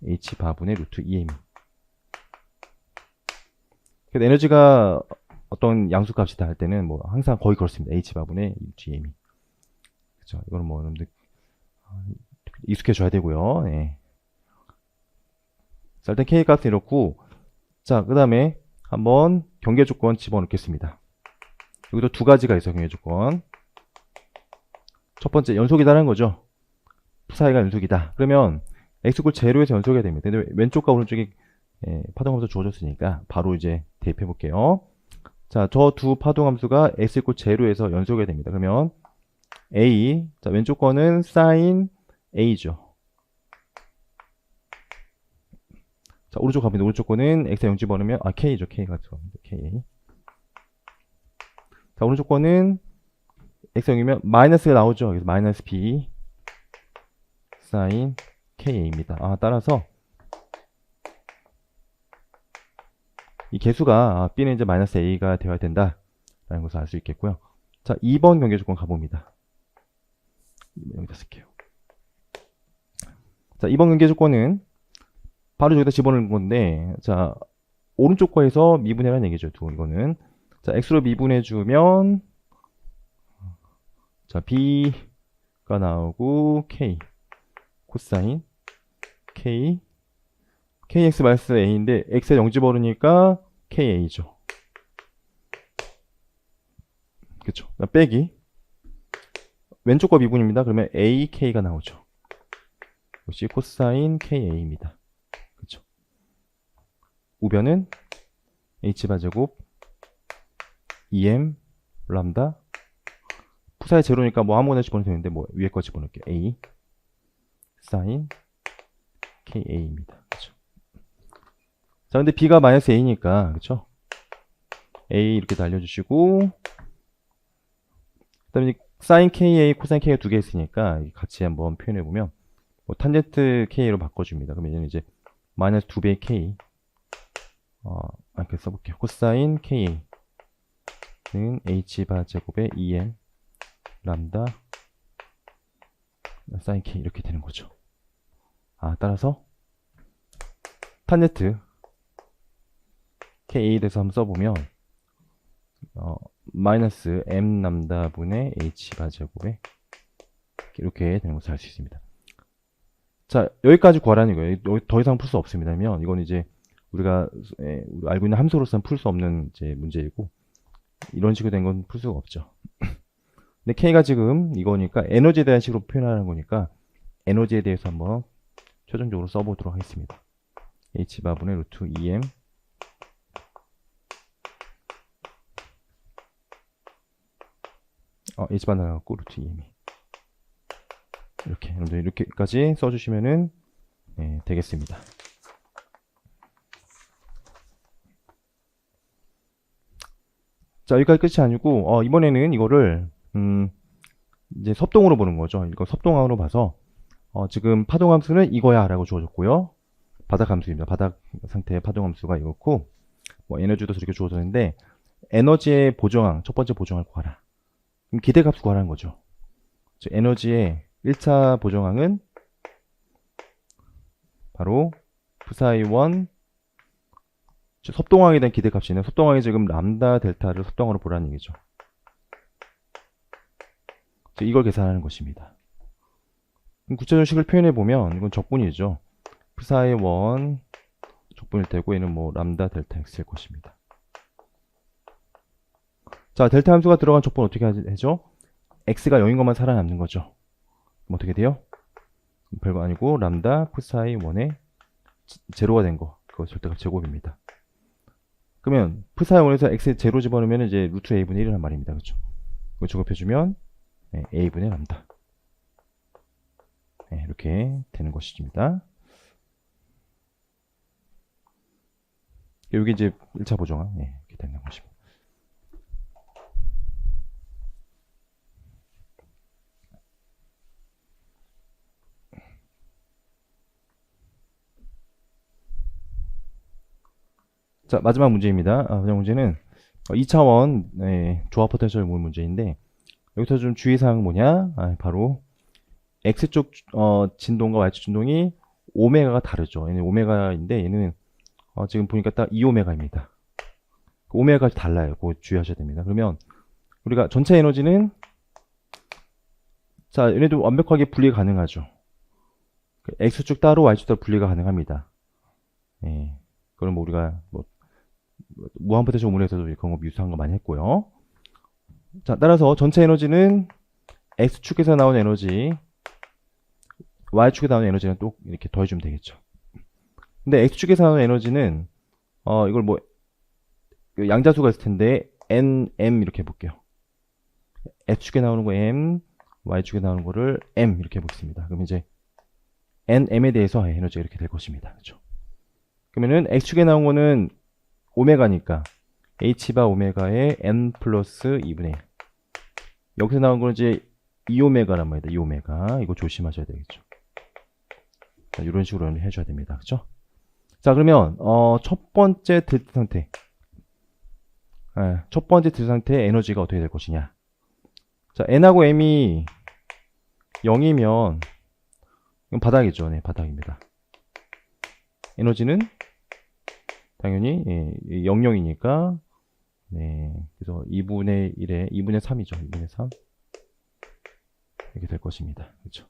h바분의 루트 2m. 그래서 에너지가 어떤 양수값이다 할 때는 뭐 항상 거의 그렇습니다. h바분의 루트 2m. 그렇죠? 이거는 뭐 여러분들 익숙해져야 되고요. 자, 일단 k 값은 이렇고, 자, 그 다음에 한번 경계 조건 집어넣겠습니다. 여기도 두 가지가 있어요. 경계 조건. 첫 번째, 연속이다라는 거죠. 푸사이가 연속이다. 그러면 x골 제로에서 연속해야 됩니다. 근데 왼쪽과 오른쪽이 파동함수 주어졌으니까 바로 이제 대입해 볼게요. 자, 저 두 파동함수가 x 이퀄 제로에서 연속해야 됩니다. 그러면 a, 자, 왼쪽 거는 sin a죠. 자, 오른쪽 가면 오른쪽 거는 x에 0 집어넣으면 k죠. k가 들어갑니다. k. 자, 오른쪽 거는 x 0이면 마이너스가 나오죠. 그래서 마이너스 b sin ka입니다. 따라서 이 개수가 b는 이제 마이너스 a가 되어야 된다 라는 것을 알 수 있겠고요. 자, 2번 경계 조건 가봅니다. 여기다 쓸게요. 자, 2번 경계 조건은 바로 여기다 집어넣는 건데, 자, 오른쪽 거에서 미분해라는 얘기죠. 이거는. 자, x로 미분해 주면, 자, b가 나오고, k, 코사인, k, kx 마이너스 a인데, x에 0 집어넣으니까 ka죠. 그쵸. 빼기. 왼쪽 거 미분입니다. 그러면 ak가 나오죠. 역시 코사인 ka입니다. 그쵸. 우변은 h바제곱 2m 람다 푸사의 제로니까 뭐 아무거나 집어넣으면 되는데 뭐 위에 거 집어넣을게요. a 사인 ka입니다. 그쵸. 자, 근데 b가 마이너스 a니까 그쵸. a 이렇게 날려주시고 그 다음에 사인 ka, 코사인 k가 두 개 있으니까 같이 한번 표현해보면 뭐 탄젠트 k로 바꿔줍니다. 그러면 얘는 이제 마이너스 2배의 k 이렇게 써볼게요. 코사인 ka는 h바 제곱의 2m 람다 사인 k 이렇게 되는 거죠. 따라서 탄젠트 k에 대해서 한번 써보면 마이너스 m 람다 분의 h바 제곱에 이렇게 되는 것을 알 수 있습니다. 자, 여기까지 구하라는 거예요. 더 이상 풀 수 없습니다. 면 이건 이제 우리가 알고 있는 함수로서는 풀 수 없는 이제 문제이고 이런 식으로 된 건 풀 수가 없죠. 근데 k가 지금 이거니까 에너지에 대한 식으로 표현하는 거니까 에너지에 대해서 한번 최종적으로 써보도록 하겠습니다. h바분의 루트 2m h바 나가고 루트 2m이 이렇게 여러분들 이렇게까지 써주시면은 되겠습니다. 자, 여기까지 끝이 아니고 이번에는 이거를 이제 섭동으로 보는 거죠. 이거 섭동항으로 봐서 지금 파동함수는 이거야 라고 주어졌고요. 바닥함수입니다. 바닥 상태의 파동함수가 이렇고 뭐 에너지도 저렇게 주어졌는데 에너지의 보정항, 첫 번째 보정항을 구하라. 그럼 기대값 구하라는 거죠. 즉 에너지의 1차 보정항은 바로 psi 1 섭동항에 대한 기대값이네. 섭동항이 지금 람다 델타를 섭동항으로 보라는 얘기죠. 이걸 계산하는 것입니다. 그럼 구체적인 식을 표현해 보면 이건 적분이죠. psi 1 적분일 테고 얘는 뭐 람다 델타 x일 것입니다. 자, 델타 함수가 들어간 적분 어떻게 하죠? x가 0인 것만 살아남는 거죠. 그럼 어떻게 돼요? 별거 아니고 람다 psi 1의 제로가 된 거, 그거 절대값 제곱입니다. 그러면 psi 1에서 x 제로 집어넣으면 이제 루트 a분의 1이란 말입니다. 그렇죠? 이거 제곱해주면 a분의 람다 이렇게 되는 것입니다. 여기 이제 1차 보정항 이렇게 되는 것입니다. 자, 마지막 문제입니다. 마지막 문제는 2차원 조합 포텐셜 모을 문제인데 여기서 좀 주의사항은 뭐냐? 바로 x쪽 진동과 y쪽 진동이 오메가가 다르죠. 얘는 오메가인데 얘는 지금 보니까 딱 2오메가입니다. 오메가가 달라요. 그거 주의하셔야 됩니다. 그러면 우리가 전체 에너지는 자, 얘네도 완벽하게 분리가 가능하죠. x축 따로 y축 따로 분리가 가능합니다. 그럼 뭐 우리가 뭐 무한 포텐셜 오문에서도 그런 거 유사한 거 많이 했고요. 자, 따라서 전체 에너지는 x축에서 나온 에너지, y축에서 나온 에너지는 또 이렇게 더해주면 되겠죠. 근데 x축에서 나온 에너지는 이걸 뭐 양자수가 있을 텐데 n, m 이렇게 해볼게요. x축에 나오는 거 m, y축에 나오는 거를 m 이렇게 해보겠습니다. 그럼 이제 n, m에 대해서 에너지가 이렇게 될 것입니다. 그렇죠? 그러면은 x축에 나온 거는 오메가니까 h바 오메가의 n 플러스 2분의 1. 여기서 나온 거는 이제 2오메가란 말이다. 2오메가. 이거 조심하셔야 되겠죠. 자, 이런 식으로 해줘야 됩니다. 그렇죠? 자, 그러면 첫 번째 델타 상태. 첫 번째 델타 상태의 에너지가 어떻게 될 것이냐. 자, n하고 m이 0이면 이건 바닥이죠. 네, 바닥입니다. 에너지는 당연히 00이니까 네, 그래서 2분의 1에 2분의 3이죠. 2분의 3 이렇게 될 것입니다. 그렇죠?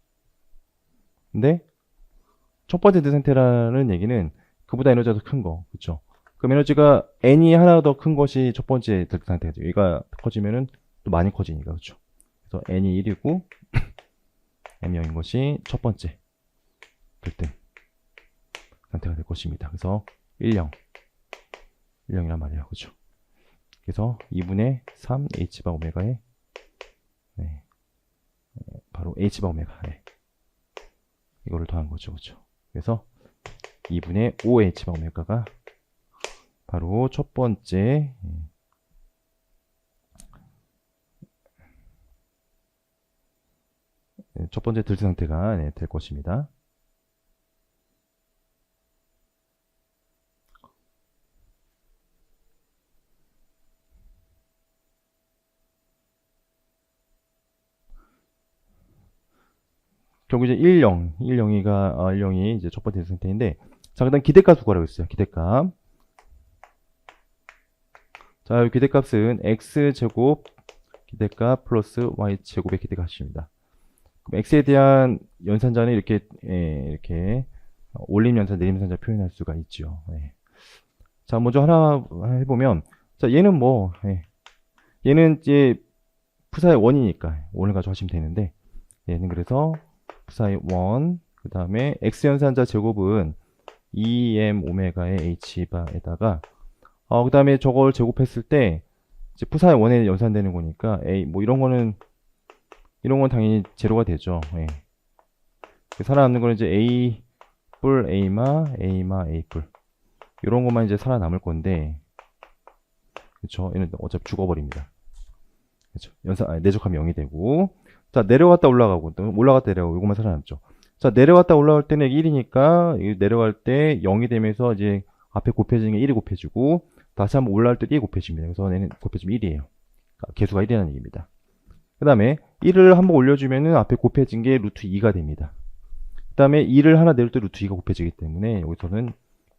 근데 첫 번째 상태라는 얘기는 그보다 에너지가 더 큰 거, 그렇죠? 그럼 에너지가 n이 하나 더 큰 것이 첫 번째 상태죠. 얘가 커지면은 또 많이 커지니까, 그렇죠? 그래서 n이 1이고 m 0인 것이 첫 번째 결등 상태가 될 것입니다. 그래서 10, 10이란 말이에요, 그렇죠? 그래서 2분의 3 h바 오메가에 네, 바로 h바 오메가 이거를 더한 거죠, 그렇죠? 그래서 2분의 5 h바 오메가가 바로 첫 번째 들스 상태가 될 것입니다. 결국 이제 10이 이제 첫 번째 상태인데, 자, 그 다음 기대값 구하라고 했어요. 기대값. 자, 이 기대값은 x제곱 기대값 플러스 y제곱의 기대값입니다. 그럼 x에 대한 연산자는 이렇게 올림 연산, 내림 연산자 표현할 수가 있죠. 자, 먼저 하나 해보면, 자, 얘는 얘는 이제 푸사의 원이니까 원을 가지고 하시면 되는데, 얘는 그래서 푸사의 원, 그 다음에 x 연산자 제곱은 2m 오메가의 h바에다가 그 다음에 저걸 제곱했을 때 이제 푸사의 원에 연산되는 거니까 이런 건 당연히 제로가 되죠. 살아남는 거는 이제 a 뿔 a마 a 뿔 이런 것만 이제 살아남을 건데, 그렇죠? 얘는 어차피 죽어버립니다. 그렇죠? 내적하면 0이 되고, 자, 내려갔다 올라가고 또 올라갔다 내려가고 이것만 살아남죠. 자, 내려갔다 올라올 때는 1이니까 내려갈 때 0이 되면서 이제 앞에 곱해지는 게 1이 곱해지고, 다시 한번 올라올 때 1이 곱해집니다. 그래서 얘는 곱해지면 1이에요. 개수가 1이라는 얘기입니다. 그 다음에 1을 한번 올려주면은 앞에 곱해진 게 루트 2가 됩니다. 그 다음에 2를 하나 내릴 때 루트 2가 곱해지기 때문에 여기서는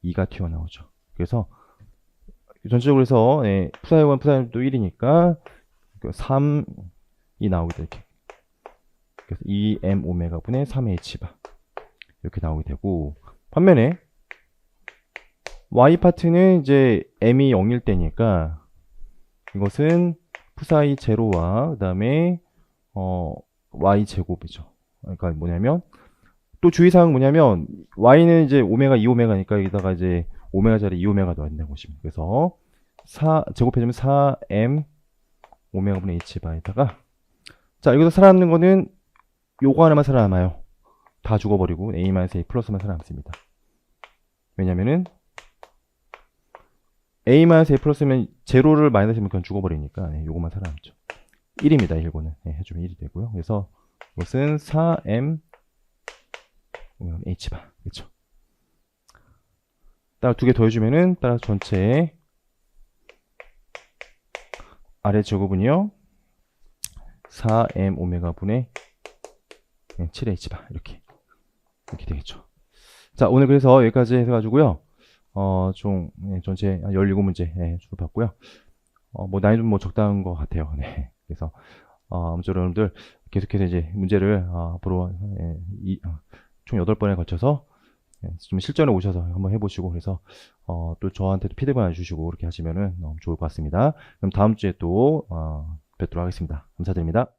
2가 튀어나오죠. 그래서 전체적으로 해서 푸사의 푸사도 1이니까 3이 나오게 되게. 그래서 2m 오메가 분의 3h바 이렇게 나오게 되고, 반면에 y 파트는 이제 m이 0일 때니까 이것은 푸사이 제로와 그 다음에 y 제곱이죠. 그러니까 뭐냐면 또 주의사항은 뭐냐면 y는 이제 오메가 2오메가니까 여기다가 이제 오메가 자리 2오메가 넣어야 보시면, 그래서 제곱해주면 4m 오메가 분의 h바에다가, 자, 여기서 살아남는 거는 요거 하나만 살아남아요. 다 죽어버리고 a-a 플러스만 살아남습니다. 왜냐면은 a-a 플러스면 제로를 마이너스면 그냥 죽어버리니까 요거만 살아남죠. 1입니다. 이거는 해주면 1이 되고요. 그래서 이것은 4m h바, 그렇죠? 따라 두 개 더해주면은 따라 전체 아래 제곱은요 4m 오메가 분의 7h바 이렇게 되겠죠. 자, 오늘 그래서 여기까지 해가지고요. 총 전체 17문제 주로 봤고요. 난이도 적당한 것 같아요. 그래서 아무쪼록 여러분들 계속해서 이제 문제를 앞으로 총 8번에 걸쳐서 좀 실전에 오셔서 한번 해보시고, 그래서 또 저한테도 피드백 주시고 그렇게 하시면은 좋을 것 같습니다. 그럼 다음 주에 또 뵙도록 하겠습니다. 감사드립니다.